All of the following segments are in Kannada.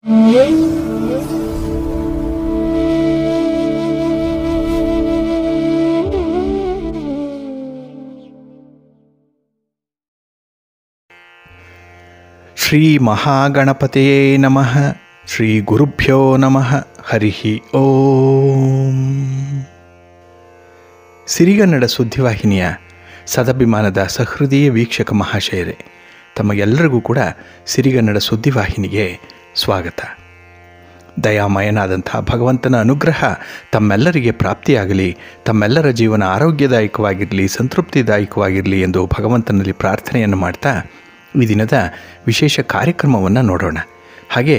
ಶ್ರೀ ಮಹಾಗಣಪತಿಯೇ ನಮಃ. ಶ್ರೀ ಗುರುಭ್ಯೋ ನಮಃ. ಹರಿ ಓಂ. ಸಿರಿಗನ್ನಡ ಸುದ್ದಿವಾಹಿನಿಯ ಸದಭಿಮಾನದ ಸಹೃದಯ ವೀಕ್ಷಕ ಮಹಾಶಯರೇ, ತಮಗೆಲ್ಲರಿಗೂ ಕೂಡ ಸಿರಿಗನ್ನಡ ಸುದ್ದಿವಾಹಿನಿಗೆ ಸ್ವಾಗತ. ದಯಾಮಯನಾದಂಥ ಭಗವಂತನ ಅನುಗ್ರಹ ತಮ್ಮೆಲ್ಲರಿಗೆ ಪ್ರಾಪ್ತಿಯಾಗಲಿ, ತಮ್ಮೆಲ್ಲರ ಜೀವನ ಆರೋಗ್ಯದಾಯಕವಾಗಿರಲಿ, ಸಂತೃಪ್ತಿದಾಯಕವಾಗಿರಲಿ ಎಂದು ಭಗವಂತನಲ್ಲಿ ಪ್ರಾರ್ಥನೆಯನ್ನು ಮಾಡ್ತಾ ಈ ದಿನದ ವಿಶೇಷ ಕಾರ್ಯಕ್ರಮವನ್ನು ನೋಡೋಣ. ಹಾಗೆ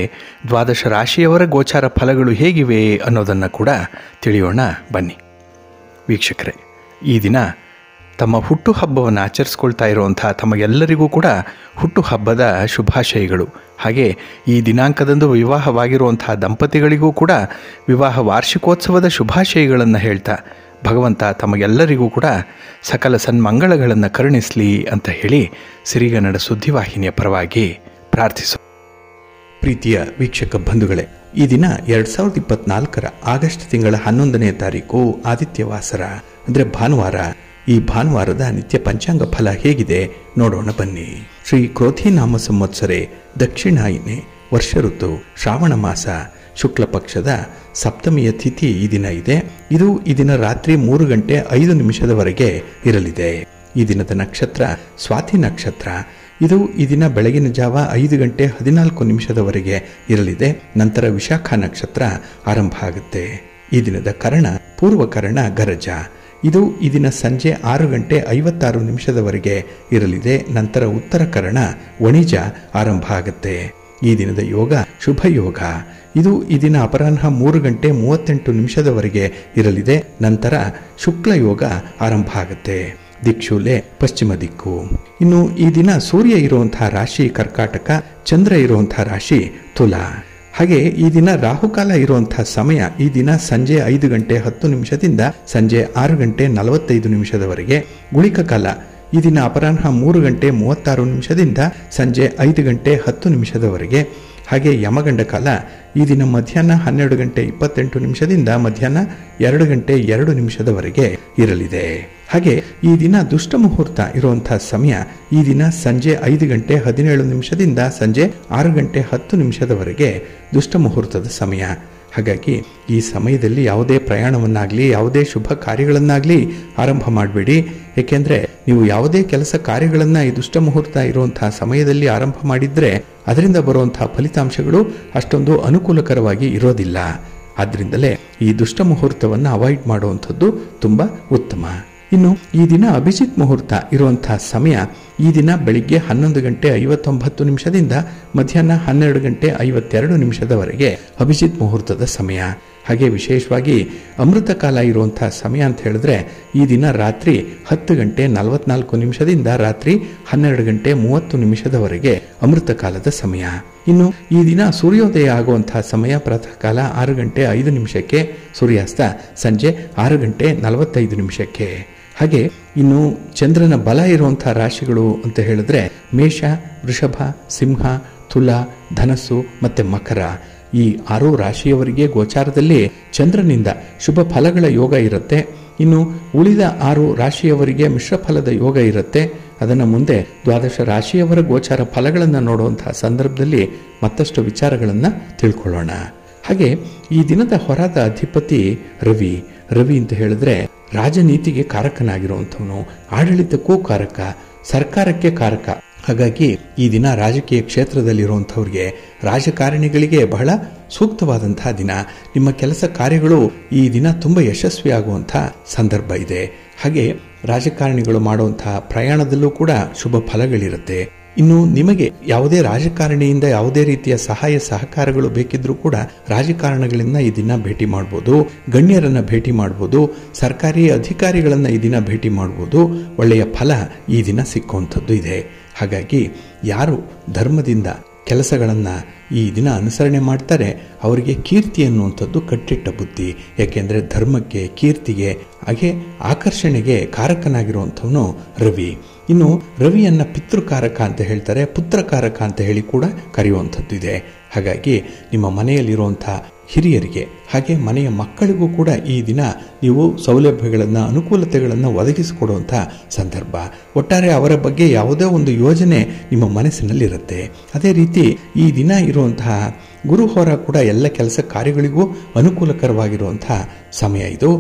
ದ್ವಾದಶ ರಾಶಿಯವರ ಗೋಚಾರ ಫಲಗಳು ಹೇಗಿವೆ ಅನ್ನೋದನ್ನು ಕೂಡ ತಿಳಿಯೋಣ ಬನ್ನಿ. ವೀಕ್ಷಕರೇ, ಈ ದಿನ ತಮ್ಮ ಹುಟ್ಟುಹಬ್ಬವನ್ನು ಆಚರಿಸ್ಕೊಳ್ತಾ ಇರುವಂಥ ತಮಗೆಲ್ಲರಿಗೂ ಕೂಡ ಹುಟ್ಟುಹಬ್ಬದ ಶುಭಾಶಯಗಳು. ಹಾಗೆ ಈ ದಿನಾಂಕದಂದು ವಿವಾಹವಾಗಿರುವಂಥ ದಂಪತಿಗಳಿಗೂ ಕೂಡ ವಿವಾಹ ವಾರ್ಷಿಕೋತ್ಸವದ ಶುಭಾಶಯಗಳನ್ನು ಹೇಳ್ತಾ ಭಗವಂತ ತಮಗೆಲ್ಲರಿಗೂ ಕೂಡ ಸಕಲ ಸನ್ಮಂಗಳಗಳನ್ನು ಕರುಣಿಸಲಿ ಅಂತ ಹೇಳಿ ಸಿರಿಗನ್ನಡ ಸುದ್ದಿವಾಹಿನಿಯ ಪರವಾಗಿ ಪ್ರಾರ್ಥಿಸು. ಪ್ರೀತಿಯ ವೀಕ್ಷಕ ಬಂಧುಗಳೇ, ಈ ದಿನ 2024 ಆಗಸ್ಟ್ ತಿಂಗಳ 11ನೇ ತಾರೀಕು ಆದಿತ್ಯವಾಸರ ಅಂದರೆ ಭಾನುವಾರ. ಈ ಭಾನುವಾರದ ನಿತ್ಯ ಪಂಚಾಂಗ ಫಲ ಹೇಗಿದೆ ನೋಡೋಣ ಬನ್ನಿ. ಶ್ರೀ ಕ್ರೋಧಿ ನಾಮ ಸಂವತ್ಸರೆ ದಕ್ಷಿಣಾಯಿನೆ ವರ್ಷ ಋತು ಶ್ರಾವಣ ಮಾಸ ಶುಕ್ಲ ಪಕ್ಷದ ಸಪ್ತಮಿಯ ತಿಥಿ ಈ ದಿನ ಇದೆ. ಇದು ಈ ದಿನ ರಾತ್ರಿ 3:05 ಇರಲಿದೆ. ಈ ದಿನದ ನಕ್ಷತ್ರ ಸ್ವಾತಿ ನಕ್ಷತ್ರ. ಇದು ಈ ದಿನ ಬೆಳಗಿನ ಜಾವ 5:14 ಇರಲಿದೆ. ನಂತರ ವಿಶಾಖ ನಕ್ಷತ್ರ ಆರಂಭ ಆಗುತ್ತೆ. ಈ ದಿನದ ಕರ್ಣ ಪೂರ್ವಕರ್ಣ ಗರಜ. ಇದು ಈ ದಿನ ಸಂಜೆ 6:56 ಇರಲಿದೆ. ನಂತರ ಉತ್ತರ ಕರ್ಣ ವಣಿಜ ಆರಂಭ ಆಗುತ್ತೆ. ಈ ದಿನದ ಯೋಗ ಶುಭ ಯೋಗ. ಇದು ಈ ದಿನ ಅಪರಾಹ್ನ 3:38 ಇರಲಿದೆ. ನಂತರ ಶುಕ್ಲ ಯೋಗ ಆರಂಭ ಆಗುತ್ತೆ. ದಿಕ್ಷೂಲೆ ಪಶ್ಚಿಮ ದಿಕ್ಕು. ಇನ್ನು ಈ ದಿನ ಸೂರ್ಯ ಇರುವಂತಹ ರಾಶಿ ಕರ್ಕಾಟಕ, ಚಂದ್ರ ಇರುವಂತಹ ರಾಶಿ ತುಲಾ. ಹಾಗೆ ಈ ದಿನ ರಾಹುಕಾಲ ಇರುವಂತಹ ಸಮಯ ಈ ದಿನ ಸಂಜೆ 5:10 ಸಂಜೆ 6:45 ಗುಳಿಕ ಕಾಲ ಈ ದಿನ ಅಪರಾಹ್ನ 3:36 ಸಂಜೆ 5:10 ಹಾಗೆ ಯಮಗಂಡ ಕಾಲ ಈ ದಿನ ಮಧ್ಯಾಹ್ನ 12:28 ಮಧ್ಯಾಹ್ನ 2:02 ಇರಲಿದೆ. ಹಾಗೆ ಈ ದಿನ ದುಷ್ಟ ಮುಹೂರ್ತ ಇರುವಂತಹ ಸಮಯ ಈ ದಿನ ಸಂಜೆ 5:17 ಸಂಜೆ 6:10 ದುಷ್ಟ ಮುಹೂರ್ತದ ಸಮಯ. ಹಾಗಾಗಿ ಈ ಸಮಯದಲ್ಲಿ ಯಾವುದೇ ಪ್ರಯಾಣವನ್ನಾಗಲಿ ಯಾವುದೇ ಶುಭ ಕಾರ್ಯಗಳನ್ನಾಗಲಿ ಆರಂಭ ಮಾಡಬೇಡಿ. ಏಕೆಂದರೆ ನೀವು ಯಾವುದೇ ಕೆಲಸ ಕಾರ್ಯಗಳನ್ನು ಈ ದುಷ್ಟ ಮುಹೂರ್ತ ಇರುವಂತಹ ಸಮಯದಲ್ಲಿ ಆರಂಭ ಮಾಡಿದರೆ ಅದರಿಂದ ಬರುವಂತಹ ಫಲಿತಾಂಶಗಳು ಅಷ್ಟೊಂದು ಅನುಕೂಲಕರವಾಗಿ ಇರೋದಿಲ್ಲ. ಆದ್ದರಿಂದಲೇ ಈ ದುಷ್ಟ ಮುಹೂರ್ತವನ್ನು ಅವಾಯ್ಡ್ ಮಾಡುವಂಥದ್ದು ತುಂಬ ಉತ್ತಮ. ಇನ್ನು ಈ ದಿನ ಅಭಿಜಿತ್ ಮುಹೂರ್ತ ಇರುವಂತಹ ಸಮಯ ಈ ದಿನ ಬೆಳಿಗ್ಗೆ 11:59 ಮಧ್ಯಾಹ್ನ 12:52 ಅಭಿಜಿತ್ ಮುಹೂರ್ತದ ಸಮಯ. ಹಾಗೆ ವಿಶೇಷವಾಗಿ ಅಮೃತ ಕಾಲ ಇರುವಂತಹ ಸಮಯ ಅಂತ ಹೇಳಿದ್ರೆ ಈ ದಿನ ರಾತ್ರಿ 10:44 ರಾತ್ರಿ 12:30 ಅಮೃತ ಕಾಲದ ಸಮಯ. ಇನ್ನು ಈ ದಿನ ಸೂರ್ಯೋದಯ ಆಗುವಂತಹ ಸಮಯ ಪ್ರಾತಃ ಕಾಲ 6:05 ಸೂರ್ಯಾಸ್ತ ಸಂಜೆ 6:45. ಹಾಗೆ ಇನ್ನು ಚಂದ್ರನ ಬಲ ಇರುವಂತಹ ರಾಶಿಗಳು ಅಂತ ಹೇಳಿದ್ರೆ ಮೇಷ, ವೃಷಭ, ಸಿಂಹ, ತುಲಾ, ಧನಸ್ಸು ಮತ್ತೆ ಮಕರ. ಈ 6 ರಾಶಿಯವರಿಗೆ ಗೋಚಾರದಲ್ಲಿ ಚಂದ್ರನಿಂದ ಶುಭ ಫಲಗಳ ಯೋಗ ಇರುತ್ತೆ. ಇನ್ನು ಉಳಿದ 6 ರಾಶಿಯವರಿಗೆ ಮಿಶ್ರ ಫಲದ ಯೋಗ ಇರುತ್ತೆ. ಅದನ್ನು ಮುಂದೆ ದ್ವಾದಶ ರಾಶಿಯವರ ಗೋಚಾರ ಫಲಗಳನ್ನು ನೋಡುವಂತಹ ಸಂದರ್ಭದಲ್ಲಿ ಮತ್ತಷ್ಟು ವಿಚಾರಗಳನ್ನು ತಿಳ್ಕೊಳ್ಳೋಣ. ಹಾಗೆ ಈ ದಿನದ ಹೊರದ ಅಧಿಪತಿ ರವಿ. ರವಿ ಅಂತ ಹೇಳಿದ್ರೆ ರಾಜನೀತಿಗೆ ಕಾರಕನಾಗಿರುವಂಥವನು, ಆಡಳಿತಕ್ಕೂ ಕಾರಕ, ಸರ್ಕಾರಕ್ಕೆ ಕಾರಕ. ಹಾಗಾಗಿ ಈ ದಿನ ರಾಜಕೀಯ ಕ್ಷೇತ್ರದಲ್ಲಿರುವಂಥವ್ರಿಗೆ, ರಾಜಕಾರಣಿಗಳಿಗೆ ಬಹಳ ಸೂಕ್ತವಾದಂತಹ ದಿನ. ನಿಮ್ಮ ಕೆಲಸ ಕಾರ್ಯಗಳು ಈ ದಿನ ತುಂಬ ಯಶಸ್ವಿಯಾಗುವಂಥ ಸಂದರ್ಭ ಇದೆ. ಹಾಗೆ ರಾಜಕಾರಣಿಗಳು ಮಾಡುವಂತಹ ಪ್ರಯಾಣದಲ್ಲೂ ಕೂಡ ಶುಭ ಫಲಗಳಿರುತ್ತೆ. ಇನ್ನು ನಿಮಗೆ ಯಾವುದೇ ರಾಜಕಾರಣಿಯಿಂದ ಯಾವುದೇ ರೀತಿಯ ಸಹಾಯ ಸಹಕಾರಗಳು ಬೇಕಿದ್ರೂ ಕೂಡ ರಾಜಕಾರಣಿಗಳನ್ನ ಈ ದಿನ ಭೇಟಿ ಮಾಡ್ಬೋದು, ಗಣ್ಯರನ್ನ ಭೇಟಿ ಮಾಡ್ಬೋದು, ಸರ್ಕಾರಿ ಅಧಿಕಾರಿಗಳನ್ನ ಈ ದಿನ ಭೇಟಿ ಮಾಡ್ಬೋದು. ಒಳ್ಳೆಯ ಫಲ ಈ ದಿನ ಸಿಕ್ಕುವಂಥದ್ದು ಇದೆ. ಹಾಗಾಗಿ ಯಾರು ಧರ್ಮದಿಂದ ಕೆಲಸಗಳನ್ನು ಈ ದಿನ ಅನುಸರಣೆ ಮಾಡ್ತಾರೆ ಅವರಿಗೆ ಕೀರ್ತಿ ಅನ್ನುವಂಥದ್ದು ಕಟ್ಟಿಟ್ಟ ಬುದ್ಧಿ. ಯಾಕೆಂದರೆ ಧರ್ಮಕ್ಕೆ, ಕೀರ್ತಿಗೆ, ಹಾಗೆ ಆಕರ್ಷಣೆಗೆ ಕಾರಕನಾಗಿರುವಂಥವನು ರವಿ. ಇನ್ನು ರವಿಯನ್ನ ಪಿತೃಕಾರಕ ಅಂತ ಹೇಳ್ತಾರೆ, ಪುತ್ರಕಾರಕ ಅಂತ ಹೇಳಿ ಕೂಡ ಕರೆಯುವಂಥದ್ದು ಇದೆ. ಹಾಗಾಗಿ ನಿಮ್ಮ ಮನೆಯಲ್ಲಿರುವಂಥ ಹಿರಿಯರಿಗೆ ಹಾಗೆ ಮನೆಯ ಮಕ್ಕಳಿಗೂ ಕೂಡ ಈ ದಿನ ನೀವು ಸೌಲಭ್ಯಗಳನ್ನು ಅನುಕೂಲತೆಗಳನ್ನು ಒದಗಿಸಿಕೊಡುವಂಥ ಸಂದರ್ಭ. ಒಟ್ಟಾರೆ ಅವರ ಬಗ್ಗೆ ಯಾವುದೇ ಒಂದು ಯೋಜನೆ ನಿಮ್ಮ ಮನಸ್ಸಿನಲ್ಲಿರುತ್ತೆ. ಅದೇ ರೀತಿ ಈ ದಿನ ಇರುವಂತಹ ಗುರುಹೋರ ಕೂಡ ಎಲ್ಲ ಕೆಲಸ ಕಾರ್ಯಗಳಿಗೂ ಅನುಕೂಲಕರವಾಗಿರುವಂಥ ಸಮಯ ಇದು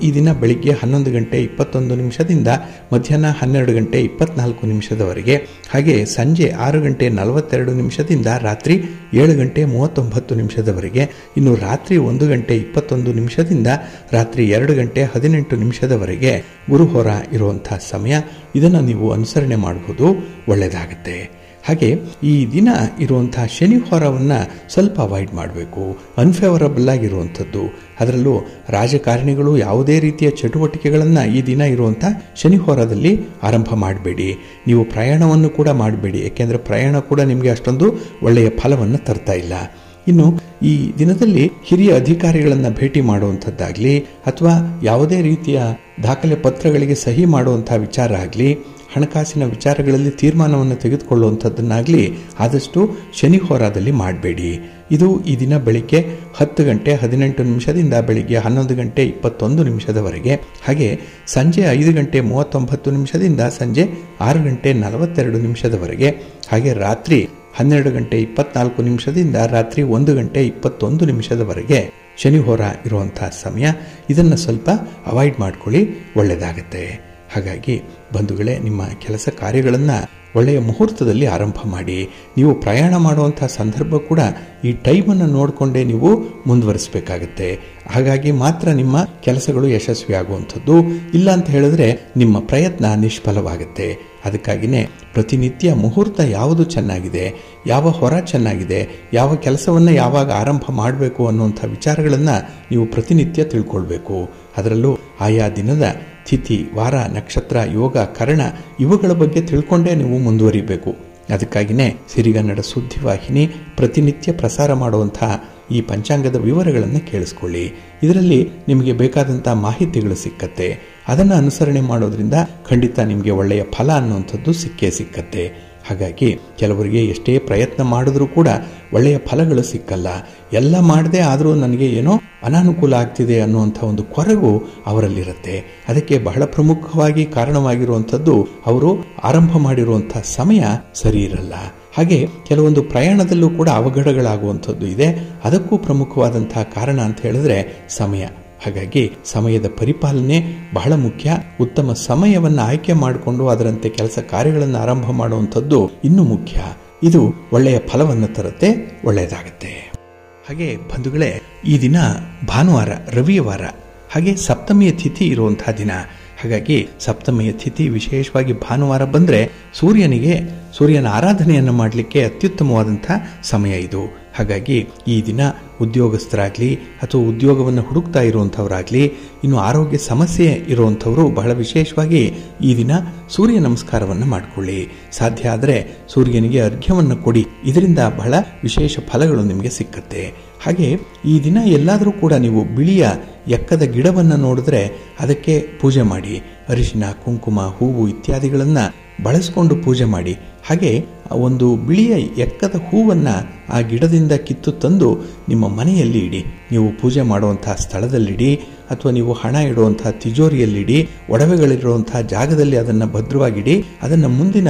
ಈ ದಿನ ಬೆಳಿಗ್ಗೆ 11 ಗಂಟೆ 21 ನಿಮಿಷದಿಂದ ಮಧ್ಯಾಹ್ನ 12 ಗಂಟೆ 24 ನಿಮಿಷದವರೆಗೆ, ಹಾಗೆ ಸಂಜೆ 6 ಗಂಟೆ 42 ನಿಮಿಷದಿಂದ ರಾತ್ರಿ 7 ಗಂಟೆ 39 ನಿಮಿಷದವರೆಗೆ, ಇನ್ನು ರಾತ್ರಿ 1 ಗಂಟೆ 21 ನಿಮಿಷದಿಂದ ರಾತ್ರಿ 2 ಗಂಟೆ 18 ನಿಮಿಷದವರೆಗೆ ಗುರುಹೋರ ಇರುವಂಥ ಸಮಯ. ಇದನ್ನು ನೀವು ಅನುಸರಣೆ ಮಾಡುವುದು ಒಳ್ಳೆಯದಾಗುತ್ತೆ. ಹಾಗೆ ಈ ದಿನ ಇರುವಂಥ ಶನಿ ಹೋರವನ್ನು ಸ್ವಲ್ಪ ಅವಾಯ್ಡ್ ಮಾಡಬೇಕು. ಅನ್ಫೇವರಬಲ್ ಆಗಿರುವಂಥದ್ದು, ಅದರಲ್ಲೂ ರಾಜಕಾರಣಿಗಳು ಯಾವುದೇ ರೀತಿಯ ಚಟುವಟಿಕೆಗಳನ್ನು ಈ ದಿನ ಇರುವಂಥ ಶನಿ ಹೋರದಲ್ಲಿ ಆರಂಭ ಮಾಡಬೇಡಿ. ನೀವು ಪ್ರಯಾಣವನ್ನು ಕೂಡ ಮಾಡಬೇಡಿ, ಏಕೆಂದರೆ ಪ್ರಯಾಣ ಕೂಡ ನಿಮಗೆ ಅಷ್ಟೊಂದು ಒಳ್ಳೆಯ ಫಲವನ್ನು ತರ್ತಾ ಇಲ್ಲ. ಇನ್ನು ಈ ದಿನದಲ್ಲಿ ಹಿರಿಯ ಅಧಿಕಾರಿಗಳನ್ನು ಭೇಟಿ ಮಾಡುವಂಥದ್ದಾಗಲಿ ಅಥವಾ ಯಾವುದೇ ರೀತಿಯ ದಾಖಲೆ ಪತ್ರಗಳಿಗೆ ಸಹಿ ಮಾಡುವಂಥ ವಿಚಾರ ಆಗಲಿ, ಹಣಕಾಸಿನ ವಿಚಾರಗಳಲ್ಲಿ ತೀರ್ಮಾನವನ್ನು ತೆಗೆದುಕೊಳ್ಳುವಂಥದ್ದನ್ನಾಗಲಿ ಆದಷ್ಟು ಶನಿ ಹೋರಾದಲ್ಲಿ ಮಾಡಬೇಡಿ. ಇದು ಈ ದಿನ ಬೆಳಿಗ್ಗೆ 10 ಗಂಟೆ 18 ನಿಮಿಷದಿಂದ ಬೆಳಿಗ್ಗೆ 11 ಗಂಟೆ 21 ನಿಮಿಷದವರೆಗೆ, ಹಾಗೆ ಸಂಜೆ 5 ಗಂಟೆ 39 ನಿಮಿಷದಿಂದ ಸಂಜೆ 6 ಗಂಟೆ 42 ನಿಮಿಷದವರೆಗೆ, ಹಾಗೆ ರಾತ್ರಿ 12 ಗಂಟೆ 24 ನಿಮಿಷದಿಂದ ರಾತ್ರಿ 1 ಗಂಟೆ 21 ನಿಮಿಷದವರೆಗೆ ಶನಿ ಹೋರ ಇರುವಂಥ ಸಮಯ. ಇದನ್ನು ಸ್ವಲ್ಪ ಅವಾಯ್ಡ್ ಮಾಡ್ಕೊಳ್ಳಿ, ಒಳ್ಳೆಯದಾಗತ್ತೆ. ಹಾಗಾಗಿ ಬಂಧುಗಳೇ, ನಿಮ್ಮ ಕೆಲಸ ಕಾರ್ಯಗಳನ್ನು ಒಳ್ಳೆಯ ಮುಹೂರ್ತದಲ್ಲಿ ಆರಂಭ ಮಾಡಿ. ನೀವು ಪ್ರಯಾಣ ಮಾಡುವಂಥ ಸಂದರ್ಭ ಕೂಡ ಈ ಟೈಮನ್ನು ನೋಡಿಕೊಂಡೇ ನೀವು ಮುಂದುವರಿಸಬೇಕಾಗತ್ತೆ. ಹಾಗಾಗಿ ಮಾತ್ರ ನಿಮ್ಮ ಕೆಲಸಗಳು ಯಶಸ್ವಿ ಆಗುವಂಥದ್ದು. ಇಲ್ಲ ಅಂತ ಹೇಳಿದ್ರೆ ನಿಮ್ಮ ಪ್ರಯತ್ನ ನಿಷ್ಫಲವಾಗುತ್ತೆ. ಅದಕ್ಕಾಗಿಯೇ ಪ್ರತಿನಿತ್ಯ ಮುಹೂರ್ತ ಯಾವುದು ಚೆನ್ನಾಗಿದೆ, ಯಾವ ಹೊರ ಚೆನ್ನಾಗಿದೆ, ಯಾವ ಕೆಲಸವನ್ನು ಯಾವಾಗ ಆರಂಭ ಮಾಡಬೇಕು ಅನ್ನುವಂಥ ವಿಚಾರಗಳನ್ನು ನೀವು ಪ್ರತಿನಿತ್ಯ ತಿಳ್ಕೊಳ್ಬೇಕು. ಅದರಲ್ಲೂ ಆಯಾ ದಿನದ ತಿಥಿ, ವಾರ, ನಕ್ಷತ್ರ, ಯೋಗ, ಕರ್ಣ ಇವುಗಳ ಬಗ್ಗೆ ತಿಳ್ಕೊಂಡೇ ನೀವು ಮುಂದುವರಿಬೇಕು. ಅದಕ್ಕಾಗಿಯೇ ಸಿರಿಗನ್ನಡ ಸುದ್ದಿವಾಹಿನಿ ಪ್ರತಿನಿತ್ಯ ಪ್ರಸಾರ ಮಾಡುವಂಥ ಈ ಪಂಚಾಂಗದ ವಿವರಗಳನ್ನು ಕೇಳಿಸ್ಕೊಳ್ಳಿ. ಇದರಲ್ಲಿ ನಿಮಗೆ ಬೇಕಾದಂಥ ಮಾಹಿತಿಗಳು ಸಿಕ್ಕತ್ತೆ. ಅದನ್ನು ಅನುಸರಣೆ ಮಾಡೋದ್ರಿಂದ ಖಂಡಿತ ನಿಮಗೆ ಒಳ್ಳೆಯ ಫಲ ಅನ್ನುವಂಥದ್ದು ಸಿಕ್ಕೇ ಸಿಕ್ಕತ್ತೆ. ಹಾಗಾಗಿ ಕೆಲವರಿಗೆ ಎಷ್ಟೇ ಪ್ರಯತ್ನ ಮಾಡಿದ್ರೂ ಕೂಡ ಒಳ್ಳೆಯ ಫಲಗಳು ಸಿಕ್ಕಲ್ಲ. ಎಲ್ಲ ಮಾಡದೆ ಆದರೂ ನನಗೆ ಏನೋ ಅನಾನುಕೂಲ ಆಗ್ತಿದೆ ಅನ್ನುವಂಥ ಒಂದು ಕೊರಗು ಅವರಲ್ಲಿರುತ್ತೆ. ಅದಕ್ಕೆ ಬಹಳ ಪ್ರಮುಖವಾಗಿ ಕಾರಣವಾಗಿರುವಂಥದ್ದು ಅವರು ಆರಂಭ ಮಾಡಿರುವಂಥ ಸಮಯ ಸರಿ ಇರಲ್ಲ. ಹಾಗೆ ಕೆಲವೊಂದು ಪ್ರಯಾಣದಲ್ಲೂ ಕೂಡ ಅವಘಡಗಳಾಗುವಂಥದ್ದು ಇದೆ. ಅದಕ್ಕೂ ಪ್ರಮುಖವಾದಂತಹ ಕಾರಣ ಅಂತ ಹೇಳಿದ್ರೆ ಸಮಯ. ಹಾಗಾಗಿ ಸಮಯದ ಪರಿಪಾಲನೆ ಬಹಳ ಮುಖ್ಯ. ಉತ್ತಮ ಸಮಯವನ್ನು ಆಯ್ಕೆ ಮಾಡಿಕೊಂಡು ಅದರಂತೆ ಕೆಲಸ ಕಾರ್ಯಗಳನ್ನು ಆರಂಭ ಮಾಡುವಂಥದ್ದು ಇನ್ನೂ ಮುಖ್ಯ. ಇದು ಒಳ್ಳೆಯ ಫಲವನ್ನು ತರುತ್ತೆ, ಒಳ್ಳೆಯದಾಗುತ್ತೆ. ಹಾಗೆ ಬಂಧುಗಳೇ, ಈ ದಿನ ಭಾನುವಾರ, ರವಿವಾರ, ಹಾಗೆ ಸಪ್ತಮಿಯ ತಿಥಿ ಇರುವಂತಹ ದಿನ. ಹಾಗಾಗಿ ಸಪ್ತಮಿಯ ತಿಥಿ ವಿಶೇಷವಾಗಿ ಭಾನುವಾರ ಬಂದರೆ ಸೂರ್ಯನ ಆರಾಧನೆಯನ್ನು ಮಾಡಲಿಕ್ಕೆ ಅತ್ಯುತ್ತಮವಾದಂಥ ಸಮಯ ಇದು. ಹಾಗಾಗಿ ಈ ದಿನ ಉದ್ಯೋಗಸ್ಥರಾಗಲಿ ಅಥವಾ ಉದ್ಯೋಗವನ್ನು ಹುಡುಕ್ತಾ ಇರುವಂಥವರಾಗಲಿ, ಇನ್ನು ಆರೋಗ್ಯ ಸಮಸ್ಯೆ ಇರುವಂಥವರು ಬಹಳ ವಿಶೇಷವಾಗಿ ಈ ದಿನ ಸೂರ್ಯ ನಮಸ್ಕಾರವನ್ನು ಮಾಡಿಕೊಳ್ಳಿ. ಸಾಧ್ಯ ಆದರೆ ಸೂರ್ಯನಿಗೆ ಅರ್ಘ್ಯವನ್ನು ಕೊಡಿ. ಇದರಿಂದ ಬಹಳ ವಿಶೇಷ ಫಲಗಳು ನಿಮಗೆ ಸಿಕ್ಕತ್ತೆ. ಹಾಗೆ ಈ ದಿನ ಎಲ್ಲಾದರೂ ಕೂಡ ನೀವು ಬಿಳಿಯ ಎಕ್ಕದ ಗಿಡವನ್ನು ನೋಡಿದ್ರೆ ಅದಕ್ಕೆ ಪೂಜೆ ಮಾಡಿ. ಅರಿಶಿನ, ಕುಂಕುಮ, ಹೂವು ಇತ್ಯಾದಿಗಳನ್ನು ಬಳಸಿಕೊಂಡು ಪೂಜೆ ಮಾಡಿ. ಹಾಗೆ ಒಂದು ಬಿಳಿಯ ಎಕ್ಕದ ಹೂವನ್ನು ಆ ಗಿಡದಿಂದ ಕಿತ್ತು ತಂದು ನಿಮ್ಮ ಮನೆಯಲ್ಲಿ ಇಡಿ. ನೀವು ಪೂಜೆ ಮಾಡುವಂತಹ ಸ್ಥಳದಲ್ಲಿಡಿ, ಅಥವಾ ನೀವು ಹಣ ಇಡುವಂತಹ ತಿಜೋರಿಯಲ್ಲಿಡಿ, ಒಡವೆಗಳಿರುವಂತಹ ಜಾಗದಲ್ಲಿ ಅದನ್ನು ಭದ್ರವಾಗಿಡಿ. ಅದನ್ನು ಮುಂದಿನ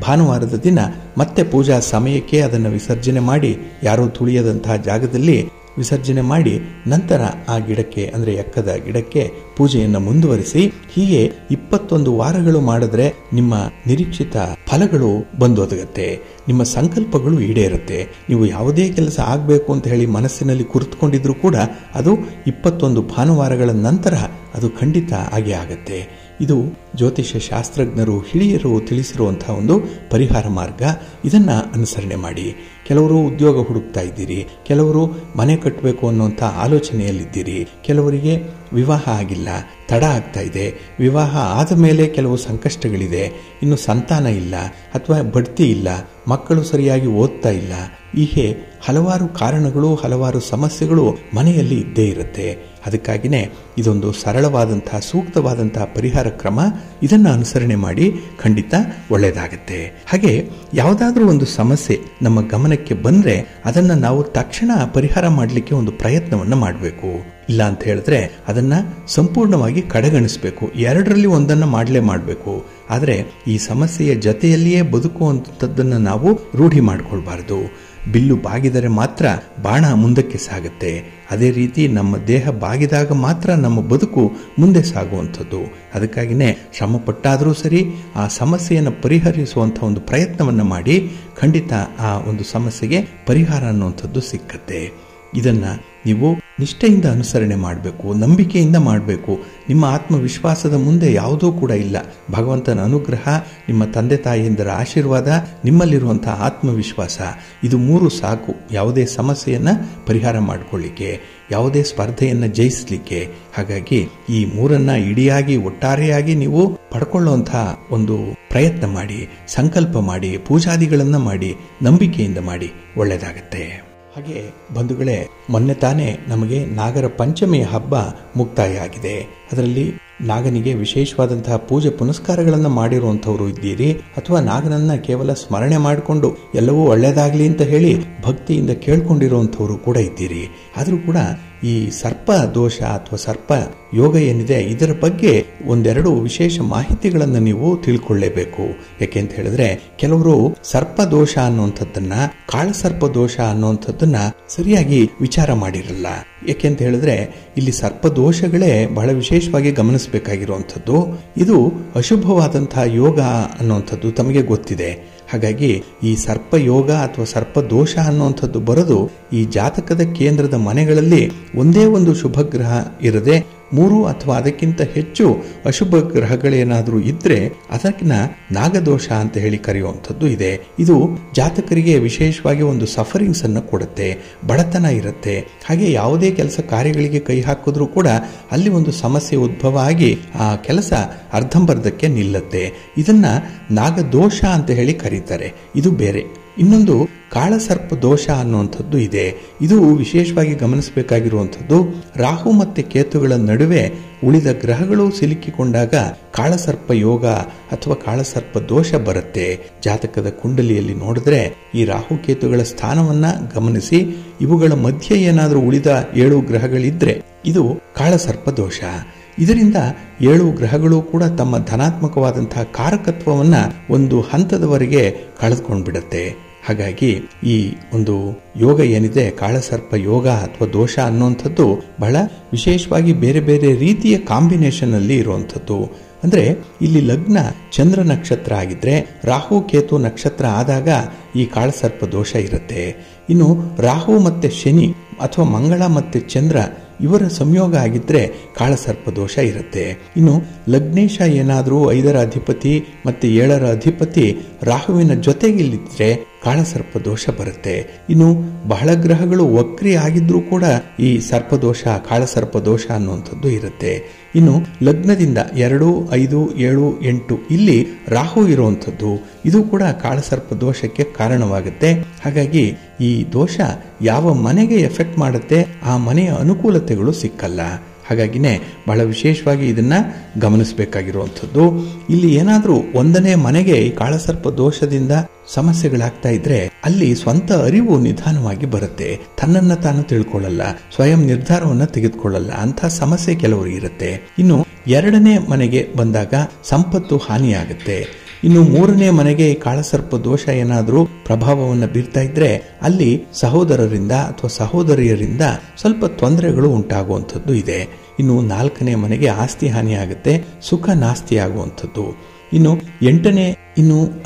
ಭಾನುವಾರದ ದಿನ ಮತ್ತೆ ಪೂಜಾ ಸಮಯಕ್ಕೆ ಅದನ್ನು ವಿಸರ್ಜನೆ ಮಾಡಿ, ಯಾರೂ ತುಳಿಯದಂತಹ ಜಾಗದಲ್ಲಿ ವಿಸರ್ಜನೆ ಮಾಡಿ, ನಂತರ ಆ ಗಿಡಕ್ಕೆ ಅಂದರೆ ಎಕ್ಕದ ಗಿಡಕ್ಕೆ ಪೂಜೆಯನ್ನು ಮುಂದುವರಿಸಿ. ಹೀಗೆ 21 ವಾರಗಳು ಮಾಡಿದ್ರೆ ನಿಮ್ಮ ನಿರೀಕ್ಷಿತ ಫಲಗಳು ಬಂದು ಒದಗುತ್ತೆ. ನಿಮ್ಮ ಸಂಕಲ್ಪಗಳು ಈಡೇರುತ್ತೆ. ನೀವು ಯಾವುದೇ ಕೆಲಸ ಆಗಬೇಕು ಅಂತ ಹೇಳಿ ಮನಸ್ಸಿನಲ್ಲಿ ಕುರಿತುಕೊಂಡಿದ್ರೂ ಕೂಡ ಅದು 21 ಭಾನುವಾರಗಳ ನಂತರ ಅದು ಖಂಡಿತ ಆಗೇ ಆಗತ್ತೆ. ಇದು ಜ್ಯೋತಿಷ್ಯ ಶಾಸ್ತ್ರಜ್ಞರು, ಹಿರಿಯರು ತಿಳಿಸಿರುವಂತಹ ಒಂದು ಪರಿಹಾರ ಮಾರ್ಗ. ಇದನ್ನು ಅನುಸರಣೆ ಮಾಡಿ. ಕೆಲವರು ಉದ್ಯೋಗ ಹುಡುಕ್ತಾ ಇದ್ದೀರಿ, ಕೆಲವರು ಮನೆ ಕಟ್ಟಬೇಕು ಅನ್ನುವಂಥ ಆಲೋಚನೆಯಲ್ಲಿದ್ದೀರಿ, ಕೆಲವರಿಗೆ ವಿವಾಹ ಆಗಿಲ್ಲ, ತಡ ಆಗ್ತಾ ಇದೆ, ವಿವಾಹ ಆದ ಮೇಲೆ ಕೆಲವು ಸಂಕಷ್ಟಗಳಿದೆ, ಇನ್ನು ಸಂತಾನ ಇಲ್ಲ ಅಥವಾ ಬಡ್ತಿ ಇಲ್ಲ, ಮಕ್ಕಳು ಸರಿಯಾಗಿ ಓದ್ತಾ ಇಲ್ಲ, ಹೀಗೆ ಹಲವಾರು ಕಾರಣಗಳು, ಹಲವಾರು ಸಮಸ್ಯೆಗಳು ಮನೆಯಲ್ಲಿ ಇದ್ದೇ ಇರುತ್ತೆ. ಅದಕ್ಕಾಗಿಯೇ ಇದೊಂದು ಸರಳವಾದಂತಹ ಸೂಕ್ತವಾದಂತಹ ಪರಿಹಾರ ಕ್ರಮ. ಇದನ್ನು ಅನುಸರಣೆ ಮಾಡಿ ಖಂಡಿತ ಒಳ್ಳೆಯದಾಗತ್ತೆ. ಹಾಗೆ ಯಾವುದಾದ್ರೂ ಒಂದು ಸಮಸ್ಯೆ ನಮ್ಮ ಗಮನಕ್ಕೆ ಬಂದರೆ ಅದನ್ನು ನಾವು ತಕ್ಷಣ ಪರಿಹಾರ ಮಾಡಲಿಕ್ಕೆ ಒಂದು ಪ್ರಯತ್ನವನ್ನು ಮಾಡಬೇಕು. ಇಲ್ಲ ಅಂತ ಹೇಳಿದ್ರೆ ಅದನ್ನು ಸಂಪೂರ್ಣವಾಗಿ ಕಡೆಗಣಿಸಬೇಕು. ಎರಡರಲ್ಲಿ ಒಂದನ್ನು ಮಾಡಬೇಕು. ಆದರೆ ಈ ಸಮಸ್ಯೆಯ ಜೊತೆಯಲ್ಲಿಯೇ ಬದುಕುವಂಥದ್ದನ್ನು ನಾವು ರೂಢಿ ಮಾಡಿಕೊಳ್ಬಾರ್ದು. ಬಿಲ್ಲು ಬಾಗಿದರೆ ಮಾತ್ರ ಬಾಣ ಮುಂದಕ್ಕೆ ಸಾಗುತ್ತೆ. ಅದೇ ರೀತಿ ನಮ್ಮ ದೇಹ ಬಾಗಿದಾಗ ಮಾತ್ರ ನಮ್ಮ ಬದುಕು ಮುಂದೆ ಸಾಗುವಂಥದ್ದು. ಅದಕ್ಕಾಗಿಯೇ ಶ್ರಮ ಪಟ್ಟಾದರೂ ಸರಿ ಆ ಸಮಸ್ಯೆಯನ್ನು ಪರಿಹರಿಸುವಂಥ ಒಂದು ಪ್ರಯತ್ನವನ್ನು ಮಾಡಿ ಖಂಡಿತ ಆ ಒಂದು ಸಮಸ್ಯೆಗೆ ಪರಿಹಾರ ಅನ್ನುವಂಥದ್ದು ಸಿಕ್ಕತ್ತೆ. ಇದನ್ನು ನೀವು ನಿಷ್ಠೆಯಿಂದ ಅನುಸರಣೆ ಮಾಡಬೇಕು, ನಂಬಿಕೆಯಿಂದ ಮಾಡಬೇಕು. ನಿಮ್ಮ ಆತ್ಮವಿಶ್ವಾಸದ ಮುಂದೆ ಯಾವುದೂ ಕೂಡ ಇಲ್ಲ. ಭಗವಂತನ ಅನುಗ್ರಹ, ನಿಮ್ಮ ತಂದೆ ತಾಯಿಯಂದರ ಆಶೀರ್ವಾದ, ನಿಮ್ಮಲ್ಲಿರುವಂಥ ಆತ್ಮವಿಶ್ವಾಸ, ಇದು ಮೂರು ಸಾಕು ಯಾವುದೇ ಸಮಸ್ಯೆಯನ್ನು ಪರಿಹಾರ ಮಾಡಿಕೊಳ್ಳಿಕ್ಕೆ, ಯಾವುದೇ ಸ್ಪರ್ಧೆಯನ್ನು ಜಯಿಸಲಿಕ್ಕೆ. ಹಾಗಾಗಿ ಈ ಮೂರನ್ನು ಇಡಿಯಾಗಿ ಒಟ್ಟಾರೆಯಾಗಿ ನೀವು ಪಡ್ಕೊಳ್ಳುವಂಥ ಒಂದು ಪ್ರಯತ್ನ ಮಾಡಿ, ಸಂಕಲ್ಪ ಮಾಡಿ, ಪೂಜಾದಿಗಳನ್ನು ಮಾಡಿ, ನಂಬಿಕೆಯಿಂದ ಮಾಡಿ, ಒಳ್ಳೆಯದಾಗತ್ತೆ. ಹಾಗೆ ಬಂಧುಗಳೇ, ಮೊನ್ನೆ ತಾನೇ ನಮಗೆ ನಾಗರ ಪಂಚಮಿಯ ಹಬ್ಬ ಮುಕ್ತಾಯ ಆಗಿದೆ. ಅದರಲ್ಲಿ ನಾಗನಿಗೆ ವಿಶೇಷವಾದಂತಹ ಪೂಜೆ ಪುನಸ್ಕಾರಗಳನ್ನು ಮಾಡಿರುವಂಥವ್ರು ಇದ್ದೀರಿ, ಅಥವಾ ನಾಗನನ್ನ ಕೇವಲ ಸ್ಮರಣೆ ಮಾಡಿಕೊಂಡು ಎಲ್ಲವೂ ಒಳ್ಳೆಯದಾಗಲಿ ಅಂತ ಹೇಳಿ ಭಕ್ತಿಯಿಂದ ಕೇಳ್ಕೊಂಡಿರುವಂಥವ್ರು ಕೂಡ ಇದ್ದೀರಿ. ಆದರೂ ಕೂಡ ಈ ಸರ್ಪ ದೋಷ ಅಥವಾ ಸರ್ಪ ಯೋಗ ಏನಿದೆ ಇದರ ಬಗ್ಗೆ ಒಂದೆರಡು ವಿಶೇಷ ಮಾಹಿತಿಗಳನ್ನು ನೀವು ತಿಳ್ಕೊಳ್ಳೇಬೇಕು. ಯಾಕೆಂತ ಹೇಳಿದ್ರೆ ಕೆಲವರು ಸರ್ಪ ದೋಷ ಅನ್ನುವಂಥದ್ದನ್ನ, ಕಾಳಸರ್ಪ ದೋಷ ಅನ್ನುವಂಥದ್ದನ್ನ ಸರಿಯಾಗಿ ವಿಚಾರ ಮಾಡಿರಲ್ಲ. ಯಾಕೆಂತ ಹೇಳಿದ್ರೆ ಇಲ್ಲಿ ಸರ್ಪ ದೋಷಗಳೇ ಬಹಳ ವಿಶೇಷವಾಗಿ ಗಮನಿಸಬೇಕಾಗಿರುವಂಥದ್ದು. ಇದು ಅಶುಭವಾದಂತಹ ಯೋಗ ಅನ್ನುವಂಥದ್ದು ತಮಗೆ ಗೊತ್ತಿದೆ. ಹಾಗಾಗಿ ಈ ಸರ್ಪ ಯೋಗ ಅಥವಾ ಸರ್ಪ ದೋಷ ಅನ್ನುವಂಥದ್ದು ಬರೋದು ಈ ಜಾತಕದ ಕೇಂದ್ರದ ಮನೆಗಳಲ್ಲಿ ಒಂದೇ ಒಂದು ಶುಭ ಗ್ರಹ ಇರದೆ 3 ಅಥವಾ ಅದಕ್ಕಿಂತ ಹೆಚ್ಚು ಅಶುಭ ಗ್ರಹಗಳೇನಾದರೂ ಇದ್ರೆ ಅದನ್ನ ನಾಗದೋಷ ಅಂತ ಹೇಳಿ ಕರೆಯುವಂಥದ್ದು ಇದೆ. ಇದು ಜಾತಕರಿಗೆ ವಿಶೇಷವಾಗಿ ಒಂದು ಸಫರಿಂಗ್ಸ್ ಅನ್ನು ಕೊಡುತ್ತೆ, ಬಡತನ ಇರುತ್ತೆ. ಹಾಗೆ ಯಾವುದೇ ಕೆಲಸ ಕಾರ್ಯಗಳಿಗೆ ಕೈ ಹಾಕಿದ್ರೂ ಕೂಡ ಅಲ್ಲಿ ಒಂದು ಸಮಸ್ಯೆ ಉದ್ಭವ ಆಗಿ ಆ ಕೆಲಸ ಅರ್ಧಂಬರ್ಧಕ್ಕೆ ನಿಲ್ಲತ್ತೆ. ಇದನ್ನ ನಾಗದೋಷ ಅಂತ ಹೇಳಿ ಕರೀತಾರೆ. ಇದು ಬೇರೆ. ಇನ್ನೊಂದು ಕಾಳಸರ್ಪ ದೋಷ ಅನ್ನುವಂಥದ್ದು ಇದೆ. ಇದು ವಿಶೇಷವಾಗಿ ಗಮನಿಸಬೇಕಾಗಿರುವಂಥದ್ದು. ರಾಹು ಮತ್ತು ಕೇತುಗಳ ನಡುವೆ ಉಳಿದ ಗ್ರಹಗಳು ಸಿಲುಕಿಕೊಂಡಾಗ ಕಾಳಸರ್ಪ ಯೋಗ ಅಥವಾ ಕಾಳಸರ್ಪ ದೋಷ ಬರುತ್ತೆ. ಜಾತಕದ ಕುಂಡಲಿಯಲ್ಲಿ ನೋಡಿದ್ರೆ ಈ ರಾಹು ಕೇತುಗಳ ಸ್ಥಾನವನ್ನ ಗಮನಿಸಿ, ಇವುಗಳ ಮಧ್ಯೆ ಏನಾದರೂ ಉಳಿದ 7 ಗ್ರಹಗಳಿದ್ರೆ ಇದು ಕಾಳಸರ್ಪ ದೋಷ. ಇದರಿಂದ 7 ಗ್ರಹಗಳು ಕೂಡ ತಮ್ಮ ಧನಾತ್ಮಕವಾದಂತಹ ಕಾರಕತ್ವವನ್ನ ಒಂದು ಹಂತದವರೆಗೆ ಕಳೆದುಕೊಂಡ್ಬಿಡತ್ತೆ. ಹಾಗಾಗಿ ಈ ಒಂದು ಯೋಗ ಏನಿದೆ ಕಾಳಸರ್ಪ ಯೋಗ ಅಥವಾ ದೋಷ ಅನ್ನುವಂಥದ್ದು ಬಹಳ ವಿಶೇಷವಾಗಿ ಬೇರೆ ಬೇರೆ ರೀತಿಯ ಕಾಂಬಿನೇಷನ್ ಅಲ್ಲಿ ಇರುವಂಥದ್ದು. ಅಂದ್ರೆ ಇಲ್ಲಿ ಲಗ್ನ ಚಂದ್ರ ನಕ್ಷತ್ರ ಆಗಿದ್ರೆ ರಾಹು ಕೇತು ನಕ್ಷತ್ರ ಆದಾಗ ಈ ಕಾಳಸರ್ಪ ದೋಷ ಇರುತ್ತೆ. ಇನ್ನು ರಾಹು ಮತ್ತೆ ಶನಿ ಅಥವಾ ಮಂಗಳ ಮತ್ತೆ ಚಂದ್ರ ಇವರ ಸಂಯೋಗ ಆಗಿದ್ರೆ ಕಾಳಸರ್ಪ ದೋಷ ಇರುತ್ತೆ. ಇನ್ನು ಲಗ್ನೇಶ ಏನಾದರೂ 5ರ ಅಧಿಪತಿ ಮತ್ತೆ 7ರ ಅಧಿಪತಿ ರಾಹುವಿನ ಜೊತೆಗಿಲ್ಲಿದ್ರೆ ಕಾಳಸರ್ಪ ದೋಷ ಬರುತ್ತೆ. ಇನ್ನು ಬಹಳ ಗ್ರಹಗಳು ವಕ್ರಿ ಆಗಿದ್ರೂ ಕೂಡ ಈ ಸರ್ಪದೋಷ ಕಾಳಸರ್ಪ ದೋಷ ಅನ್ನುವಂಥದ್ದು ಇರುತ್ತೆ. ಇನ್ನು ಲಗ್ನದಿಂದ 2, 5, 7, 8 ಇಲ್ಲಿ ರಾಹು ಇರುವಂಥದ್ದು ಇದು ಕೂಡ ಕಾಳಸರ್ಪ ದೋಷಕ್ಕೆ ಕಾರಣವಾಗುತ್ತೆ. ಹಾಗಾಗಿ ಈ ದೋಷ ಯಾವ ಮನೆಗೆ ಎಫೆಕ್ಟ್ ಮಾಡುತ್ತೆ ಆ ಮನೆಯ ಅನುಕೂಲತೆಗಳು ಸಿಕ್ಕಲ್ಲ. ಹಾಗಾಗಿನೇ ಬಹಳ ವಿಶೇಷವಾಗಿ ಇದನ್ನ ಗಮನಿಸಬೇಕಾಗಿರುವಂಥದ್ದು. ಇಲ್ಲಿ ಏನಾದರೂ 1ನೇ ಮನೆಗೆ ಈ ಕಾಳಸರ್ಪ ದೋಷದಿಂದ ಸಮಸ್ಯೆಗಳಾಗ್ತಾ ಇದ್ರೆ ಅಲ್ಲಿ ಸ್ವಂತ ಅರಿವು ನಿಧಾನವಾಗಿ ಬರುತ್ತೆ. ತನ್ನನ್ನ ತಾನು ತಿಳ್ಕೊಳ್ಳಲ್ಲ, ಸ್ವಯಂ ನಿರ್ಧಾರವನ್ನ ತೆಗೆದುಕೊಳ್ಳಲ್ಲ. ಅಂತ ಸಮಸ್ಯೆ ಕೆಲವರು ಇರುತ್ತೆ. ಇನ್ನು 2ನೇ ಮನೆಗೆ ಬಂದಾಗ ಸಂಪತ್ತು ಹಾನಿಯಾಗುತ್ತೆ. ಇನ್ನು 3ನೇ ಮನೆಗೆ ಕಾಳಸರ್ಪ ದೋಷ ಏನಾದರೂ ಪ್ರಭಾವವನ್ನು ಬೀರ್ತಾ ಇದ್ರೆ ಅಲ್ಲಿ ಸಹೋದರರಿಂದ ಅಥವಾ ಸಹೋದರಿಯರಿಂದ ಸ್ವಲ್ಪ ತೊಂದರೆಗಳು ಉಂಟಾಗುವಂಥದ್ದು ಇದೆ. ಇನ್ನು 4ನೇ ಮನೆಗೆ ಆಸ್ತಿ ಹಾನಿ ಆಗುತ್ತೆ, ಸುಖ ನಾಸ್ತಿ ಆಗುವಂಥದ್ದು. ಇನ್ನು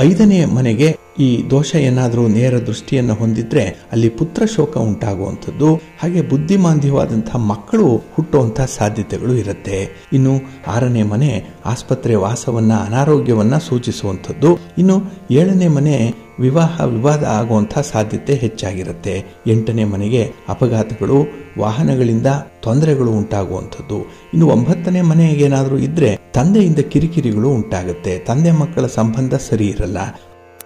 5ನೇ ಮನೆಗೆ ಈ ದೋಷ ಏನಾದರೂ ನೇರ ದೃಷ್ಟಿಯನ್ನು ಹೊಂದಿದ್ರೆ ಅಲ್ಲಿ ಪುತ್ರ ಶೋಕ ಉಂಟಾಗುವಂಥದ್ದು. ಹಾಗೆ ಬುದ್ಧಿಮಾಂದ್ಯವಾದಂತಹ ಮಕ್ಕಳು ಹುಟ್ಟುವಂತಹ ಸಾಧ್ಯತೆಗಳು ಇರುತ್ತೆ. ಇನ್ನು 6ನೇ ಮನೆ ಆಸ್ಪತ್ರೆ ವಾಸವನ್ನ, ಅನಾರೋಗ್ಯವನ್ನ ಸೂಚಿಸುವಂಥದ್ದು. ಇನ್ನು 7ನೇ ಮನೆ ವಿವಾದ ಆಗುವಂತಹ ಸಾಧ್ಯತೆ ಹೆಚ್ಚಾಗಿರುತ್ತೆ. 8ನೇ ಮನೆಗೆ ಅಪಘಾತಗಳು, ವಾಹನಗಳಿಂದ ತೊಂದರೆಗಳು ಉಂಟಾಗುವಂಥದ್ದು. ಇನ್ನು 9ನೇ ಮನೆಗೆ ಏನಾದರೂ ಇದ್ರೆ ತಂದೆಯಿಂದ ಕಿರಿಕಿರಿಗಳು ಉಂಟಾಗುತ್ತೆ, ತಂದೆ ಮಕ್ಕಳ ಸಂಬಂಧ ಸರಿ ಇರಲ್ಲ.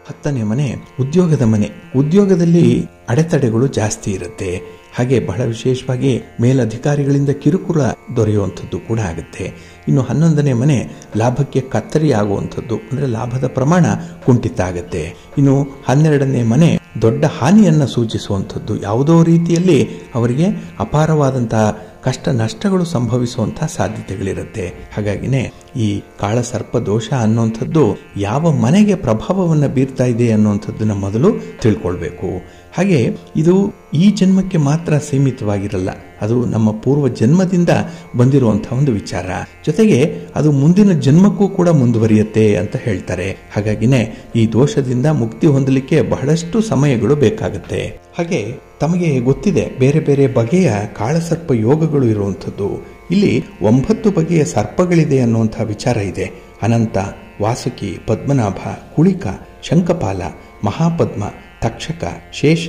10ನೇ ಮನೆ ಉದ್ಯೋಗದ ಮನೆ, ಉದ್ಯೋಗದಲ್ಲಿ ಅಡೆತಡೆಗಳು ಜಾಸ್ತಿ ಇರುತ್ತೆ. ಹಾಗೆ ಬಹಳ ವಿಶೇಷವಾಗಿ ಮೇಲಧಿಕಾರಿಗಳಿಂದ ಕಿರುಕುಳ ದೊರೆಯುವಂಥದ್ದು ಕೂಡ ಆಗುತ್ತೆ. ಇನ್ನು 11ನೇ ಮನೆ ಲಾಭಕ್ಕೆ ಕತ್ತರಿ ಆಗುವಂಥದ್ದು, ಅಂದರೆ ಲಾಭದ ಪ್ರಮಾಣ ಕುಂಠಿತ ಆಗುತ್ತೆ. ಇನ್ನು 12ನೇ ಮನೆ ದೊಡ್ಡ ಹಾನಿಯನ್ನು ಸೂಚಿಸುವಂಥದ್ದು, ಯಾವುದೋ ರೀತಿಯಲ್ಲಿ ಅವರಿಗೆ ಅಪಾರವಾದಂತಹ ಕಷ್ಟ ನಷ್ಟಗಳು ಸಂಭವಿಸುವಂತಹ ಸಾಧ್ಯತೆಗಳಿರುತ್ತೆ. ಹಾಗಾಗಿನೇ ಈ ಕಾಳಸರ್ಪ ದೋಷ ಅನ್ನುವಂಥದ್ದು ಯಾವ ಮನೆಗೆ ಪ್ರಭಾವವನ್ನು ಬೀರ್ತಾ ಇದೆ ಅನ್ನುವಂಥದ್ದನ್ನ ಮೊದಲು ತಿಳ್ಕೊಳ್ಬೇಕು. ಹಾಗೆ ಇದು ಈ ಜನ್ಮಕ್ಕೆ ಮಾತ್ರ ಸೀಮಿತವಾಗಿರಲ್ಲ, ಅದು ನಮ್ಮ ಪೂರ್ವ ಜನ್ಮದಿಂದ ಬಂದಿರುವಂತಹ ಒಂದು ವಿಚಾರ. ಜೊತೆಗೆ ಅದು ಮುಂದಿನ ಜನ್ಮಕ್ಕೂ ಕೂಡ ಮುಂದುವರಿಯುತ್ತೆ ಅಂತ ಹೇಳ್ತಾರೆ. ಹಾಗಾಗಿನೇ ಈ ದೋಷದಿಂದ ಮುಕ್ತಿ ಹೊಂದಲಿಕ್ಕೆ ಬಹಳಷ್ಟು ಸಮಯಗಳು ಬೇಕಾಗುತ್ತೆ. ಹಾಗೆ ತಮಗೆ ಗೊತ್ತಿದೆ ಬೇರೆ ಬೇರೆ ಬಗೆಯ ಕಾಳಸರ್ಪ ಯೋಗಗಳು ಇರುವಂಥದ್ದು. ಇಲ್ಲಿ 9 ಬಗೆಯ ಸರ್ಪಗಳಿದೆ ಅನ್ನುವಂತಹ ವಿಚಾರ ಇದೆ. ಅನಂತ, ವಾಸುಕಿ, ಪದ್ಮನಾಭ, ಕುಳಿಕ, ಶಂಖಪಾಲ, ಮಹಾಪದ್ಮ, ತಕ್ಷಕ, ಶೇಷ,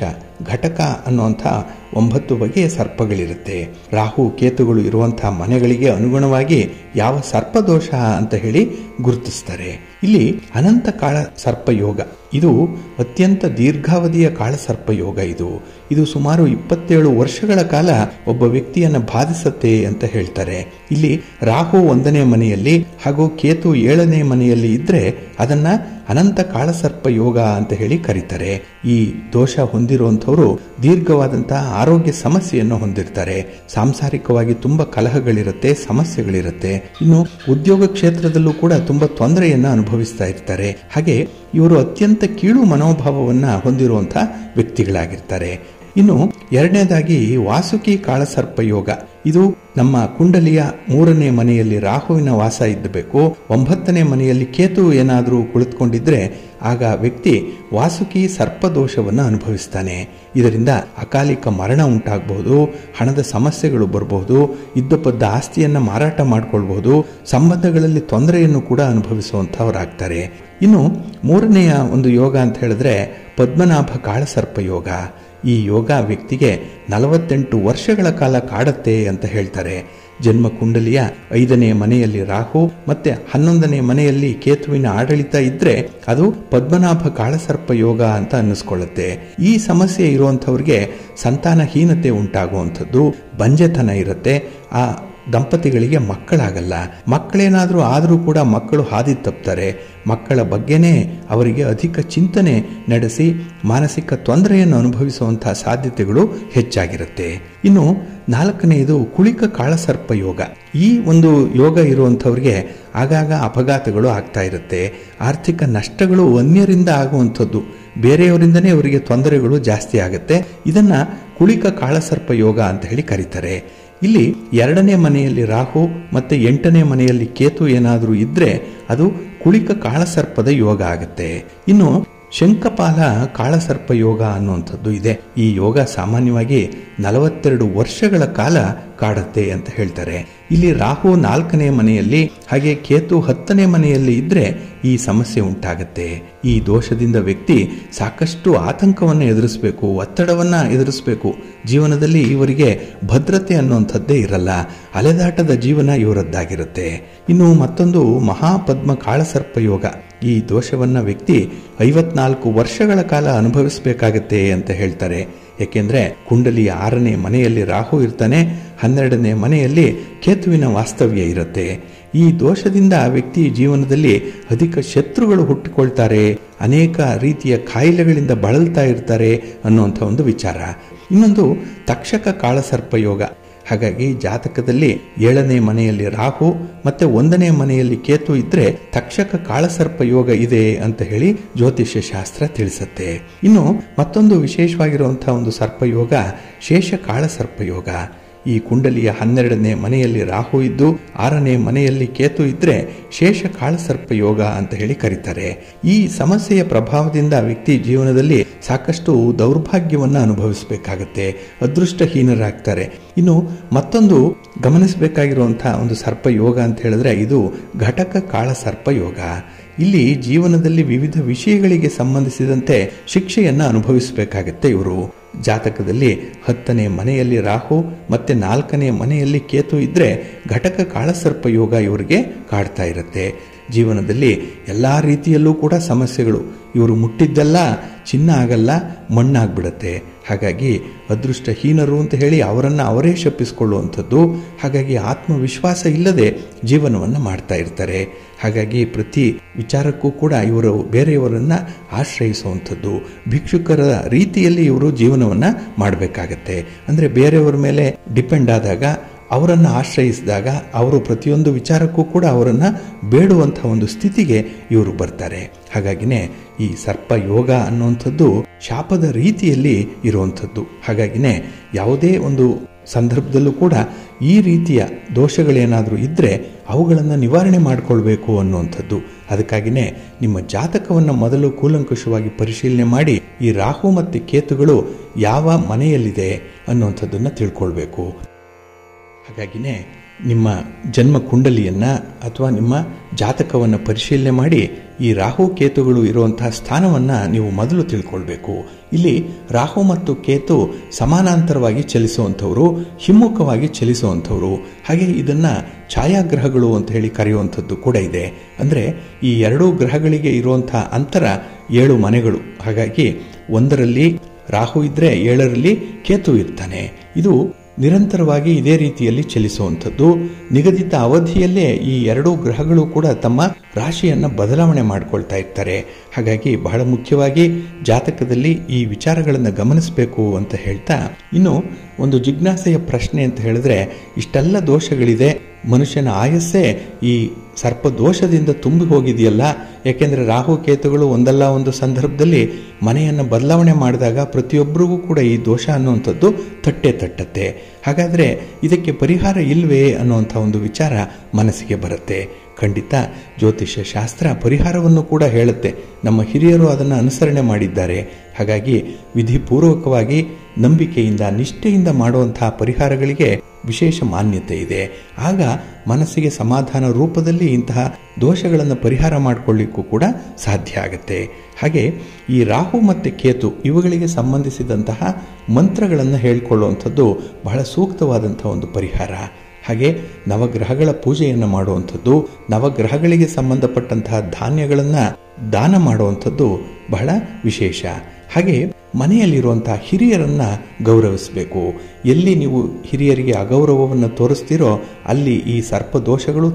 ಘಟಕ ಅನ್ನುವಂಥ 9 ಬಗೆಯ ಸರ್ಪಗಳಿರುತ್ತೆ. ರಾಹು ಕೇತುಗಳು ಇರುವಂತಹ ಮನೆಗಳಿಗೆ ಅನುಗುಣವಾಗಿ ಯಾವ ಸರ್ಪದೋಷ ಅಂತ ಹೇಳಿ ಗುರುತಿಸ್ತಾರೆ. ಇಲ್ಲಿ ಅನಂತ ಕಾಳ ಸರ್ಪ ಯೋಗ, ಇದು ಅತ್ಯಂತ ದೀರ್ಘಾವಧಿಯ ಕಾಳಸರ್ಪ ಯೋಗ. ಇದು ಸುಮಾರು 27 ವರ್ಷಗಳ ಕಾಲ ಒಬ್ಬ ವ್ಯಕ್ತಿಯನ್ನು ಬಾಧಿಸುತ್ತೆ ಅಂತ ಹೇಳ್ತಾರೆ. ಇಲ್ಲಿ ರಾಹು 1ನೇ ಮನೆಯಲ್ಲಿ ಹಾಗೂ ಕೇತು 7ನೇ ಮನೆಯಲ್ಲಿ ಇದ್ರೆ ಅದನ್ನ ಅನಂತ ಕಾಳಸರ್ಪ ಯೋಗ ಅಂತ ಹೇಳಿ ಕರೀತಾರೆ. ಈ ದೋಷ ಹೊಂದಿರುವಂಥವರು ದೀರ್ಘವಾದಂತಹ ಆರೋಗ್ಯ ಸಮಸ್ಯೆಯನ್ನು ಹೊಂದಿರ್ತಾರೆ. ಸಾಂಸಾರಿಕವಾಗಿ ತುಂಬಾ ಕಲಹಗಳಿರುತ್ತೆ, ಸಮಸ್ಯೆಗಳಿರುತ್ತೆ. ಇನ್ನು ಉದ್ಯೋಗ ಕ್ಷೇತ್ರದಲ್ಲೂ ಕೂಡ ತುಂಬಾ ತೊಂದರೆಯನ್ನ ಅನುಭವಿಸ್ತಾ ಇರ್ತಾರೆ. ಹಾಗೆ ಇವರು ಅತ್ಯಂತ ಕೀಳು ಮನೋಭಾವವನ್ನ ಹೊಂದಿರುವಂತಹ ವ್ಯಕ್ತಿಗಳಾಗಿರ್ತಾರೆ. ಇನ್ನು 2ನೇದಾಗಿ ವಾಸುಕಿ ಕಾಳಸರ್ಪ ಯೋಗ, ಇದು ನಮ್ಮ ಕುಂಡಲಿಯ 3ನೇ ಮನೆಯಲ್ಲಿ ರಾಹುವಿನ ವಾಸ ಇದ್ದಬೇಕು. 9ನೇ ಮನೆಯಲ್ಲಿ ಕೇತು ಏನಾದರೂ ಕುಳಿತುಕೊಂಡಿದ್ರೆ ಆಗ ವ್ಯಕ್ತಿ ವಾಸುಕಿ ಸರ್ಪದೋಷವನ್ನು ಅನುಭವಿಸ್ತಾನೆ. ಇದರಿಂದ ಅಕಾಲಿಕ ಮರಣ ಉಂಟಾಗಬಹುದು, ಹಣದ ಸಮಸ್ಯೆಗಳು ಬರಬಹುದು, ಇದ್ದಪದ್ದ ಆಸ್ತಿಯನ್ನ ಮಾರಾಟ ಮಾಡಿಕೊಳ್ಬಹುದು, ಸಂಬಂಧಗಳಲ್ಲಿ ತೊಂದರೆಯನ್ನು ಕೂಡ ಅನುಭವಿಸುವಂತಹವರಾಗ್ತಾರೆ. ಇನ್ನು 3ನೆಯ ಒಂದು ಯೋಗ ಅಂತ ಹೇಳಿದ್ರೆ ಪದ್ಮನಾಭ ಕಾಳಸರ್ಪ ಯೋಗ. ಈ ಯೋಗ ವ್ಯಕ್ತಿಗೆ 48 ವರ್ಷಗಳ ಕಾಲ ಕಾಡುತ್ತೆ ಅಂತ ಹೇಳ್ತಾರೆ. ಜನ್ಮ ಕುಂಡಲಿಯ 5ನೇ ಮನೆಯಲ್ಲಿ ರಾಹು ಮತ್ತೆ 11ನೇ ಮನೆಯಲ್ಲಿ ಕೇತುವಿನ ಆಡಳಿತ ಇದ್ರೆ ಅದು ಪದ್ಮನಾಭ ಕಾಳಸರ್ಪ ಯೋಗ ಅಂತ ಅನ್ನಿಸ್ಕೊಳ್ಳುತ್ತೆ. ಈ ಸಮಸ್ಯೆ ಇರುವಂತವ್ರಿಗೆ ಸಂತಾನಹೀನತೆ ಉಂಟಾಗುವಂಥದ್ದು, ಬಂಜೆತನ ಇರುತ್ತೆ. ಆ ದಂಪತಿಗಳಿಗೆ ಮಕ್ಕಳಾಗಲ್ಲ. ಮಕ್ಕಳೇನಾದರೂ ಆದರೂ ಕೂಡ ಮಕ್ಕಳು ಹಾದಿ ತಪ್ತಾರೆ. ಮಕ್ಕಳ ಬಗ್ಗೆನೇ ಅವರಿಗೆ ಅಧಿಕ ಚಿಂತನೆ ನಡೆಸಿ ಮಾನಸಿಕ ತೊಂದರೆಯನ್ನು ಅನುಭವಿಸುವಂತಹ ಸಾಧ್ಯತೆಗಳು ಹೆಚ್ಚಾಗಿರುತ್ತೆ. ಇನ್ನು 4ನೇದು ಕುಳಿಕ ಕಾಳಸರ್ಪ ಯೋಗ. ಈ ಒಂದು ಯೋಗ ಇರುವಂಥವ್ರಿಗೆ ಆಗಾಗ ಅಪಘಾತಗಳು ಆಗ್ತಾ ಇರುತ್ತೆ. ಆರ್ಥಿಕ ನಷ್ಟಗಳು ಅನ್ಯರಿಂದ ಆಗುವಂಥದ್ದು, ಬೇರೆಯವರಿಂದನೇ ಅವರಿಗೆ ತೊಂದರೆಗಳು ಜಾಸ್ತಿ ಆಗುತ್ತೆ. ಇದನ್ನ ಕುಳಿಕ ಕಾಳಸರ್ಪ ಯೋಗ ಅಂತ ಹೇಳಿ ಕರೀತಾರೆ. ಇಲ್ಲಿ 2ನೇ ಮನೆಯಲ್ಲಿ ರಾಹು ಮತ್ತೆ 8ನೇ ಮನೆಯಲ್ಲಿ ಕೇತು ಏನಾದರೂ ಇದ್ರೆ ಅದು ಕುಳಿಕ ಕಾಳಸರ್ಪದ ಯೋಗ ಆಗುತ್ತೆ. ಇನ್ನು ಶಂಖಪಾಲ ಕಾಳಸರ್ಪ ಯೋಗ ಅನ್ನುವಂಥದ್ದು ಇದೆ. ಈ ಯೋಗ ಸಾಮಾನ್ಯವಾಗಿ 42 ವರ್ಷಗಳ ಕಾಲ ಕಾಡುತ್ತೆ ಅಂತ ಹೇಳ್ತಾರೆ. ಇಲ್ಲಿ ರಾಹು 4ನೇ ಮನೆಯಲ್ಲಿ ಹಾಗೆ ಕೇತು 10ನೇ ಮನೆಯಲ್ಲಿ ಇದ್ರೆ ಈ ಸಮಸ್ಯೆ ಉಂಟಾಗತ್ತೆ. ಈ ದೋಷದಿಂದ ವ್ಯಕ್ತಿ ಸಾಕಷ್ಟು ಆತಂಕವನ್ನು ಎದುರಿಸಬೇಕು, ಒತ್ತಡವನ್ನ ಎದುರಿಸಬೇಕು. ಜೀವನದಲ್ಲಿ ಇವರಿಗೆ ಭದ್ರತೆ ಅನ್ನುವಂಥದ್ದೇ ಇರಲ್ಲ. ಅಲೆದಾಟದ ಜೀವನ ಇವರದ್ದಾಗಿರುತ್ತೆ. ಇನ್ನು ಮತ್ತೊಂದು ಮಹಾಪದ್ಮ ಕಾಳಸರ್ಪ ಯೋಗ. ಈ ದೋಷವನ್ನ ವ್ಯಕ್ತಿ 54 ವರ್ಷಗಳ ಕಾಲ ಅನುಭವಿಸಬೇಕಾಗತ್ತೆ ಅಂತ ಹೇಳ್ತಾರೆ. ಯಾಕೆಂದ್ರೆ ಕುಂಡಲಿಯ 6ನೇ ಮನೆಯಲ್ಲಿ ರಾಹು ಇರ್ತಾನೆ, 12ನೇ ಮನೆಯಲ್ಲಿ ಕೇತುವಿನ ವಾಸ್ತವ್ಯ ಇರುತ್ತೆ. ಈ ದೋಷದಿಂದ ಆ ವ್ಯಕ್ತಿ ಜೀವನದಲ್ಲಿ ಅಧಿಕ ಶತ್ರುಗಳು ಹುಟ್ಟಿಕೊಳ್ತಾರೆ, ಅನೇಕ ರೀತಿಯ ಕಾಯಿಲೆಗಳಿಂದ ಬಳಲ್ತಾ ಇರ್ತಾರೆ ಅನ್ನುವಂಥ ಒಂದು ವಿಚಾರ. ಇನ್ನೊಂದು ತಕ್ಷಕ ಕಾಳಸರ್ಪ ಯೋಗ. ಹಾಗಾಗಿ ಜಾತಕದಲ್ಲಿ 7ನೇ ಮನೆಯಲ್ಲಿ ರಾಹು ಮತ್ತೆ 1ನೇ ಮನೆಯಲ್ಲಿ ಕೇತು ಇದ್ರೆ ತಕ್ಷಕ ಕಾಳಸರ್ಪ ಯೋಗ ಇದೆ ಅಂತ ಹೇಳಿ ಜ್ಯೋತಿಷ್ಯ ಶಾಸ್ತ್ರ ತಿಳಿಸುತ್ತೆ. ಇನ್ನು ಮತ್ತೊಂದು ವಿಶೇಷವಾಗಿರುವಂತಹ ಒಂದು ಸರ್ಪಯೋಗ ಶೇಷ ಕಾಳಸರ್ಪ ಯೋಗ. ಈ ಕುಂಡಲಿಯ 12ನೇ ಮನೆಯಲ್ಲಿ ರಾಹು ಇದ್ದು 6ನೇ ಮನೆಯಲ್ಲಿ ಕೇತು ಇದ್ರೆ ಶೇಷ ಕಾಳಸರ್ಪ ಯೋಗ ಅಂತ ಹೇಳಿ ಕರೀತಾರೆ. ಈ ಸಮಸ್ಯೆಯ ಪ್ರಭಾವದಿಂದ ವ್ಯಕ್ತಿ ಜೀವನದಲ್ಲಿ ಸಾಕಷ್ಟು ದೌರ್ಭಾಗ್ಯವನ್ನ ಅನುಭವಿಸಬೇಕಾಗತ್ತೆ, ಅದೃಷ್ಟಹೀನರಾಗ್ತಾರೆ. ಇನ್ನು ಮತ್ತೊಂದು ಗಮನಿಸಬೇಕಾಗಿರುವಂತಹ ಒಂದು ಸರ್ಪ ಯೋಗ ಅಂತ ಹೇಳಿದ್ರೆ ಇದು ಘಟಕ ಕಾಳಸರ್ಪ ಯೋಗ. ಇಲ್ಲಿ ಜೀವನದಲ್ಲಿ ವಿವಿಧ ವಿಷಯಗಳಿಗೆ ಸಂಬಂಧಿಸಿದಂತೆ ಶಿಕ್ಷೆಯನ್ನ ಅನುಭವಿಸಬೇಕಾಗತ್ತೆ. ಇವರು ಜಾತಕದಲ್ಲಿ 10ನೇ ಮನೆಯಲ್ಲಿ ರಾಹು ಮತ್ತೆ 4ನೇ ಮನೆಯಲ್ಲಿ ಕೇತು ಇದ್ರೆ ಘಟಕ ಕಾಳಸರ್ಪ ಯೋಗ ಇವರಿಗೆ ಕಾಡ್ತಾ ಇರುತ್ತೆ. ಜೀವನದಲ್ಲಿ ಎಲ್ಲ ರೀತಿಯಲ್ಲೂ ಕೂಡ ಸಮಸ್ಯೆಗಳು. ಇವರು ಮುಟ್ಟಿದ್ದೆಲ್ಲ ಚಿನ್ನ ಆಗಲ್ಲ, ಮಣ್ಣಾಗ್ಬಿಡತ್ತೆ. ಹಾಗಾಗಿ ಅದೃಷ್ಟಹೀನರು ಅಂತ ಹೇಳಿ ಅವರನ್ನು ಅವರೇ ಶಪಿಸಿಕೊಳ್ಳುವಂಥದ್ದು. ಹಾಗಾಗಿ ಆತ್ಮವಿಶ್ವಾಸ ಇಲ್ಲದೆ ಜೀವನವನ್ನು ಮಾಡ್ತಾ ಇರ್ತಾರೆ. ಹಾಗಾಗಿ ಪ್ರತಿ ವಿಚಾರಕ್ಕೂ ಕೂಡ ಇವರು ಬೇರೆಯವರನ್ನು ಆಶ್ರಯಿಸುವಂಥದ್ದು. ಭಿಕ್ಷುಕರ ರೀತಿಯಲ್ಲಿ ಇವರು ಜೀವನವನ್ನು ಮಾಡಬೇಕಾಗತ್ತೆ. ಅಂದರೆ ಬೇರೆಯವರ ಮೇಲೆ ಡಿಪೆಂಡ್ ಆದಾಗ, ಅವರನ್ನು ಆಶ್ರಯಿಸಿದಾಗ ಅವರು ಪ್ರತಿಯೊಂದು ವಿಚಾರಕ್ಕೂ ಕೂಡ ಅವರನ್ನು ಬೇಡುವಂಥ ಒಂದು ಸ್ಥಿತಿಗೆ ಇವರು ಬರ್ತಾರೆ. ಹಾಗಾಗಿನೇ ಈ ಸರ್ಪ ಯೋಗ ಅನ್ನುವಂಥದ್ದು ಶಾಪದ ರೀತಿಯಲ್ಲಿ ಇರುವಂಥದ್ದು. ಹಾಗಾಗಿನೇ ಯಾವುದೇ ಒಂದು ಸಂದರ್ಭದಲ್ಲೂ ಕೂಡ ಈ ರೀತಿಯ ದೋಷಗಳೇನಾದರೂ ಇದ್ದರೆ ಅವುಗಳನ್ನು ನಿವಾರಣೆ ಮಾಡಿಕೊಳ್ಬೇಕು ಅನ್ನುವಂಥದ್ದು. ಅದಕ್ಕಾಗಿಯೇ ನಿಮ್ಮ ಜಾತಕವನ್ನು ಮೊದಲು ಕೂಲಂಕುಷವಾಗಿ ಪರಿಶೀಲನೆ ಮಾಡಿ ಈ ರಾಹು ಮತ್ತು ಕೇತುಗಳು ಯಾವ ಮನೆಯಲ್ಲಿದೆ ಅನ್ನುವಂಥದ್ದನ್ನು ತಿಳ್ಕೊಳ್ಬೇಕು. ಹಾಗಾಗಿನೇ ನಿಮ್ಮ ಜನ್ಮ ಕುಂಡಲಿಯನ್ನು ಅಥವಾ ನಿಮ್ಮ ಜಾತಕವನ್ನು ಪರಿಶೀಲನೆ ಮಾಡಿ ಈ ರಾಹು ಕೇತುಗಳು ಇರುವಂತಹ ಸ್ಥಾನವನ್ನು ನೀವು ಮೊದಲು ತಿಳ್ಕೊಳ್ಬೇಕು. ಇಲ್ಲಿ ರಾಹು ಮತ್ತು ಕೇತು ಸಮಾನಾಂತರವಾಗಿ ಚಲಿಸುವಂಥವರು, ಹಿಮ್ಮುಖವಾಗಿ ಚಲಿಸುವಂಥವರು. ಹಾಗೆ ಇದನ್ನು ಛಾಯಾಗ್ರಹಗಳು ಅಂತ ಹೇಳಿ ಕರೆಯುವಂಥದ್ದು ಕೂಡ ಇದೆ. ಅಂದರೆ ಈ ಎರಡೂ ಗ್ರಹಗಳಿಗೆ ಇರುವಂಥ ಅಂತರ 7 ಮನೆಗಳು. ಹಾಗಾಗಿ 1ರಲ್ಲಿ ರಾಹು ಇದ್ದರೆ 7ರಲ್ಲಿ ಕೇತು ಇರ್ತಾನೆ. ಇದು ನಿರಂತರವಾಗಿ ಇದೇ ರೀತಿಯಲ್ಲಿ ಚಲಿಸುವಂಥದ್ದು. ನಿಗದಿತ ಅವಧಿಯಲ್ಲೇ ಈ 2 ಗ್ರಹಗಳು ಕೂಡ ತಮ್ಮ ರಾಶಿಯನ್ನು ಬದಲಾವಣೆ ಮಾಡಿಕೊಳ್ತಾ ಇರ್ತಾರೆ. ಹಾಗಾಗಿ ಬಹಳ ಮುಖ್ಯವಾಗಿ ಜಾತಕದಲ್ಲಿ ಈ ವಿಚಾರಗಳನ್ನು ಗಮನಿಸಬೇಕು ಅಂತ ಹೇಳ್ತಾ, ಇನ್ನು ಒಂದು ಜಿಜ್ಞಾಸೆಯ ಪ್ರಶ್ನೆ ಅಂತ ಹೇಳಿದ್ರೆ, ಇಷ್ಟೆಲ್ಲ ದೋಷಗಳಿದೆ, ಮನುಷ್ಯನ ಆಯಸ್ಸೇ ಈ ಸರ್ಪ ದೋಷದಿಂದ ತುಂಬಿ ಹೋಗಿದೆಯಲ್ಲ. ಯಾಕೆಂದರೆ ರಾಹು ಕೇತುಗಳು ಒಂದಲ್ಲ ಒಂದು ಸಂದರ್ಭದಲ್ಲಿ ಮನೆಯನ್ನು ಬದಲಾವಣೆ ಮಾಡಿದಾಗ ಪ್ರತಿಯೊಬ್ಬರಿಗೂ ಕೂಡ ಈ ದೋಷ ಅನ್ನುವಂಥದ್ದು ತಟ್ಟತ್ತೆ. ಹಾಗಾದರೆ ಇದಕ್ಕೆ ಪರಿಹಾರ ಇಲ್ವೇ ಅನ್ನುವಂಥ ಒಂದು ವಿಚಾರ ಮನಸ್ಸಿಗೆ ಬರುತ್ತೆ. ಖಂಡಿತ ಜ್ಯೋತಿಷ್ಯ ಶಾಸ್ತ್ರ ಪರಿಹಾರವನ್ನು ಕೂಡ ಹೇಳುತ್ತೆ. ನಮ್ಮ ಹಿರಿಯರು ಅದನ್ನು ಅನುಸರಣೆ ಮಾಡಿದ್ದಾರೆ. ಹಾಗಾಗಿ ವಿಧಿಪೂರ್ವಕವಾಗಿ ನಂಬಿಕೆಯಿಂದ ನಿಷ್ಠೆಯಿಂದ ಮಾಡುವಂತಹ ಪರಿಹಾರಗಳಿಗೆ ವಿಶೇಷ ಮಾನ್ಯತೆ ಇದೆ. ಆಗ ಮನಸ್ಸಿಗೆ ಸಮಾಧಾನ ರೂಪದಲ್ಲಿ ಇಂತಹ ದೋಷಗಳನ್ನು ಪರಿಹಾರ ಮಾಡಿಕೊಳ್ಳಿಕ್ಕೂ ಕೂಡ ಸಾಧ್ಯ ಆಗುತ್ತೆ. ಹಾಗೆ ಈ ರಾಹು ಮತ್ತು ಕೇತು ಇವುಗಳಿಗೆ ಸಂಬಂಧಿಸಿದಂತಹ ಮಂತ್ರಗಳನ್ನು ಹೇಳಿಕೊಳ್ಳುವಂಥದ್ದು ಬಹಳ ಸೂಕ್ತವಾದಂಥ ಒಂದು ಪರಿಹಾರ. ಹಾಗೆ ನವಗ್ರಹಗಳ ಪೂಜೆಯನ್ನು ಮಾಡುವಂಥದ್ದು, ನವಗ್ರಹಗಳಿಗೆ ಸಂಬಂಧಪಟ್ಟಂತಹ ಧಾನ್ಯಗಳನ್ನು ದಾನ ಮಾಡುವಂಥದ್ದು ಬಹಳ ವಿಶೇಷ. ಹಾಗೆ ಮನೆಯಲ್ಲಿರುವಂತಹ ಹಿರಿಯರನ್ನು ಗೌರವಿಸಬೇಕು. ಎಲ್ಲಿ ನೀವು ಹಿರಿಯರಿಗೆ ಅಗೌರವವನ್ನು ತೋರಿಸ್ತೀರೋ ಅಲ್ಲಿ ಈ ಸರ್ಪದೋಷಗಳು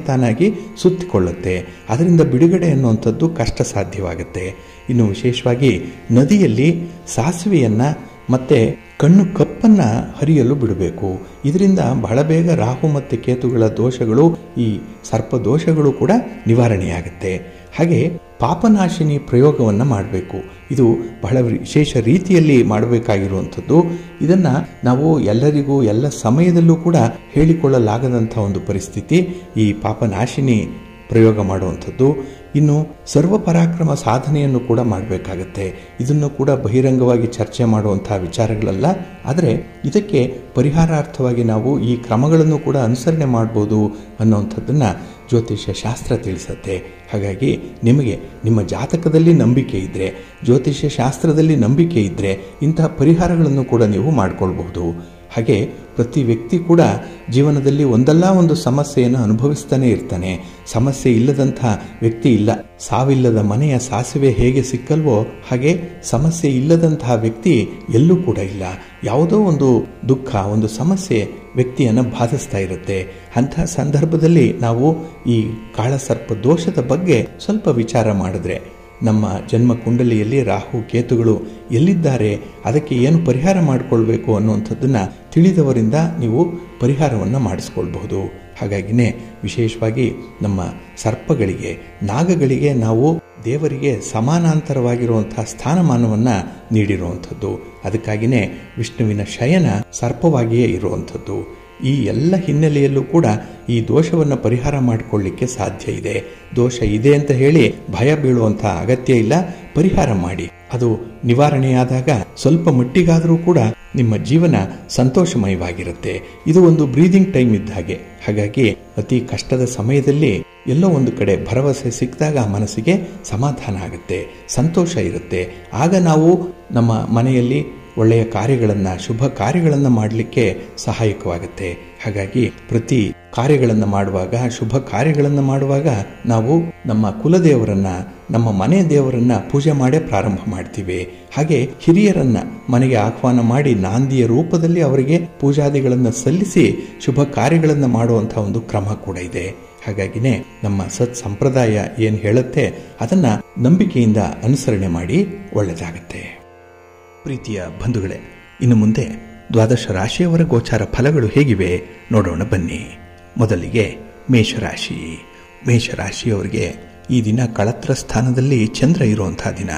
ತಾನಾಗಿ ಸುತ್ತಿಕೊಳ್ಳುತ್ತೆ. ಅದರಿಂದ ಬಿಡುಗಡೆ ಅನ್ನುವಂಥದ್ದು ಕಷ್ಟ ಸಾಧ್ಯವಾಗುತ್ತೆ. ಇನ್ನು ವಿಶೇಷವಾಗಿ ನದಿಯಲ್ಲಿ ಸಾಸಿವೆಯನ್ನು ಮತ್ತು ಕಣ್ಣು ಕಪ್ಪನ್ನು ಹರಿಯಲು ಬಿಡಬೇಕು. ಇದರಿಂದ ಬಹಳ ಬೇಗ ರಾಹು ಮತ್ತು ಕೇತುಗಳ ದೋಷಗಳು, ಈ ಸರ್ಪದೋಷಗಳು ಕೂಡ ನಿವಾರಣೆಯಾಗುತ್ತೆ. ಹಾಗೆ ಪಾಪನಾಶಿನಿ ಪ್ರಯೋಗವನ್ನು ಮಾಡಬೇಕು. ಇದು ಬಹಳ ವಿಶೇಷ ರೀತಿಯಲ್ಲಿ ಮಾಡಬೇಕಾಗಿರುವಂಥದ್ದು. ಇದನ್ನು ನಾವು ಎಲ್ಲರಿಗೂ ಎಲ್ಲ ಸಮಯದಲ್ಲೂ ಕೂಡ ಹೇಳಿಕೊಳ್ಳಲಾಗದಂಥ ಒಂದು ಪರಿಸ್ಥಿತಿ ಈ ಪಾಪನಾಶಿನಿ ಪ್ರಯೋಗ ಮಾಡುವಂಥದ್ದು. ಇನ್ನು ಸರ್ವಪರಾಕ್ರಮ ಸಾಧನೆಯನ್ನು ಕೂಡ ಮಾಡಬೇಕಾಗತ್ತೆ. ಇದನ್ನು ಕೂಡ ಬಹಿರಂಗವಾಗಿ ಚರ್ಚೆ ಮಾಡುವಂತಹ ವಿಚಾರಗಳಲ್ಲ. ಆದರೆ ಇದಕ್ಕೆ ಪರಿಹಾರಾರ್ಥವಾಗಿ ನಾವು ಈ ಕ್ರಮಗಳನ್ನು ಕೂಡ ಅನುಸರಣೆ ಮಾಡ್ಬೋದು ಅನ್ನೋವಂಥದ್ದನ್ನು ಜ್ಯೋತಿಷ್ಯ ಶಾಸ್ತ್ರ ತಿಳಿಸುತ್ತೆ. ಹಾಗಾಗಿ ನಿಮಗೆ ನಿಮ್ಮ ಜಾತಕದಲ್ಲಿ ನಂಬಿಕೆ ಇದ್ದರೆ, ಜ್ಯೋತಿಷ್ಯ ಶಾಸ್ತ್ರದಲ್ಲಿ ನಂಬಿಕೆ ಇದ್ದರೆ ಇಂತಹ ಪರಿಹಾರಗಳನ್ನು ಕೂಡ ನೀವು ಮಾಡಿಕೊಳ್ಬಹುದು. ಹಾಗೆ ಪ್ರತಿ ವ್ಯಕ್ತಿ ಕೂಡ ಜೀವನದಲ್ಲಿ ಒಂದಲ್ಲ ಒಂದು ಸಮಸ್ಯೆಯನ್ನು ಅನುಭವಿಸ್ತಾನೆ ಇರ್ತಾನೆ. ಸಮಸ್ಯೆ ಇಲ್ಲದಂಥ ವ್ಯಕ್ತಿ ಇಲ್ಲ. ಸಾವಿಲ್ಲದ ಮನೆಯ ಸಾಸಿವೆ ಹೇಗೆ ಸಿಕ್ಕಲ್ವೋ ಹಾಗೆ ಸಮಸ್ಯೆ ಇಲ್ಲದಂತಹ ವ್ಯಕ್ತಿ ಎಲ್ಲೂ ಕೂಡ ಇಲ್ಲ. ಯಾವುದೋ ಒಂದು ದುಃಖ, ಒಂದು ಸಮಸ್ಯೆ ವ್ಯಕ್ತಿಯನ್ನು ಬಾಧಿಸ್ತಾ ಇರುತ್ತೆ. ಅಂಥ ಸಂದರ್ಭದಲ್ಲಿ ನಾವು ಈ ಕಾಳಸರ್ಪ ದೋಷದ ಬಗ್ಗೆ ಸ್ವಲ್ಪ ವಿಚಾರ ಮಾಡಿದ್ರೆ, ನಮ್ಮ ಜನ್ಮ ಕುಂಡಲಿಯಲ್ಲಿ ರಾಹು ಕೇತುಗಳು ಎಲ್ಲಿದ್ದಾರೆ, ಅದಕ್ಕೆ ಏನು ಪರಿಹಾರ ಮಾಡಿಕೊಳ್ಬೇಕು ಅನ್ನುವಂಥದ್ದನ್ನು ತಿಳಿದವರಿಂದ ನೀವು ಪರಿಹಾರವನ್ನು ಮಾಡಿಸ್ಕೊಳ್ಬಹುದು. ಹಾಗಾಗಿನೇ ವಿಶೇಷವಾಗಿ ನಮ್ಮ ಸರ್ಪಗಳಿಗೆ, ನಾಗಗಳಿಗೆ ನಾವು ದೇವರಿಗೆ ಸಮಾನಾಂತರವಾಗಿರುವಂತಹ ಸ್ಥಾನಮಾನವನ್ನು ನೀಡಿರುವಂಥದ್ದು. ಅದಕ್ಕಾಗಿಯೇ ವಿಷ್ಣುವಿನ ಶಯನ ಸರ್ಪವಾಗಿಯೇ ಇರುವಂಥದ್ದು. ಈ ಎಲ್ಲ ಹಿನ್ನೆಲೆಯಲ್ಲೂ ಕೂಡ ಈ ದೋಷವನ್ನು ಪರಿಹಾರ ಮಾಡಿಕೊಳ್ಳಿಕ್ಕೆ ಸಾಧ್ಯ ಇದೆ. ದೋಷ ಇದೆ ಅಂತ ಹೇಳಿ ಭಯ ಬೀಳುವಂಥ ಅಗತ್ಯ ಇಲ್ಲ. ಪರಿಹಾರ ಮಾಡಿ. ಅದು ನಿವಾರಣೆಯಾದಾಗ ಸ್ವಲ್ಪ ಮಟ್ಟಿಗಾದರೂ ಕೂಡ ನಿಮ್ಮ ಜೀವನ ಸಂತೋಷಮಯವಾಗಿರುತ್ತೆ. ಇದು ಒಂದು ಬ್ರೀದಿಂಗ್ ಟೈಮ್ ಇದ್ದ ಹಾಗೆ. ಹಾಗಾಗಿ ಅತಿ ಕಷ್ಟದ ಸಮಯದಲ್ಲಿ ಎಲ್ಲೋ ಒಂದು ಕಡೆ ಭರವಸೆ ಸಿಕ್ಕಿದಾಗ ಮನಸ್ಸಿಗೆ ಸಮಾಧಾನ ಆಗುತ್ತೆ, ಸಂತೋಷ ಇರುತ್ತೆ. ಆಗ ನಾವು ನಮ್ಮ ಮನೆಯಲ್ಲಿ ಒಳ್ಳೆಯ ಕಾರ್ಯಗಳನ್ನು, ಶುಭ ಕಾರ್ಯಗಳನ್ನು ಮಾಡಲಿಕ್ಕೆ ಸಹಾಯಕವಾಗುತ್ತೆ. ಹಾಗಾಗಿ ಪ್ರತಿ ಕಾರ್ಯಗಳನ್ನು ಮಾಡುವಾಗ, ಶುಭ ಕಾರ್ಯಗಳನ್ನು ಮಾಡುವಾಗ ನಾವು ನಮ್ಮ ಕುಲದೇವರನ್ನ, ನಮ್ಮ ಮನೆ ದೇವರನ್ನ ಪೂಜೆ ಮಾಡೇ ಪ್ರಾರಂಭ ಮಾಡ್ತೀವಿ. ಹಾಗೆ ಹಿರಿಯರನ್ನ ಮನೆಗೆ ಆಹ್ವಾನ ಮಾಡಿ ನಾಂದಿಯ ರೂಪದಲ್ಲಿ ಅವರಿಗೆ ಪೂಜಾದಿಗಳನ್ನು ಸಲ್ಲಿಸಿ ಶುಭ ಕಾರ್ಯಗಳನ್ನು ಮಾಡುವಂತಹ ಒಂದು ಕ್ರಮ ಕೂಡ ಇದೆ. ಹಾಗಾಗಿನೇ ನಮ್ಮ ಸತ್ ಸಂಪ್ರದಾಯ ಏನು ಹೇಳುತ್ತೆ ಅದನ್ನ ನಂಬಿಕೆಯಿಂದ ಅನುಸರಣೆ ಮಾಡಿ ಒಳ್ಳೆಯದಾಗತ್ತೆ. ಪ್ರೀತಿಯ ಬಂಧುಗಳೇ, ಇನ್ನು ಮುಂದೆ ದ್ವಾದಶ ರಾಶಿಯವರ ಗೋಚಾರ ಫಲಗಳು ಹೇಗಿವೆ ನೋಡೋಣ ಬನ್ನಿ. ಮೊದಲಿಗೆ ಮೇಷರಾಶಿ. ಮೇಷರಾಶಿಯವರಿಗೆ ಈ ದಿನ ಕಳತ್ರ ಸ್ಥಾನದಲ್ಲಿ ಚಂದ್ರ ಇರುವಂತಹ ದಿನ.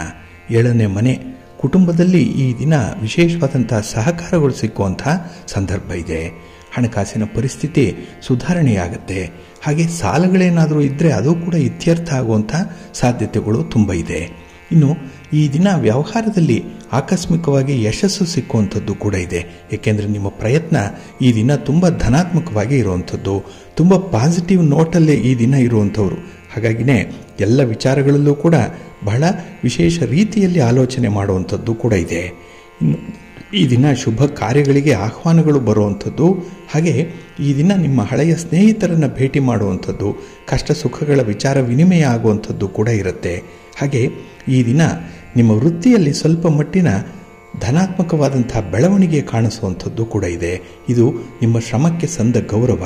7ನೇ ಮನೆ ಕುಟುಂಬದಲ್ಲಿ ಈ ದಿನ ವಿಶೇಷವಾದಂತಹ ಸಹಕಾರಗಳು ಸಿಕ್ಕುವಂತಹ ಸಂದರ್ಭ ಇದೆ. ಹಣಕಾಸಿನ ಪರಿಸ್ಥಿತಿ ಸುಧಾರಣೆಯಾಗುತ್ತೆ. ಹಾಗೆ ಸಾಲಗಳೇನಾದರೂ ಇದ್ದರೆ ಅದು ಕೂಡ ಇತ್ಯರ್ಥ ಆಗುವಂಥ ಸಾಧ್ಯತೆಗಳು ತುಂಬ ಇದೆ. ಇನ್ನು ಈ ದಿನ ವ್ಯವಹಾರದಲ್ಲಿ ಆಕಸ್ಮಿಕವಾಗಿ ಯಶಸ್ಸು ಸಿಕ್ಕುವಂಥದ್ದು ಕೂಡ ಇದೆ. ಏಕೆಂದರೆ ನಿಮ್ಮ ಪ್ರಯತ್ನ ಈ ದಿನ ತುಂಬ ಧನಾತ್ಮಕವಾಗಿ ಇರುವಂಥದ್ದು, ತುಂಬ ಪಾಸಿಟಿವ್ ನೋಟಲ್ಲೇ ಈ ದಿನ ಇರುವಂಥವ್ರು. ಹಾಗಾಗಿನೇ ಎಲ್ಲ ವಿಚಾರಗಳಲ್ಲೂ ಕೂಡ ಬಹಳ ವಿಶೇಷ ರೀತಿಯಲ್ಲಿ ಆಲೋಚನೆ ಮಾಡುವಂಥದ್ದು ಕೂಡ ಇದೆ. ಇನ್ನು ಈ ದಿನ ಶುಭ ಕಾರ್ಯಗಳಿಗೆ ಆಹ್ವಾನಗಳು ಬರುವಂಥದ್ದು, ಹಾಗೆ ಈ ದಿನ ನಿಮ್ಮ ಹಳೆಯ ಸ್ನೇಹಿತರನ್ನು ಭೇಟಿ ಮಾಡುವಂಥದ್ದು, ಕಷ್ಟ ಸುಖಗಳ ವಿಚಾರ ವಿನಿಮಯ ಆಗುವಂಥದ್ದು ಕೂಡ ಇರುತ್ತೆ. ಹಾಗೆ ಈ ದಿನ ನಿಮ್ಮ ವೃತ್ತಿಯಲ್ಲಿ ಸ್ವಲ್ಪ ಮಟ್ಟಿನ ಧನಾತ್ಮಕವಾದಂಥ ಬೆಳವಣಿಗೆ ಕಾಣಿಸುವಂಥದ್ದು ಕೂಡ ಇದೆ. ಇದು ನಿಮ್ಮ ಶ್ರಮಕ್ಕೆ ಸಂದ ಗೌರವ,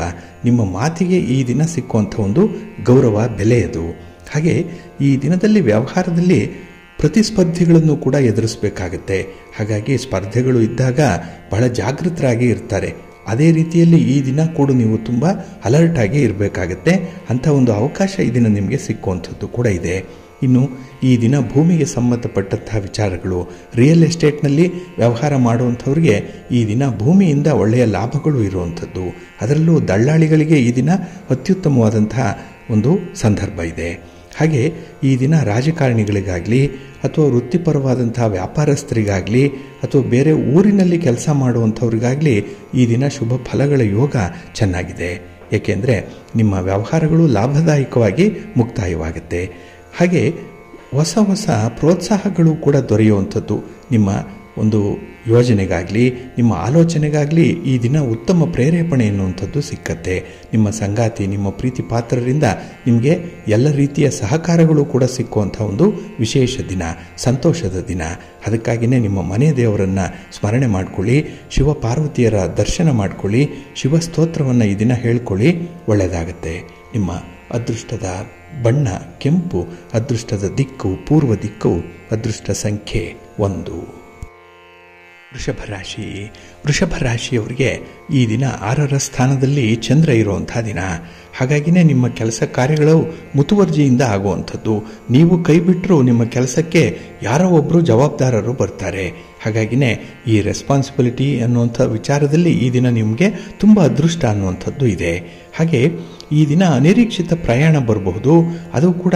ನಿಮ್ಮ ಮಾತಿಗೆ ಈ ದಿನ ಸಿಕ್ಕುವಂಥ ಒಂದು ಗೌರವ, ಬೆಲೆಯದು. ಹಾಗೆ ಈ ದಿನದಲ್ಲಿ ವ್ಯವಹಾರದಲ್ಲಿ ಪ್ರತಿಸ್ಪರ್ಧಿಗಳನ್ನು ಕೂಡ ಎದುರಿಸಬೇಕಾಗತ್ತೆ. ಹಾಗಾಗಿ ಸ್ಪರ್ಧೆಗಳು ಇದ್ದಾಗ ಬಹಳ ಜಾಗೃತರಾಗಿ ಇರ್ತಾರೆ. ಅದೇ ರೀತಿಯಲ್ಲಿ ಈ ದಿನ ಕೂಡ ನೀವು ತುಂಬ ಅಲರ್ಟ್ ಆಗಿ ಇರಬೇಕಾಗತ್ತೆ. ಅಂಥ ಒಂದು ಅವಕಾಶ ಈ ದಿನ ನಿಮಗೆ ಸಿಕ್ಕುವಂಥದ್ದು ಕೂಡ ಇದೆ. ಇನ್ನು ಈ ದಿನ ಭೂಮಿಗೆ ಸಂಬಂಧಪಟ್ಟಂತಹ ವಿಚಾರಗಳು, ರಿಯಲ್ ಎಸ್ಟೇಟ್ನಲ್ಲಿ ವ್ಯವಹಾರ ಮಾಡುವಂಥವ್ರಿಗೆ ಈ ದಿನ ಭೂಮಿಯಿಂದ ಒಳ್ಳೆಯ ಲಾಭಗಳು ಇರುವಂಥದ್ದು. ಅದರಲ್ಲೂ ದಳ್ಳಾಳಿಗಳಿಗೆ ಈ ದಿನ ಅತ್ಯುತ್ತಮವಾದಂತಹ ಒಂದು ಸಂದರ್ಭ ಇದೆ. ಹಾಗೆ ಈ ದಿನ ರಾಜಕಾರಣಿಗಳಿಗಾಗಲಿ ಅಥವಾ ವೃತ್ತಿಪರವಾದಂತಹ ವ್ಯಾಪಾರಸ್ಥರಿಗಾಗಲಿ ಅಥವಾ ಬೇರೆ ಊರಿನಲ್ಲಿ ಕೆಲಸ ಮಾಡುವಂಥವ್ರಿಗಾಗಲಿ ಈ ದಿನ ಶುಭ ಫಲಗಳ ಯೋಗ ಚೆನ್ನಾಗಿದೆ. ಏಕೆಂದರೆ ನಿಮ್ಮ ವ್ಯವಹಾರಗಳು ಲಾಭದಾಯಕವಾಗಿ ಮುಕ್ತಾಯವಾಗುತ್ತೆ. ಹಾಗೆ ಹೊಸ ಹೊಸ ಪ್ರೋತ್ಸಾಹಗಳು ಕೂಡ ದೊರೆಯುವಂಥದ್ದು. ನಿಮ್ಮ ಒಂದು ಯೋಜನೆಗಾಗಲಿ ನಿಮ್ಮ ಆಲೋಚನೆಗಾಗಲಿ ಈ ದಿನ ಉತ್ತಮ ಪ್ರೇರೇಪಣೆ ಎನ್ನುವಂಥದ್ದು ಸಿಕ್ಕತ್ತೆ. ನಿಮ್ಮ ಸಂಗಾತಿ, ನಿಮ್ಮ ಪ್ರೀತಿ ಪಾತ್ರರಿಂದ ನಿಮಗೆ ಎಲ್ಲ ರೀತಿಯ ಸಹಕಾರಗಳು ಕೂಡ ಸಿಕ್ಕುವಂಥ ಒಂದು ವಿಶೇಷ ದಿನ, ಸಂತೋಷದ ದಿನ. ಅದಕ್ಕಾಗಿಯೇ ನಿಮ್ಮ ಮನೆ ದೇವರನ್ನು ಸ್ಮರಣೆ ಮಾಡಿಕೊಳ್ಳಿ, ಶಿವ ಪಾರ್ವತಿಯರ ದರ್ಶನ ಮಾಡಿಕೊಳ್ಳಿ, ಶಿವ ಸ್ತೋತ್ರವನ್ನು ಈ ದಿನ ಹೇಳ್ಕೊಳ್ಳಿ, ಒಳ್ಳೆಯದಾಗತ್ತೆ. ನಿಮ್ಮ ಅದೃಷ್ಟದ ಬಣ್ಣ ಕೆಂಪು, ಅದೃಷ್ಟದ ದಿಕ್ಕು ಪೂರ್ವ ದಿಕ್ಕು, ಅದೃಷ್ಟ ಸಂಖ್ಯೆ 1. ವೃಷಭ ರಾಶಿ. ವೃಷಭ ರಾಶಿಯವರಿಗೆ ಈ ದಿನ 6ರ ಸ್ಥಾನದಲ್ಲಿ ಚಂದ್ರ ಇರುವಂಥ ದಿನ. ಹಾಗಾಗಿನೇ ನಿಮ್ಮ ಕೆಲಸ ಕಾರ್ಯಗಳು ಮುತುವರ್ಜಿಯಿಂದ ಆಗುವಂಥದ್ದು. ನೀವು ಕೈ ಬಿಟ್ಟರೂ ನಿಮ್ಮ ಕೆಲಸಕ್ಕೆ ಯಾರೋ ಒಬ್ಬರು ಜವಾಬ್ದಾರರು ಬರ್ತಾರೆ. ಹಾಗಾಗಿನೇ ಈ ರೆಸ್ಪಾನ್ಸಿಬಿಲಿಟಿ ಅನ್ನುವಂಥ ವಿಚಾರದಲ್ಲಿ ಈ ದಿನ ನಿಮಗೆ ತುಂಬ ಅದೃಷ್ಟ ಅನ್ನುವಂಥದ್ದು ಇದೆ. ಹಾಗೆ ಈ ದಿನ ಅನಿರೀಕ್ಷಿತ ಪ್ರಯಾಣ ಬರಬಹುದು. ಅದು ಕೂಡ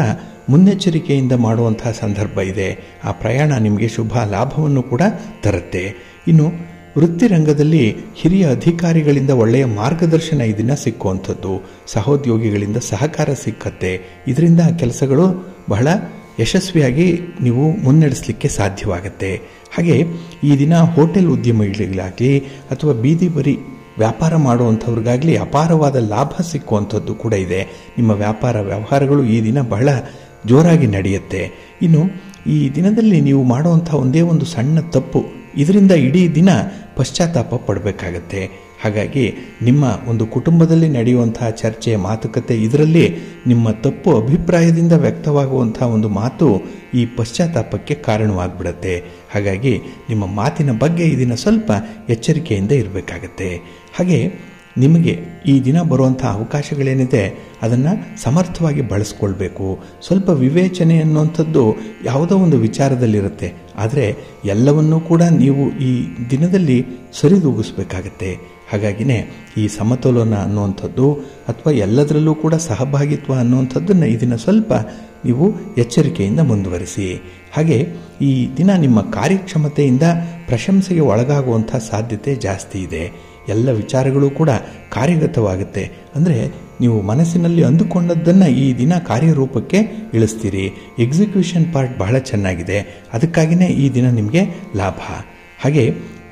ಮುನ್ನೆಚ್ಚರಿಕೆಯಿಂದ ಮಾಡುವಂತಹ ಸಂದರ್ಭ ಇದೆ. ಆ ಪ್ರಯಾಣ ನಿಮಗೆ ಶುಭ ಲಾಭವನ್ನು ಕೂಡ ತರುತ್ತೆ. ಇನ್ನು ವೃತ್ತಿರಂಗದಲ್ಲಿ ಹಿರಿಯ ಅಧಿಕಾರಿಗಳಿಂದ ಒಳ್ಳೆಯ ಮಾರ್ಗದರ್ಶನ ಈ ದಿನ ಸಿಕ್ಕುವಂಥದ್ದು, ಸಹೋದ್ಯೋಗಿಗಳಿಂದ ಸಹಕಾರ ಸಿಕ್ಕತ್ತೆ. ಇದರಿಂದ ಕೆಲಸಗಳು ಬಹಳ ಯಶಸ್ವಿಯಾಗಿ ನೀವು ಮುನ್ನಡೆಸಲಿಕ್ಕೆ ಸಾಧ್ಯವಾಗುತ್ತೆ. ಹಾಗೆ ಈ ದಿನ ಹೋಟೆಲ್ ಉದ್ಯಮಿಗಳಿಗಾಗಲಿ ಅಥವಾ ಬೀದಿ ಬರಿ ವ್ಯಾಪಾರ ಮಾಡುವಂಥವ್ರಿಗಾಗಲಿ ಅಪಾರವಾದ ಲಾಭ ಸಿಕ್ಕುವಂಥದ್ದು ಕೂಡ ಇದೆ. ನಿಮ್ಮ ವ್ಯಾಪಾರ ವ್ಯವಹಾರಗಳು ಈ ದಿನ ಬಹಳ ಜೋರಾಗಿ ನಡೆಯುತ್ತೆ. ಇನ್ನು ಈ ದಿನದಲ್ಲಿ ನೀವು ಮಾಡುವಂಥ ಒಂದೇ ಒಂದು ಸಣ್ಣ ತಪ್ಪು, ಇದರಿಂದ ಇಡೀ ದಿನ ಪಶ್ಚಾತ್ತಾಪ ಪಡಬೇಕಾಗತ್ತೆ. ಹಾಗಾಗಿ ನಿಮ್ಮ ಒಂದು ಕುಟುಂಬದಲ್ಲಿ ನಡೆಯುವಂತಹ ಚರ್ಚೆ, ಮಾತುಕತೆ, ಇದರಲ್ಲಿ ನಿಮ್ಮ ತಪ್ಪು ಅಭಿಪ್ರಾಯದಿಂದ ವ್ಯಕ್ತವಾಗುವಂಥ ಒಂದು ಮಾತು ಈ ಪಶ್ಚಾತ್ತಾಪಕ್ಕೆ ಕಾರಣವಾಗ್ಬಿಡತ್ತೆ. ಹಾಗಾಗಿ ನಿಮ್ಮ ಮಾತಿನ ಬಗ್ಗೆ ಈ ದಿನ ಸ್ವಲ್ಪ ಎಚ್ಚರಿಕೆಯಿಂದ ಇರಬೇಕಾಗತ್ತೆ. ಹಾಗೆ ನಿಮಗೆ ಈ ದಿನ ಬರುವಂಥ ಅವಕಾಶಗಳೇನಿದೆ ಅದನ್ನು ಸಮರ್ಥವಾಗಿ ಬಳಸ್ಕೊಳ್ಬೇಕು. ಸ್ವಲ್ಪ ವಿವೇಚನೆ ಅನ್ನುವಂಥದ್ದು ಯಾವುದೋ ಒಂದು ವಿಚಾರದಲ್ಲಿರುತ್ತೆ. ಆದರೆ ಎಲ್ಲವನ್ನೂ ಕೂಡ ನೀವು ಈ ದಿನದಲ್ಲಿ ಸರಿದೂಗಿಸ್ಬೇಕಾಗತ್ತೆ. ಹಾಗಾಗಿನೇ ಈ ಸಮತೋಲನ ಅನ್ನುವಂಥದ್ದು ಅಥವಾ ಎಲ್ಲದರಲ್ಲೂ ಕೂಡ ಸಹಭಾಗಿತ್ವ ಅನ್ನುವಂಥದ್ದನ್ನು ಈ ದಿನ ಸ್ವಲ್ಪ ನೀವು ಎಚ್ಚರಿಕೆಯಿಂದ ಮುಂದುವರಿಸಿ. ಹಾಗೆ ಈ ದಿನ ನಿಮ್ಮ ಕಾರ್ಯಕ್ಷಮತೆಯಿಂದ ಪ್ರಶಂಸೆಗೆ ಒಳಗಾಗುವಂಥ ಸಾಧ್ಯತೆ ಜಾಸ್ತಿ ಇದೆ. ಎಲ್ಲ ವಿಚಾರಗಳು ಕೂಡ ಕಾರ್ಯಗತವಾಗುತ್ತೆ. ಅಂದರೆ ನೀವು ಮನಸ್ಸಿನಲ್ಲಿ ಅಂದುಕೊಂಡದ್ದನ್ನು ಈ ದಿನ ಕಾರ್ಯರೂಪಕ್ಕೆ ಇಳಿಸ್ತೀರಿ. ಎಕ್ಸಿಕ್ಯೂಷನ್ ಪಾರ್ಟ್ ಬಹಳ ಚೆನ್ನಾಗಿದೆ. ಅದಕ್ಕಾಗಿಯೇ ಈ ದಿನ ನಿಮಗೆ ಲಾಭ. ಹಾಗೆ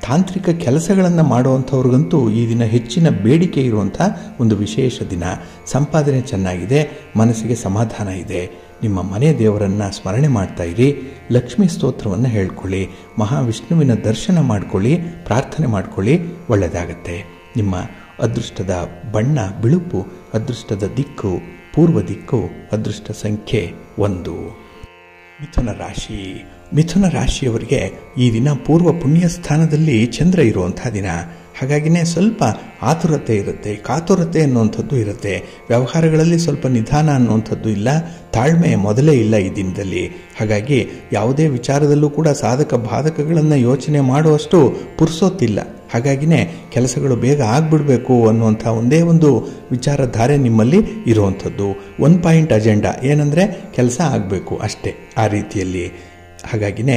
ತಾಂತ್ರಿಕ ಕೆಲಸಗಳನ್ನು ಮಾಡುವಂಥವ್ರಿಗಂತೂ ಈ ದಿನ ಹೆಚ್ಚಿನ ಬೇಡಿಕೆ ಇರುವಂಥ ಒಂದು ವಿಶೇಷ ದಿನ. ಸಂಪಾದನೆ ಚೆನ್ನಾಗಿದೆ, ಮನಸ್ಸಿಗೆ ಸಮಾಧಾನ ಇದೆ. ನಿಮ್ಮ ಮನೆ ದೇವರನ್ನು ಸ್ಮರಣೆ ಮಾಡ್ತಾ ಇರಿ, ಲಕ್ಷ್ಮೀ ಸ್ತೋತ್ರವನ್ನು ಹೇಳ್ಕೊಳ್ಳಿ, ಮಹಾವಿಷ್ಣುವಿನ ದರ್ಶನ ಮಾಡ್ಕೊಳ್ಳಿ, ಪ್ರಾರ್ಥನೆ ಮಾಡ್ಕೊಳ್ಳಿ, ಒಳ್ಳೆಯದಾಗತ್ತೆ. ನಿಮ್ಮ ಅದೃಷ್ಟದ ಬಣ್ಣ ಬಿಳುಪು, ಅದೃಷ್ಟದ ದಿಕ್ಕು ಪೂರ್ವ ದಿಕ್ಕು, ಅದೃಷ್ಟ ಸಂಖ್ಯೆ 1. ಮಿಥುನ ರಾಶಿ. ಮಿಥುನ ರಾಶಿಯವರಿಗೆ ಈ ದಿನ ಪೂರ್ವ ಪುಣ್ಯ ಸ್ಥಾನದಲ್ಲಿ ಚಂದ್ರ ಇರುವಂಥ ದಿನ. ಹಾಗಾಗಿನೇ ಸ್ವಲ್ಪ ಆತುರತೆ ಇರುತ್ತೆ, ಕಾತುರತೆ ಅನ್ನುವಂಥದ್ದು ಇರುತ್ತೆ. ವ್ಯವಹಾರಗಳಲ್ಲಿ ಸ್ವಲ್ಪ ನಿಧಾನ ಅನ್ನುವಂಥದ್ದು ಇಲ್ಲ, ತಾಳ್ಮೆ ಮೊದಲೇ ಇಲ್ಲ ಈ ದಿನದಲ್ಲಿ. ಹಾಗಾಗಿ ಯಾವುದೇ ವಿಚಾರದಲ್ಲೂ ಕೂಡ ಸಾಧಕ ಬಾಧಕಗಳನ್ನು ಯೋಚನೆ ಮಾಡುವಷ್ಟು ಪುರ್ಸೊತ್ತಿಲ್ಲ. ಹಾಗಾಗಿನೇ ಕೆಲಸಗಳು ಬೇಗ ಆಗಿಬಿಡಬೇಕು ಅನ್ನುವಂಥ ಒಂದೇ ಒಂದು ವಿಚಾರಧಾರೆ ನಿಮ್ಮಲ್ಲಿ ಇರುವಂಥದ್ದು. 1 ಪಾಯಿಂಟ್ ಅಜೆಂಡಾ ಏನಂದರೆ ಕೆಲಸ ಆಗಬೇಕು ಅಷ್ಟೇ, ಆ ರೀತಿಯಲ್ಲಿ. ಹಾಗಾಗಿನೇ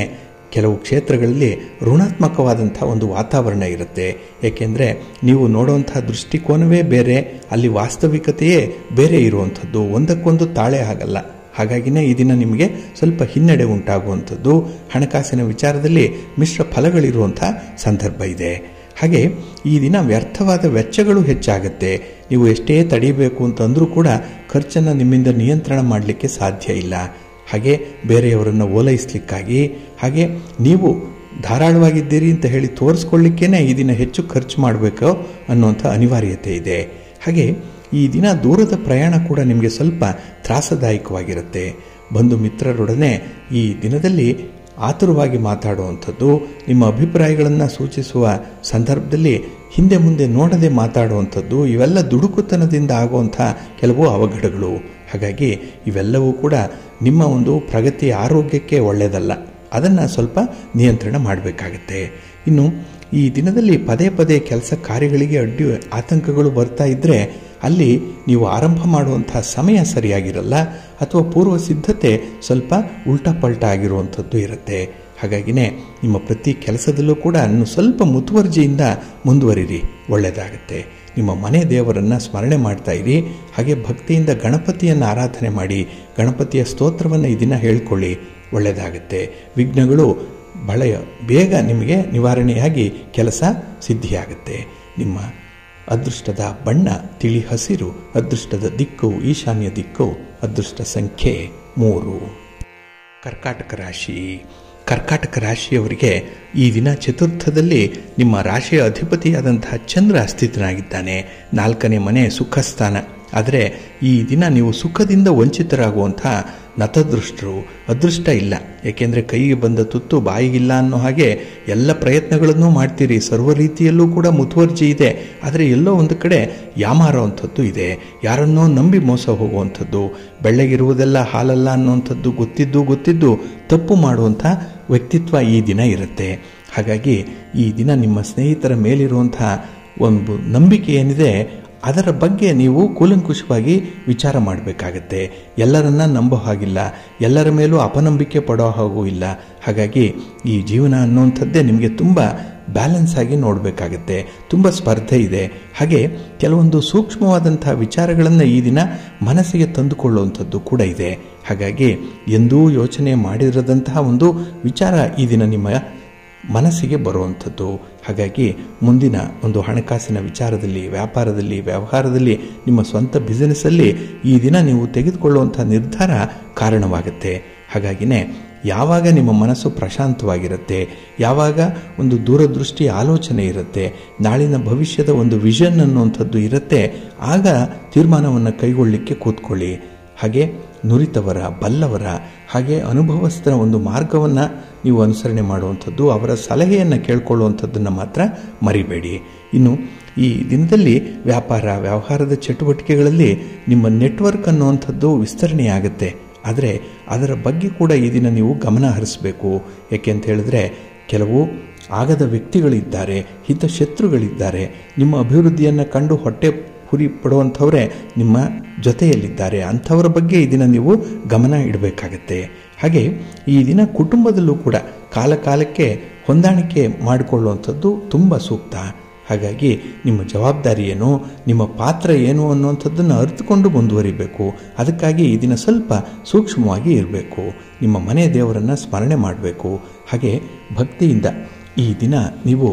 ಕೆಲವು ಕ್ಷೇತ್ರಗಳಲ್ಲಿ ಋಣಾತ್ಮಕವಾದಂಥ ಒಂದು ವಾತಾವರಣ ಇರುತ್ತೆ. ಏಕೆಂದರೆ ನೀವು ನೋಡುವಂಥ ದೃಷ್ಟಿಕೋನವೇ ಬೇರೆ, ಅಲ್ಲಿ ವಾಸ್ತವಿಕತೆಯೇ ಬೇರೆ ಇರುವಂಥದ್ದು, ಒಂದಕ್ಕೊಂದು ತಾಳೆ ಆಗಲ್ಲ. ಹಾಗಾಗಿನೇ ಈ ದಿನ ನಿಮಗೆ ಸ್ವಲ್ಪ ಹಿನ್ನಡೆ ಉಂಟಾಗುವಂಥದ್ದು, ಹಣಕಾಸಿನ ವಿಚಾರದಲ್ಲಿ ಮಿಶ್ರ ಫಲಗಳಿರುವಂಥ ಸಂದರ್ಭ ಇದೆ. ಹಾಗೆ ಈ ದಿನ ವ್ಯರ್ಥವಾದ ವೆಚ್ಚಗಳು ಹೆಚ್ಚಾಗುತ್ತೆ. ನೀವು ಎಷ್ಟೇ ತಡೀಬೇಕು ಅಂತಂದರೂ ಕೂಡ ಖರ್ಚನ್ನು ನಿಮ್ಮಿಂದ ನಿಯಂತ್ರಣ ಮಾಡಲಿಕ್ಕೆ ಸಾಧ್ಯ ಇಲ್ಲ. ಹಾಗೆ ಬೇರೆಯವರನ್ನು ಓಲೈಸಲಿಕ್ಕಾಗಿ, ಹಾಗೆ ನೀವು ಧಾರಾಳವಾಗಿದ್ದೀರಿ ಅಂತ ಹೇಳಿ ತೋರಿಸ್ಕೊಳ್ಳಿಕ್ಕೇ ಈ ದಿನ ಹೆಚ್ಚು ಖರ್ಚು ಮಾಡಬೇಕು ಅನ್ನುವಂಥ ಅನಿವಾರ್ಯತೆ ಇದೆ. ಹಾಗೆ ಈ ದಿನ ದೂರದ ಪ್ರಯಾಣ ಕೂಡ ನಿಮಗೆ ಸ್ವಲ್ಪ ತ್ರಾಸದಾಯಕವಾಗಿರುತ್ತೆ. ಬಂಧು ಮಿತ್ರರೊಡನೆ ಈ ದಿನದಲ್ಲಿ ಆತುರವಾಗಿ ಮಾತಾಡುವಂಥದ್ದು, ನಿಮ್ಮ ಅಭಿಪ್ರಾಯಗಳನ್ನು ಸೂಚಿಸುವ ಸಂದರ್ಭದಲ್ಲಿ ಹಿಂದೆ ಮುಂದೆ ನೋಡದೆ ಮಾತಾಡುವಂಥದ್ದು, ಇವೆಲ್ಲ ದುಡುಕುತನದಿಂದ ಆಗುವಂಥ ಕೆಲವು ಅವಘಡಗಳು. ಹಾಗಾಗಿ ಇವೆಲ್ಲವೂ ಕೂಡ ನಿಮ್ಮ ಒಂದು ಪ್ರಗತಿ ಆರೋಗ್ಯಕ್ಕೆ ಒಳ್ಳೆಯದಲ್ಲ. ಅದನ್ನು ಸ್ವಲ್ಪ ನಿಯಂತ್ರಣ ಮಾಡಬೇಕಾಗತ್ತೆ. ಇನ್ನು ಈ ದಿನದಲ್ಲಿ ಪದೇ ಪದೇ ಕೆಲಸ ಕಾರ್ಯಗಳಿಗೆ ಅಡ್ಡಿ ಆತಂಕಗಳು ಬರ್ತಾ ಇದ್ದರೆ ಅಲ್ಲಿ ನೀವು ಆರಂಭ ಮಾಡುವಂಥ ಸಮಯ ಸರಿಯಾಗಿರಲ್ಲ, ಅಥವಾ ಪೂರ್ವ ಸಿದ್ಧತೆ ಸ್ವಲ್ಪ ಉಲ್ಟಾ ಪಲ್ಟಾ ಆಗಿರುವಂಥದ್ದು ಇರುತ್ತೆ. ಹಾಗಾಗಿನೇ ನಿಮ್ಮ ಪ್ರತಿ ಕೆಲಸದಲ್ಲೂ ಕೂಡ ಸ್ವಲ್ಪ ಮುತುವರ್ಜಿಯಿಂದ ಮುಂದುವರಿರಿ, ಒಳ್ಳೆಯದಾಗುತ್ತೆ. ನಿಮ್ಮ ಮನೆ ದೇವರನ್ನು ಸ್ಮರಣೆ ಮಾಡ್ತಾ ಇರಿ. ಹಾಗೆ ಭಕ್ತಿಯಿಂದ ಗಣಪತಿಯನ್ನು ಆರಾಧನೆ ಮಾಡಿ, ಗಣಪತಿಯ ಸ್ತೋತ್ರವನ್ನು ಈ ದಿನ ಹೇಳ್ಕೊಳ್ಳಿ, ಒಳ್ಳೆಯದಾಗುತ್ತೆ. ವಿಘ್ನಗಳು ಬಹಳ ಬೇಗ ನಿಮಗೆ ನಿವಾರಣೆಯಾಗಿ ಕೆಲಸ ಸಿದ್ಧಿಯಾಗುತ್ತೆ. ನಿಮ್ಮ ಅದೃಷ್ಟದ ಬಣ್ಣ ತಿಳಿ ಹಸಿರು, ಅದೃಷ್ಟದ ದಿಕ್ಕು ಈಶಾನ್ಯ ದಿಕ್ಕು, ಅದೃಷ್ಟ ಸಂಖ್ಯೆ 3. ಕರ್ಕಾಟಕ ರಾಶಿ. ಕರ್ಕಾಟಕ ರಾಶಿಯವರಿಗೆ ಈ ದಿನ ಚತುರ್ಥದಲ್ಲಿ ನಿಮ್ಮ ರಾಶಿಯ ಅಧಿಪತಿಯಾದಂತಹ ಚಂದ್ರ ಸ್ಥಿತನಾಗಿದ್ದಾನೆ. 4ನೇ ಮನೆ ಸುಖಸ್ಥಾನ. ಆದರೆ ಈ ದಿನ ನೀವು ಸುಖದಿಂದ ವಂಚಿತರಾಗುವಂಥ ನತದೃಷ್ಟರು, ಅದೃಷ್ಟ ಇಲ್ಲ. ಏಕೆಂದರೆ ಕೈಗೆ ಬಂದ ತುತ್ತು ಬಾಯಿಗಿಲ್ಲ ಅನ್ನೋ ಹಾಗೆ ಎಲ್ಲ ಪ್ರಯತ್ನಗಳನ್ನೂ ಮಾಡ್ತೀರಿ, ಸರ್ವ ರೀತಿಯಲ್ಲೂ ಕೂಡ ಮುತುವರ್ಜಿ ಇದೆ. ಆದರೆ ಎಲ್ಲೋ ಒಂದು ಕಡೆ ಯಾಮಾರುವಂಥದ್ದು ಇದೆ, ಯಾರನ್ನೋ ನಂಬಿ ಮೋಸ ಹೋಗುವಂಥದ್ದು, ಬೆಳ್ಳಗಿರುವುದೆಲ್ಲ ಹಾಲಲ್ಲ ಅನ್ನುವಂಥದ್ದು ಗೊತ್ತಿದ್ದು ತಪ್ಪು ಮಾಡುವಂಥ ವ್ಯಕ್ತಿತ್ವ ಈ ದಿನ ಇರುತ್ತೆ. ಹಾಗಾಗಿ ಈ ದಿನ ನಿಮ್ಮ ಸ್ನೇಹಿತರ ಮೇಲಿರುವಂಥ ಒಂದು ನಂಬಿಕೆ ಏನಿದೆ ಅದರ ಬಗ್ಗೆ ನೀವು ಕೂಲಂಕುಷವಾಗಿ ವಿಚಾರ ಮಾಡಬೇಕಾಗತ್ತೆ. ಎಲ್ಲರನ್ನ ನಂಬೋ ಹಾಗಿಲ್ಲ, ಎಲ್ಲರ ಮೇಲೂ ಅಪನಂಬಿಕೆ ಪಡೋ ಹಾಗೂ ಇಲ್ಲ. ಹಾಗಾಗಿ ಈ ಜೀವನ ಅನ್ನುವಂಥದ್ದೇ ನಿಮಗೆ ತುಂಬ ಬ್ಯಾಲೆನ್ಸ್ ಆಗಿ ನೋಡಬೇಕಾಗತ್ತೆ. ತುಂಬ ಸ್ಪರ್ಧೆ ಇದೆ. ಹಾಗೆ ಕೆಲವೊಂದು ಸೂಕ್ಷ್ಮವಾದಂಥ ವಿಚಾರಗಳನ್ನು ಈ ದಿನ ಮನಸ್ಸಿಗೆ ತಂದುಕೊಳ್ಳುವಂಥದ್ದು ಕೂಡ ಇದೆ. ಹಾಗಾಗಿ ಎಂದೂ ಯೋಚನೆ ಮಾಡಿರದಂತಹ ಒಂದು ವಿಚಾರ ಈ ದಿನ ನಿಮ್ಮ ಮನಸ್ಸಿಗೆ ಬರುವಂಥದ್ದು. ಹಾಗಾಗಿ ಮುಂದಿನ ಒಂದು ಹಣಕಾಸಿನ ವಿಚಾರದಲ್ಲಿ, ವ್ಯಾಪಾರದಲ್ಲಿ, ವ್ಯವಹಾರದಲ್ಲಿ, ನಿಮ್ಮ ಸ್ವಂತ ಬಿಸಿನೆಸ್ಸಲ್ಲಿ ಈ ದಿನ ನೀವು ತೆಗೆದುಕೊಳ್ಳುವಂಥ ನಿರ್ಧಾರ ಕಾರಣವಾಗುತ್ತೆ. ಹಾಗಾಗಿನೇ ಯಾವಾಗ ನಿಮ್ಮ ಮನಸ್ಸು ಪ್ರಶಾಂತವಾಗಿರುತ್ತೆ, ಯಾವಾಗ ಒಂದು ದೂರದೃಷ್ಟಿ ಆಲೋಚನೆ ಇರುತ್ತೆ, ನಾಳಿನ ಭವಿಷ್ಯದ ಒಂದು ವಿಷನ್ ಅನ್ನುವಂಥದ್ದು ಇರುತ್ತೆ, ಆಗ ತೀರ್ಮಾನವನ್ನು ಕೈಗೊಳ್ಳಲಿಕ್ಕೆ ಕೂತ್ಕೊಳ್ಳಿ. ಹಾಗೆ ನುರಿತವರ, ಬಲ್ಲವರ, ಹಾಗೆ ಅನುಭವಸ್ಥರ ಒಂದು ಮಾರ್ಗವನ್ನು ನೀವು ಅನುಸರಣೆ ಮಾಡುವಂಥದ್ದು, ಅವರ ಸಲಹೆಯನ್ನು ಕೇಳಿಕೊಳ್ಳುವಂಥದ್ದನ್ನು ಮಾತ್ರ ಮರಿಬೇಡಿ. ಇನ್ನು ಈ ದಿನದಲ್ಲಿ ವ್ಯವಹಾರದ ಚಟುವಟಿಕೆಗಳಲ್ಲಿ ನಿಮ್ಮ ನೆಟ್ವರ್ಕ್ ಅನ್ನುವಂಥದ್ದು ವಿಸ್ತರಣೆಯಾಗುತ್ತೆ. ಆದರೆ ಅದರ ಬಗ್ಗೆ ಕೂಡ ಈ ದಿನ ನೀವು ಗಮನ ಹರಿಸಬೇಕು. ಏಕೆ ಅಂತ ಹೇಳಿದ್ರೆ ಕೆಲವು ಆಗದ ವ್ಯಕ್ತಿಗಳಿದ್ದಾರೆ, ಹಿತಶತ್ರುಗಳಿದ್ದಾರೆ. ನಿಮ್ಮ ಅಭಿವೃದ್ಧಿಯನ್ನು ಕಂಡು ಹೊಟ್ಟೆ ಹುರಿ ಪಡುವಂಥವರೇ ನಿಮ್ಮ ಜೊತೆಯಲ್ಲಿದ್ದಾರೆ. ಅಂಥವರ ಬಗ್ಗೆ ಈ ದಿನ ನೀವು ಗಮನ ಇಡಬೇಕಾಗತ್ತೆ. ಹಾಗೆ ಈ ದಿನ ಕುಟುಂಬದಲ್ಲೂ ಕೂಡ ಕಾಲಕ್ಕೆ ಹೊಂದಾಣಿಕೆ ಮಾಡಿಕೊಳ್ಳುವಂಥದ್ದು ತುಂಬ ಸೂಕ್ತ. ಹಾಗಾಗಿ ನಿಮ್ಮ ಜವಾಬ್ದಾರಿ ಏನು, ನಿಮ್ಮ ಪಾತ್ರ ಏನು ಅನ್ನುವಂಥದ್ದನ್ನು ಅರಿತುಕೊಂಡು ಮುಂದುವರಿಬೇಕು. ಅದಕ್ಕಾಗಿ ಈ ದಿನ ಸ್ವಲ್ಪ ಸೂಕ್ಷ್ಮವಾಗಿ ಇರಬೇಕು. ನಿಮ್ಮ ಮನೆ ದೇವರನ್ನು ಸ್ಮರಣೆ ಮಾಡಬೇಕು. ಹಾಗೆ ಭಕ್ತಿಯಿಂದ ಈ ದಿನ ನೀವು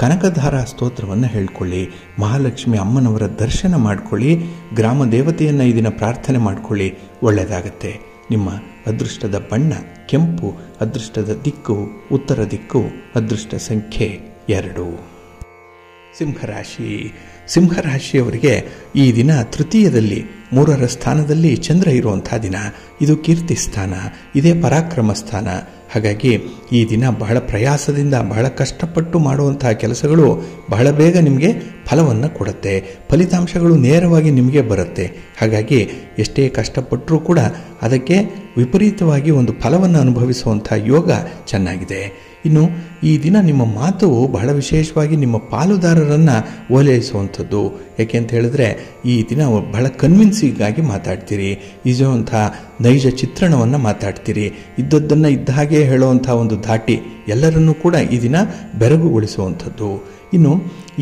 ಕನಕಧಾರಾ ಸ್ತೋತ್ರವನ್ನು ಹೇಳ್ಕೊಳ್ಳಿ, ಮಹಾಲಕ್ಷ್ಮಿ ಅಮ್ಮನವರ ದರ್ಶನ ಮಾಡಿಕೊಳ್ಳಿ, ಗ್ರಾಮ ದೇವತೆಯನ್ನು ಈ ದಿನ ಪ್ರಾರ್ಥನೆ ಮಾಡಿಕೊಳ್ಳಿ, ಒಳ್ಳೆಯದಾಗತ್ತೆ. ನಿಮ್ಮ ಅದೃಷ್ಟದ ಬಣ್ಣ ಕೆಂಪು, ಅದೃಷ್ಟದ ದಿಕ್ಕು ಉತ್ತರ ದಿಕ್ಕು, ಅದೃಷ್ಟ ಸಂಖ್ಯೆ 2. ಸಿಂಹರಾಶಿ. ಸಿಂಹರಾಶಿಯವರಿಗೆ ಈ ದಿನ ತೃತೀಯದಲ್ಲಿ 3ರ ಸ್ಥಾನದಲ್ಲಿ ಚಂದ್ರ ಇರುವಂಥ ದಿನ. ಇದು ಕೀರ್ತಿ ಸ್ಥಾನ, ಇದೇ ಪರಾಕ್ರಮ ಸ್ಥಾನ. ಹಾಗಾಗಿ ಈ ದಿನ ಬಹಳ ಪ್ರಯಾಸದಿಂದ ಬಹಳ ಕಷ್ಟಪಟ್ಟು ಮಾಡುವಂತಹ ಕೆಲಸಗಳು ಬಹಳ ಬೇಗ ನಿಮಗೆ ಫಲವನ್ನು ಕೊಡುತ್ತೆ. ಫಲಿತಾಂಶಗಳು ನೇರವಾಗಿ ನಿಮಗೆ ಬರುತ್ತೆ. ಹಾಗಾಗಿ ಎಷ್ಟೇ ಕಷ್ಟಪಟ್ಟರೂ ಕೂಡ ಅದಕ್ಕೆ ವಿಪರೀತವಾಗಿ ಒಂದು ಫಲವನ್ನು ಅನುಭವಿಸುವಂಥ ಯೋಗ ಚೆನ್ನಾಗಿದೆ. ಇನ್ನು ಈ ದಿನ ನಿಮ್ಮ ಮಾತು ಬಹಳ ವಿಶೇಷವಾಗಿ ನಿಮ್ಮ ಪಾಲುದಾರರನ್ನು ಓಲೈಸುವಂಥದ್ದು. ಯಾಕೆ ಅಂತ ಹೇಳಿದ್ರೆ ಈ ದಿನ ಬಹಳ ಕನ್ವಿನ್ಸಿಂಗಾಗಿ ಮಾತಾಡ್ತೀರಿ, ನಿಜವಂಥ ನೈಜ ಚಿತ್ರಣವನ್ನು ಮಾತಾಡ್ತೀರಿ, ಇದ್ದದ್ದನ್ನು ಇದ್ದ ಹಾಗೆ ಹೇಳುವಂಥ ಒಂದು ಧಾಟಿ ಎಲ್ಲರನ್ನೂ ಕೂಡ ಈ ದಿನ ಬೆರಗುಗೊಳಿಸುವಂಥದ್ದು. ಇನ್ನು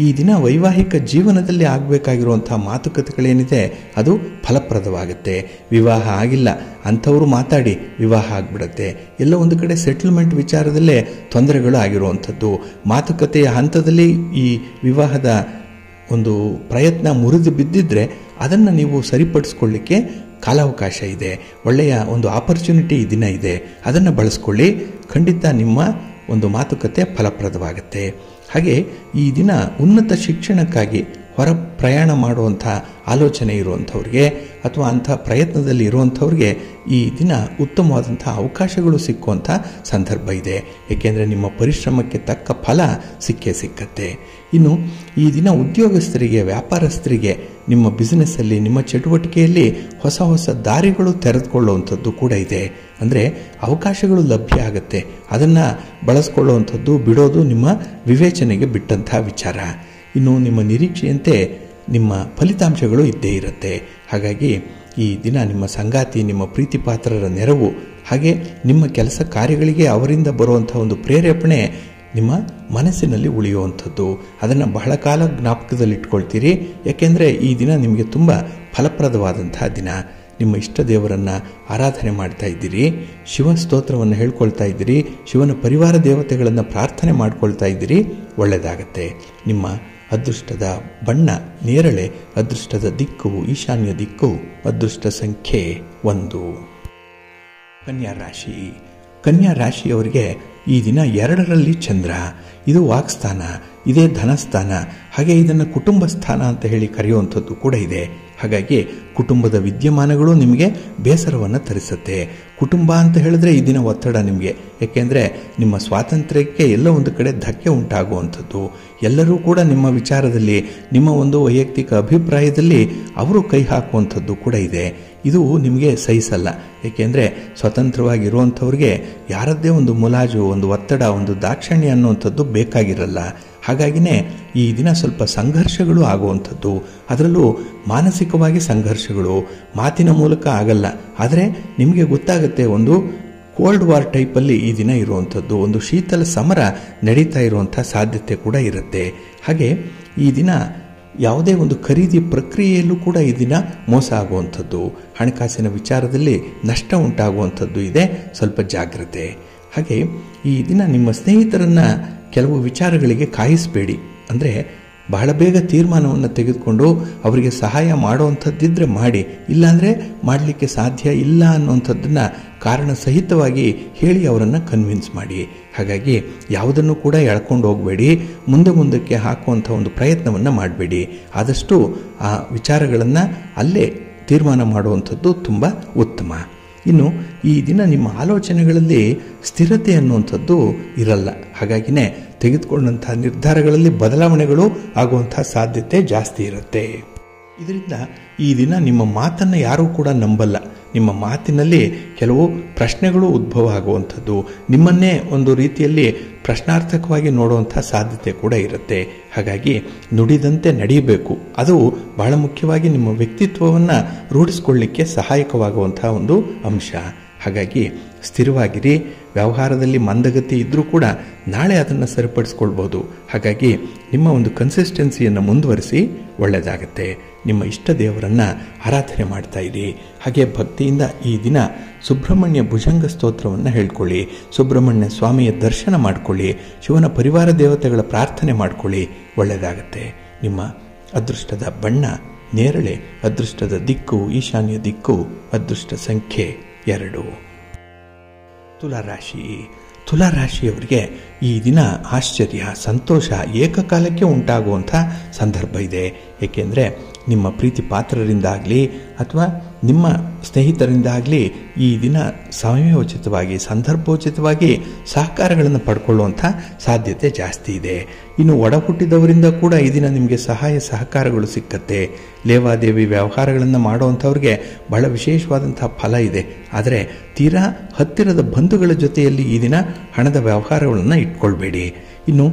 ಈ ದಿನ ವೈವಾಹಿಕ ಜೀವನದಲ್ಲಿ ಆಗಬೇಕಾಗಿರುವಂಥ ಮಾತುಕತೆಗಳೇನಿದೆ ಅದು ಫಲಪ್ರದವಾಗುತ್ತೆ. ವಿವಾಹ ಆಗಿಲ್ಲ ಅಂಥವರು ಮಾತಾಡಿ ವಿವಾಹ ಆಗಿಬಿಡುತ್ತೆ. ಎಲ್ಲ ಒಂದು ಕಡೆ ಸೆಟಲ್ಮೆಂಟ್ ವಿಚಾರದಲ್ಲೇ ತೊಂದರೆಗಳು ಆಗಿರುವಂಥದ್ದು. ಮಾತುಕತೆಯ ಹಂತದಲ್ಲಿ ಈ ವಿವಾಹದ ಒಂದು ಪ್ರಯತ್ನ ಮುರಿದು ಬಿದ್ದಿದ್ರೆ ಅದನ್ನು ನೀವು ಸರಿಪಡಿಸ್ಕೊಳ್ಳಿಕ್ಕೆ ಕಾಲಾವಕಾಶ ಇದೆ. ಒಳ್ಳೆಯ ಒಂದು ಆಪರ್ಚುನಿಟಿ ಈ ದಿನ ಇದೆ, ಅದನ್ನು ಬಳಸ್ಕೊಳ್ಳಿ. ಖಂಡಿತ ನಿಮ್ಮ ಒಂದು ಮಾತುಕತೆ ಫಲಪ್ರದವಾಗುತ್ತೆ. ಹಾಗೆ ಈ ದಿನ ಉನ್ನತ ಶಿಕ್ಷಣಕ್ಕಾಗಿ ಹೊರ ಪ್ರಯಾಣ ಮಾಡುವಂಥ ಆಲೋಚನೆ ಇರುವಂಥವ್ರಿಗೆ ಅಥವಾ ಅಂಥ ಪ್ರಯತ್ನದಲ್ಲಿ ಇರುವಂಥವ್ರಿಗೆ ಈ ದಿನ ಉತ್ತಮವಾದಂಥ ಅವಕಾಶಗಳು ಸಿಕ್ಕುವಂಥ ಸಂದರ್ಭ ಇದೆ. ಏಕೆಂದರೆ ನಿಮ್ಮ ಪರಿಶ್ರಮಕ್ಕೆ ತಕ್ಕ ಫಲ ಸಿಕ್ಕೇ ಸಿಕ್ಕತ್ತೆ. ಇನ್ನು ಈ ದಿನ ಉದ್ಯೋಗಸ್ಥರಿಗೆ, ವ್ಯಾಪಾರಸ್ಥರಿಗೆ ನಿಮ್ಮ ಬಿಸ್ನೆಸ್ಸಲ್ಲಿ, ನಿಮ್ಮ ಚಟುವಟಿಕೆಯಲ್ಲಿ ಹೊಸ ಹೊಸ ದಾರಿಗಳು ತೆರೆದುಕೊಳ್ಳುವಂಥದ್ದು ಕೂಡ ಇದೆ. ಅಂದರೆ ಅವಕಾಶಗಳು ಲಭ್ಯ ಆಗುತ್ತೆ. ಅದನ್ನು ಬಳಸ್ಕೊಳ್ಳುವಂಥದ್ದು ಬಿಡೋದು ನಿಮ್ಮ ವಿವೇಚನೆಗೆ ಬಿಟ್ಟಂಥ ವಿಚಾರ. ಇನ್ನು ನಿಮ್ಮ ನಿರೀಕ್ಷೆಯಂತೆ ನಿಮ್ಮ ಫಲಿತಾಂಶಗಳು ಇದ್ದೇ ಇರುತ್ತೆ. ಹಾಗಾಗಿ ಈ ದಿನ ನಿಮ್ಮ ಸಂಗಾತಿ, ನಿಮ್ಮ ಪ್ರೀತಿ ಪಾತ್ರರ ನೆರವು, ಹಾಗೆ ನಿಮ್ಮ ಕೆಲಸ ಕಾರ್ಯಗಳಿಗೆ ಅವರಿಂದ ಬರುವಂಥ ಒಂದು ಪ್ರೇರೇಪಣೆ ನಿಮ್ಮ ಮನಸ್ಸಿನಲ್ಲಿ ಉಳಿಯುವಂಥದ್ದು. ಅದನ್ನು ಬಹಳ ಕಾಲ ಜ್ಞಾಪಕದಲ್ಲಿಟ್ಕೊಳ್ತೀರಿ. ಯಾಕೆಂದರೆ ಈ ದಿನ ನಿಮಗೆ ತುಂಬ ಫಲಪ್ರದವಾದಂಥ ದಿನ. ನಿಮ್ಮ ಇಷ್ಟ ದೇವರನ್ನು ಆರಾಧನೆ ಮಾಡ್ತಾ ಇದ್ದೀರಿ, ಶಿವ ಸ್ತೋತ್ರವನ್ನು ಹೇಳ್ಕೊಳ್ತಾ ಇದ್ದೀರಿ, ಶಿವನ ಪರಿವಾರ ದೇವತೆಗಳನ್ನು ಪ್ರಾರ್ಥನೆ ಮಾಡ್ಕೊಳ್ತಾ ಇದ್ದೀರಿ, ಒಳ್ಳೆಯದಾಗತ್ತೆ. ನಿಮ್ಮ ಅದೃಷ್ಟದ ಬಣ್ಣ ನೇರಳೆ, ಅದೃಷ್ಟದ ದಿಕ್ಕು ಈಶಾನ್ಯ ದಿಕ್ಕು, ಅದೃಷ್ಟ ಸಂಖ್ಯೆ 1. ಕನ್ಯಾ ರಾಶಿ. ಕನ್ಯಾ ರಾಶಿಯವರಿಗೆ ಈ ದಿನ 2ರಲ್ಲಿ ಚಂದ್ರ. ಇದು ವಾಕ್ಸ್ಥಾನ, ಇದೇ ಧನಸ್ಥಾನ, ಹಾಗೆ ಇದನ್ನು ಕುಟುಂಬ ಸ್ಥಾನ ಅಂತ ಹೇಳಿ ಕರೆಯುವಂಥದ್ದು ಕೂಡ ಇದೆ. ಹಾಗಾಗಿ ಕುಟುಂಬದ ವಿದ್ಯಮಾನಗಳು ನಿಮಗೆ ಬೇಸರವನ್ನು ತರಿಸುತ್ತೆ. ಕುಟುಂಬ ಅಂತ ಹೇಳಿದ್ರೆ ಈ ದಿನ ಒತ್ತಡ ನಿಮಗೆ. ಏಕೆಂದರೆ ನಿಮ್ಮ ಸ್ವಾತಂತ್ರ್ಯಕ್ಕೆ ಎಲ್ಲ ಒಂದು ಕಡೆ ಧಕ್ಕೆ ಉಂಟಾಗುವಂಥದ್ದು. ಎಲ್ಲರೂ ಕೂಡ ನಿಮ್ಮ ವಿಚಾರದಲ್ಲಿ, ನಿಮ್ಮ ಒಂದು ವೈಯಕ್ತಿಕ ಅಭಿಪ್ರಾಯದಲ್ಲಿ ಅವರು ಕೈ ಹಾಕುವಂಥದ್ದು ಕೂಡ ಇದೆ. ಇದು ನಿಮಗೆ ಸಹಿಸಲ್ಲ. ಏಕೆಂದರೆ ಸ್ವತಂತ್ರವಾಗಿರುವಂಥವ್ರಿಗೆ ಯಾರದ್ದೇ ಒಂದು ಮುಲಾಜು, ಒಂದು ಒತ್ತಡ, ಒಂದು ದಾಕ್ಷಿಣ್ಯ ಅನ್ನುವಂಥದ್ದು ಬೇಕಾಗಿರಲ್ಲ. ಹಾಗಾಗಿನೇ ಈ ದಿನ ಸ್ವಲ್ಪ ಸಂಘರ್ಷಗಳು ಆಗುವಂಥದ್ದು. ಅದರಲ್ಲೂ ಮಾನಸಿಕವಾಗಿ ಸಂಘರ್ಷಗಳು ಮಾತಿನ ಮೂಲಕ ಆಗಲ್ಲ, ಆದರೆ ನಿಮಗೆ ಗೊತ್ತಾಗುತ್ತೆ ಒಂದು ಕೋಲ್ಡ್ ವಾರ್ ಟೈಪಲ್ಲಿ ಈ ದಿನ ಇರುವಂಥದ್ದು, ಒಂದು ಶೀತಲ ಸಮರ ನಡೀತಾ ಇರುವಂಥ ಸಾಧ್ಯತೆ ಕೂಡ ಇರುತ್ತೆ. ಹಾಗೆ ಈ ದಿನ ಯಾವುದೇ ಒಂದು ಖರೀದಿ ಪ್ರಕ್ರಿಯೆಯಲ್ಲೂ ಕೂಡ ಈ ದಿನ ಮೋಸ ಆಗುವಂಥದ್ದು, ಹಣಕಾಸಿನ ವಿಚಾರದಲ್ಲಿ ನಷ್ಟ ಉಂಟಾಗುವಂಥದ್ದು ಇದೆ. ಸ್ವಲ್ಪ ಜಾಗ್ರತೆ. ಹಾಗೆ ಈ ದಿನ ನಿಮ್ಮ ಸ್ನೇಹಿತರನ್ನು ಕೆಲವು ವಿಚಾರಗಳಿಗೆ ಕಾಯಿಸಬೇಡಿ. ಅಂದರೆ ಬಹಳ ಬೇಗ ತೀರ್ಮಾನವನ್ನು ತೆಗೆದುಕೊಂಡು ಅವರಿಗೆ ಸಹಾಯ ಮಾಡುವಂಥದ್ದಿದ್ದರೆ ಮಾಡಿ, ಇಲ್ಲಾಂದರೆ ಮಾಡಲಿಕ್ಕೆ ಸಾಧ್ಯ ಇಲ್ಲ ಅನ್ನುವಂಥದ್ದನ್ನು ಕಾರಣ ಸಹಿತವಾಗಿ ಹೇಳಿ ಅವರನ್ನು ಕನ್ವಿನ್ಸ್ ಮಾಡಿ. ಹಾಗಾಗಿ ಯಾವುದನ್ನು ಕೂಡ ಎಳ್ಕೊಂಡು ಹೋಗಬೇಡಿ, ಮುಂದಕ್ಕೆ ಹಾಕುವಂಥ ಒಂದು ಪ್ರಯತ್ನವನ್ನು ಮಾಡಬೇಡಿ. ಆದಷ್ಟು ಆ ವಿಚಾರಗಳನ್ನು ಅಲ್ಲೇ ತೀರ್ಮಾನ ಮಾಡುವಂಥದ್ದು ತುಂಬ ಉತ್ತಮ. ಇನ್ನು ಈ ದಿನ ನಿಮ್ಮ ಆಲೋಚನೆಗಳಲ್ಲಿ ಸ್ಥಿರತೆ ಅನ್ನುವಂಥದ್ದು ಇರಲ್ಲ. ಹಾಗಾಗಿನೇ ತೆಗೆದುಕೊಂಡಂಥ ನಿರ್ಧಾರಗಳಲ್ಲಿ ಬದಲಾವಣೆಗಳು ಆಗುವಂಥ ಸಾಧ್ಯತೆ ಜಾಸ್ತಿ ಇರುತ್ತೆ. ಇದರಿಂದ ಈ ದಿನ ನಿಮ್ಮ ಮಾತನ್ನು ಯಾರೂ ಕೂಡ ನಂಬಲ್ಲ. ನಿಮ್ಮ ಮಾತಿನಲ್ಲಿ ಕೆಲವು ಪ್ರಶ್ನೆಗಳು ಉದ್ಭವ ಆಗುವಂಥದ್ದು, ನಿಮ್ಮನ್ನೇ ಒಂದು ರೀತಿಯಲ್ಲಿ ಪ್ರಶ್ನಾರ್ಥಕವಾಗಿ ನೋಡುವಂಥ ಸಾಧ್ಯತೆ ಕೂಡ ಇರುತ್ತೆ. ಹಾಗಾಗಿ ನುಡಿದಂತೆ ನಡೆಯಬೇಕು. ಅದು ಬಹಳ ಮುಖ್ಯವಾಗಿ ನಿಮ್ಮ ವ್ಯಕ್ತಿತ್ವವನ್ನು ರೂಢಿಸ್ಕೊಳ್ಳಿಕ್ಕೆ ಸಹಾಯಕವಾಗುವಂಥ ಒಂದು ಅಂಶ. ಹಾಗಾಗಿ ಸ್ಥಿರವಾಗಿರಿ. ವ್ಯವಹಾರದಲ್ಲಿ ಮಂದಗತಿ ಇದ್ದರೂ ಕೂಡ ನಾಳೆ ಅದನ್ನು ಸರಿಪಡಿಸ್ಕೊಳ್ಬೋದು. ಹಾಗಾಗಿ ನಿಮ್ಮ ಒಂದು ಕನ್ಸಿಸ್ಟೆನ್ಸಿಯನ್ನು ಮುಂದುವರಿಸಿ, ಒಳ್ಳೆಯದಾಗತ್ತೆ. ನಿಮ್ಮ ಇಷ್ಟ ದೇವರನ್ನು ಆರಾಧನೆ ಮಾಡ್ತಾ ಇರಿ. ಹಾಗೆ ಭಕ್ತಿಯಿಂದ ಈ ದಿನ ಸುಬ್ರಹ್ಮಣ್ಯ ಭುಜಂಗ ಸ್ತೋತ್ರವನ್ನು ಹೇಳ್ಕೊಳ್ಳಿ, ಸುಬ್ರಹ್ಮಣ್ಯ ಸ್ವಾಮಿಯ ದರ್ಶನ ಮಾಡಿಕೊಳ್ಳಿ, ಶಿವನ ಪರಿವಾರ ದೇವತೆಗಳ ಪ್ರಾರ್ಥನೆ ಮಾಡಿಕೊಳ್ಳಿ, ಒಳ್ಳೆಯದಾಗತ್ತೆ. ನಿಮ್ಮ ಅದೃಷ್ಟದ ಬಣ್ಣ ನೇರಳೆ, ಅದೃಷ್ಟದ ದಿಕ್ಕು ಈಶಾನ್ಯ ದಿಕ್ಕು, ಅದೃಷ್ಟ ಸಂಖ್ಯೆ 2. ತುಲಾರಾಶಿ. ತುಲಾರಾಶಿಯವರಿಗೆ ಈ ದಿನ ಆಶ್ಚರ್ಯ, ಸಂತೋಷ ಏಕಕಾಲಕ್ಕೆ ಉಂಟಾಗುವಂಥ ಸಂದರ್ಭ ಇದೆ. ಏಕೆಂದರೆ ನಿಮ್ಮ ಪ್ರೀತಿ ಪಾತ್ರರಿಂದಾಗಲಿ ಅಥವಾ ನಿಮ್ಮ ಸ್ನೇಹಿತರಿಂದಾಗಲಿ ಈ ದಿನ ಸಮಯೋಚಿತವಾಗಿ ಸಂದರ್ಭೋಚಿತವಾಗಿ ಸಹಕಾರಗಳನ್ನು ಪಡ್ಕೊಳ್ಳುವಂಥ ಸಾಧ್ಯತೆ ಜಾಸ್ತಿ ಇದೆ. ಇನ್ನು ಒಡ ಹುಟ್ಟಿದವರಿಂದ ಕೂಡ ಈ ದಿನ ನಿಮಗೆ ಸಹಾಯ ಸಹಕಾರಗಳು ಸಿಕ್ಕತ್ತೆ. ಲೇವಾದೇವಿ ವ್ಯವಹಾರಗಳನ್ನು ಮಾಡುವಂಥವ್ರಿಗೆ ಬಹಳ ವಿಶೇಷವಾದಂಥ ಫಲ ಇದೆ. ಆದರೆ ತೀರಾ ಹತ್ತಿರದ ಬಂಧುಗಳ ಜೊತೆಯಲ್ಲಿ ಈ ದಿನ ಹಣದ ವ್ಯವಹಾರಗಳನ್ನು ಇಟ್ಕೊಳ್ಬೇಡಿ. ಇನ್ನು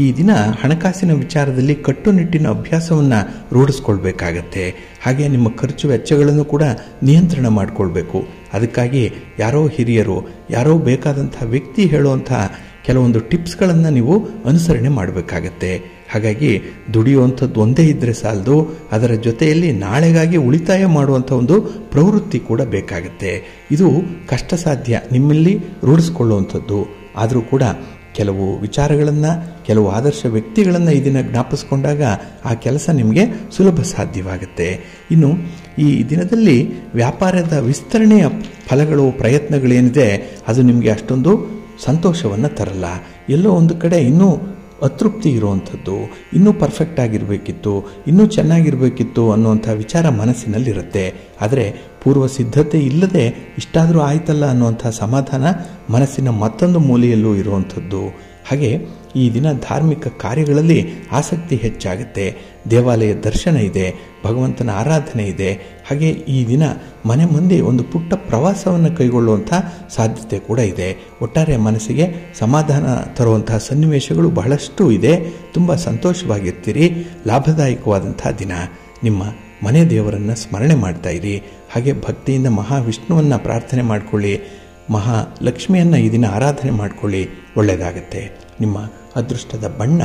ಈ ದಿನ ಹಣಕಾಸಿನ ವಿಚಾರದಲ್ಲಿ ಕಟ್ಟುನಿಟ್ಟಿನ ಅಭ್ಯಾಸವನ್ನು ರೂಢಿಸ್ಕೊಳ್ಬೇಕಾಗತ್ತೆ. ಹಾಗೆ ನಿಮ್ಮ ಖರ್ಚು ವೆಚ್ಚಗಳನ್ನು ಕೂಡ ನಿಯಂತ್ರಣ ಮಾಡಿಕೊಳ್ಬೇಕು. ಅದಕ್ಕಾಗಿ ಯಾರೋ ಹಿರಿಯರು, ಯಾರೋ ಬೇಕಾದಂಥ ವ್ಯಕ್ತಿ ಹೇಳುವಂಥ ಕೆಲವೊಂದು ಟಿಪ್ಸ್ಗಳನ್ನು ನೀವು ಅನುಸರಣೆ ಮಾಡಬೇಕಾಗತ್ತೆ. ಹಾಗಾಗಿ ದುಡಿಯುವಂಥದ್ದು ಒಂದೇ ಇದ್ದರೆ ಸಾಲದು, ಅದರ ಜೊತೆಯಲ್ಲಿ ನಾಳೆಗಾಗಿ ಉಳಿತಾಯ ಮಾಡುವಂಥ ಒಂದು ಪ್ರವೃತ್ತಿ ಕೂಡ ಬೇಕಾಗತ್ತೆ. ಇದು ಕಷ್ಟ ಸಾಧ್ಯ ನಿಮ್ಮಲ್ಲಿ ರೂಢಿಸ್ಕೊಳ್ಳುವಂಥದ್ದು. ಆದರೂ ಕೂಡ ಕೆಲವು ವಿಚಾರಗಳನ್ನು, ಕೆಲವು ಆದರ್ಶ ವ್ಯಕ್ತಿಗಳನ್ನು ಈ ದಿನ ಜ್ಞಾಪಿಸ್ಕೊಂಡಾಗ ಆ ಕೆಲಸ ನಿಮಗೆ ಸುಲಭ ಸಾಧ್ಯವಾಗುತ್ತೆ. ಇನ್ನು ಈ ದಿನದಲ್ಲಿ ವ್ಯಾಪಾರದ ವಿಸ್ತರಣೆಯ ಫಲಗಳು, ಪ್ರಯತ್ನಗಳೇನಿದೆ ಅದು ನಿಮಗೆ ಅಷ್ಟೊಂದು ಸಂತೋಷವನ್ನು ತರಲ್ಲ. ಎಲ್ಲೋ ಒಂದು ಕಡೆ ಇನ್ನೂ ಅತೃಪ್ತಿ ಇರುವಂಥದ್ದು, ಇನ್ನೂ ಪರ್ಫೆಕ್ಟ್ ಆಗಿರಬೇಕಿತ್ತು, ಇನ್ನೂ ಚೆನ್ನಾಗಿರಬೇಕಿತ್ತು ಅನ್ನುವಂಥ ವಿಚಾರ ಮನಸ್ಸಿನಲ್ಲಿರುತ್ತೆ. ಆದರೆ ಪೂರ್ವ ಸಿದ್ಧತೆ ಇಲ್ಲದೆ ಇಷ್ಟಾದರೂ ಆಯ್ತಲ್ಲ ಅನ್ನುವಂಥ ಸಮಾಧಾನ ಮನಸ್ಸಿನ ಮತ್ತೊಂದು ಮೂಲೆಯಲ್ಲೂ ಇರುವಂಥದ್ದು. ಹಾಗೆ ಈ ದಿನ ಧಾರ್ಮಿಕ ಕಾರ್ಯಗಳಲ್ಲಿ ಆಸಕ್ತಿ ಹೆಚ್ಚಾಗುತ್ತೆ. ದೇವಾಲಯ ದರ್ಶನ ಇದೆ, ಭಗವಂತನ ಆರಾಧನೆ ಇದೆ. ಹಾಗೆ ಈ ದಿನ ಮನೆ ಮಂದಿ ಒಂದು ಪುಟ್ಟ ಪ್ರವಾಸವನ್ನು ಕೈಗೊಳ್ಳುವಂಥ ಸಾಧ್ಯತೆ ಕೂಡ ಇದೆ. ಒಟ್ಟಾರೆ ಮನಸ್ಸಿಗೆ ಸಮಾಧಾನ ತರುವಂತಹ ಸನ್ನಿವೇಶಗಳು ಬಹಳಷ್ಟು ಇದೆ. ತುಂಬ ಸಂತೋಷವಾಗಿರ್ತೀರಿ. ಲಾಭದಾಯಕವಾದಂಥ ದಿನ. ನಿಮ್ಮ ಮನೆ ದೇವರನ್ನು ಸ್ಮರಣೆ ಮಾಡ್ತಾ ಇರಿ. ಹಾಗೆ ಭಕ್ತಿಯಿಂದ ಮಹಾವಿಷ್ಣುವನ್ನು ಪ್ರಾರ್ಥನೆ ಮಾಡಿಕೊಳ್ಳಿ, ಮಹಾಲಕ್ಷ್ಮಿಯನ್ನು ಈ ದಿನ ಆರಾಧನೆ ಮಾಡಿಕೊಳ್ಳಿ, ಒಳ್ಳೆಯದಾಗತ್ತೆ. ನಿಮ್ಮ ಅದೃಷ್ಟದ ಬಣ್ಣ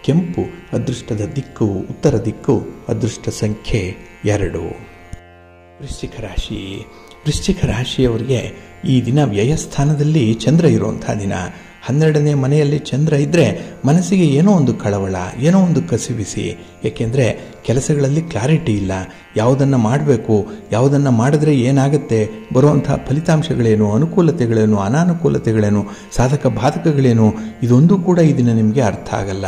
ಕೆಂಪು, ಅದೃಷ್ಟದ ದಿಕ್ಕು ಉತ್ತರ ದಿಕ್ಕು, ಅದೃಷ್ಟ ಸಂಖ್ಯೆ 2. ವೃಶ್ಚಿಕ ರಾಶಿ. ವೃಶ್ಚಿಕ ರಾಶಿಯವರಿಗೆ ಈ ದಿನ ವ್ಯಯಸ್ಥಾನದಲ್ಲಿ ಚಂದ್ರ ಇರುವಂಥ ದಿನ. 12ನೇ ಮನೆಯಲ್ಲಿ ಚಂದ್ರ ಇದ್ದರೆ ಮನಸ್ಸಿಗೆ ಏನೋ ಒಂದು ಕಳವಳ, ಏನೋ ಒಂದು ಕಸಿವಿಸಿ. ಏಕೆಂದರೆ ಕೆಲಸಗಳಲ್ಲಿ ಕ್ಲಾರಿಟಿ ಇಲ್ಲ. ಯಾವುದನ್ನು ಮಾಡಬೇಕು, ಯಾವುದನ್ನು ಮಾಡಿದ್ರೆ ಏನಾಗುತ್ತೆ, ಬರುವಂಥ ಫಲಿತಾಂಶಗಳೇನು, ಅನುಕೂಲತೆಗಳೇನು, ಅನಾನುಕೂಲತೆಗಳೇನು, ಸಾಧಕ ಬಾಧಕಗಳೇನು, ಇದೊಂದು ಕೂಡ ಈ ದಿನ ನಿಮಗೆ ಅರ್ಥ ಆಗಲ್ಲ.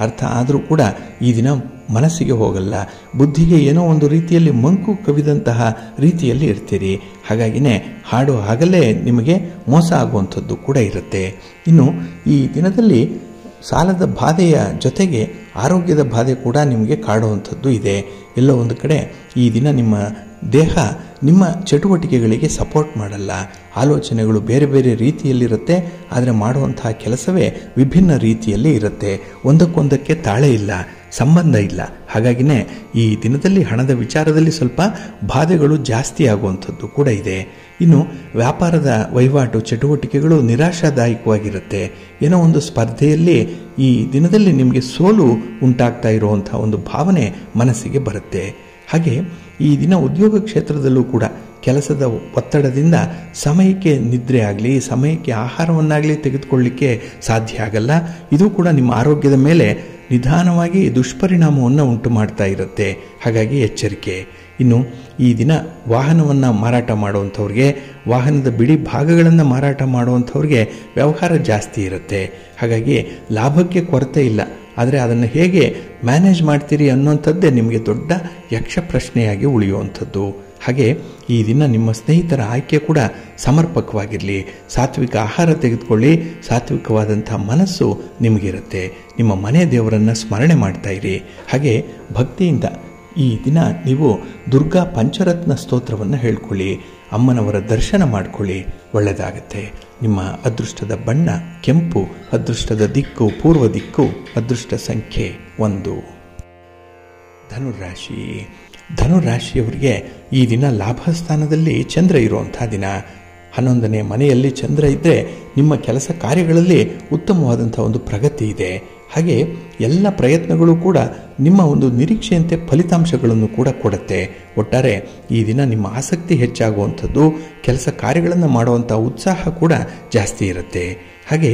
ಅರ್ಥ ಆದರೂ ಕೂಡ ಈ ದಿನ ಮನಸ್ಸಿಗೆ ಹೋಗಲ್ಲ. ಬುದ್ಧಿಗೆ ಏನೋ ಒಂದು ರೀತಿಯಲ್ಲಿ ಮಂಕು ಕವಿದಂತಹ ರೀತಿಯಲ್ಲಿ ಇರ್ತೀರಿ. ಹಾಗಾಗಿನೇ ಹಾಡು ಆಗಲೇ ನಿಮಗೆ ಮೋಸ ಆಗುವಂಥದ್ದು ಕೂಡ ಇರುತ್ತೆ. ಇನ್ನು ಈ ದಿನದಲ್ಲಿ ಸಾಲದ ಬಾಧೆಯ ಜೊತೆಗೆ ಆರೋಗ್ಯದ ಬಾಧೆ ಕೂಡ ನಿಮಗೆ ಕಾಡುವಂಥದ್ದು ಇದೆ. ಎಲ್ಲೋ ಒಂದು ಕಡೆ ಈ ದಿನ ನಿಮ್ಮ ದೇಹ ನಿಮ್ಮ ಚಟುವಟಿಕೆಗಳಿಗೆ ಸಪೋರ್ಟ್ ಮಾಡಲ್ಲ. ಆಲೋಚನೆಗಳು ಬೇರೆ ಬೇರೆ ರೀತಿಯಲ್ಲಿರುತ್ತೆ, ಆದರೆ ಮಾಡುವಂತಹ ಕೆಲಸವೇ ವಿಭಿನ್ನ ರೀತಿಯಲ್ಲಿ ಇರುತ್ತೆ. ಒಂದಕ್ಕೊಂದಕ್ಕೆ ತಾಳೆ ಇಲ್ಲ, ಸಂಬಂಧ ಇಲ್ಲ. ಹಾಗಾಗಿನೇ ಈ ದಿನದಲ್ಲಿ ಹಣದ ವಿಚಾರದಲ್ಲಿ ಸ್ವಲ್ಪ ಬಾಧೆಗಳು ಜಾಸ್ತಿ ಆಗುವಂಥದ್ದು ಕೂಡ ಇದೆ. ಇನ್ನು ವ್ಯಾಪಾರದ ವಹಿವಾಟು ಚಟುವಟಿಕೆಗಳು ನಿರಾಶಾದಾಯಕವಾಗಿರುತ್ತೆ. ಏನೋ ಒಂದು ಸ್ಪರ್ಧೆಯಲ್ಲಿ ಈ ದಿನದಲ್ಲಿ ನಿಮಗೆ ಸೋಲು ಉಂಟಾಗ್ತಾ ಇರುವಂಥ ಒಂದು ಭಾವನೆ ಮನಸ್ಸಿಗೆ ಬರುತ್ತೆ. ಹಾಗೆ ಈ ದಿನ ಉದ್ಯೋಗ ಕ್ಷೇತ್ರದಲ್ಲೂ ಕೂಡ ಕೆಲಸದ ಒತ್ತಡದಿಂದ ಸಮಯಕ್ಕೆ ನಿದ್ರೆ ಆಗಲಿ, ಸಮಯಕ್ಕೆ ಆಹಾರವನ್ನಾಗಲಿ ತೆಗೆದುಕೊಳ್ಳಲಿಕ್ಕೆ ಸಾಧ್ಯ ಆಗಲ್ಲ. ಇದು ಕೂಡ ನಿಮ್ಮ ಆರೋಗ್ಯದ ಮೇಲೆ ನಿಧಾನವಾಗಿ ದುಷ್ಪರಿಣಾಮವನ್ನು ಉಂಟು ಮಾಡ್ತಾ ಇರುತ್ತೆ. ಹಾಗಾಗಿ ಎಚ್ಚರಿಕೆ. ಇನ್ನು ಈ ದಿನ ವಾಹನವನ್ನು ಮಾರಾಟ ಮಾಡುವಂಥವ್ರಿಗೆ, ವಾಹನದ ಬಿಡಿ ಭಾಗಗಳನ್ನು ಮಾರಾಟ ಮಾಡುವಂಥವ್ರಿಗೆ ವ್ಯವಹಾರ ಜಾಸ್ತಿ ಇರುತ್ತೆ. ಹಾಗಾಗಿ ಲಾಭಕ್ಕೆ ಕೊರತೆ ಇಲ್ಲ, ಆದರೆ ಅದನ್ನು ಹೇಗೆ ಮ್ಯಾನೇಜ್ ಮಾಡ್ತೀರಿ ಅನ್ನುವಂಥದ್ದೇ ನಿಮಗೆ ದೊಡ್ಡ ಯಕ್ಷ ಪ್ರಶ್ನೆಯಾಗಿ ಉಳಿಯುವಂಥದ್ದು. ಹಾಗೆ ಈ ದಿನ ನಿಮ್ಮ ಸ್ನೇಹಿತರ ಆಯ್ಕೆ ಕೂಡ ಸಮರ್ಪಕವಾಗಿರಲಿ. ಸಾತ್ವಿಕ ಆಹಾರ ತೆಗೆದುಕೊಳ್ಳಿ, ಸಾತ್ವಿಕವಾದಂಥ ಮನಸ್ಸು ನಿಮಗಿರುತ್ತೆ. ನಿಮ್ಮ ಮನೆ ದೇವರನ್ನು ಸ್ಮರಣೆ ಮಾಡ್ತಾ ಇರಿ. ಹಾಗೆ ಭಕ್ತಿಯಿಂದ ಈ ದಿನ ನೀವು ದುರ್ಗಾ ಪಂಚರತ್ನ ಸ್ತೋತ್ರವನ್ನು ಹೇಳ್ಕೊಳ್ಳಿ, ಅಮ್ಮನವರ ದರ್ಶನ ಮಾಡಿಕೊಳ್ಳಿ, ಒಳ್ಳೆಯದಾಗತ್ತೆ. ನಿಮ್ಮ ಅದೃಷ್ಟದ ಬಣ್ಣ ಕೆಂಪು, ಅದೃಷ್ಟದ ದಿಕ್ಕು ಪೂರ್ವ ದಿಕ್ಕು, ಅದೃಷ್ಟ ಸಂಖ್ಯೆ 1. ಧನುರಾಶಿ. ಧನುರಾಶಿಯವರಿಗೆ ಈ ದಿನ ಲಾಭಸ್ಥಾನದಲ್ಲಿ ಚಂದ್ರ ಇರುವಂಥ ದಿನ. 11ನೇ ಮನೆಯಲ್ಲಿ ಚಂದ್ರ ಇದ್ದರೆ ನಿಮ್ಮ ಕೆಲಸ ಕಾರ್ಯಗಳಲ್ಲಿ ಉತ್ತಮವಾದಂಥ ಒಂದು ಪ್ರಗತಿ ಇದೆ. ಹಾಗೆ ಎಲ್ಲ ಪ್ರಯತ್ನಗಳು ಕೂಡ ನಿಮ್ಮ ಒಂದು ನಿರೀಕ್ಷೆಯಂತೆ ಫಲಿತಾಂಶಗಳನ್ನು ಕೂಡ ಕೊಡುತ್ತೆ. ಒಟ್ಟಾರೆ ಈ ದಿನ ನಿಮ್ಮ ಆಸಕ್ತಿ ಹೆಚ್ಚಾಗುವಂಥದ್ದು, ಕೆಲಸ ಕಾರ್ಯಗಳನ್ನು ಮಾಡುವಂಥ ಉತ್ಸಾಹ ಕೂಡ ಜಾಸ್ತಿ ಇರುತ್ತೆ. ಹಾಗೆ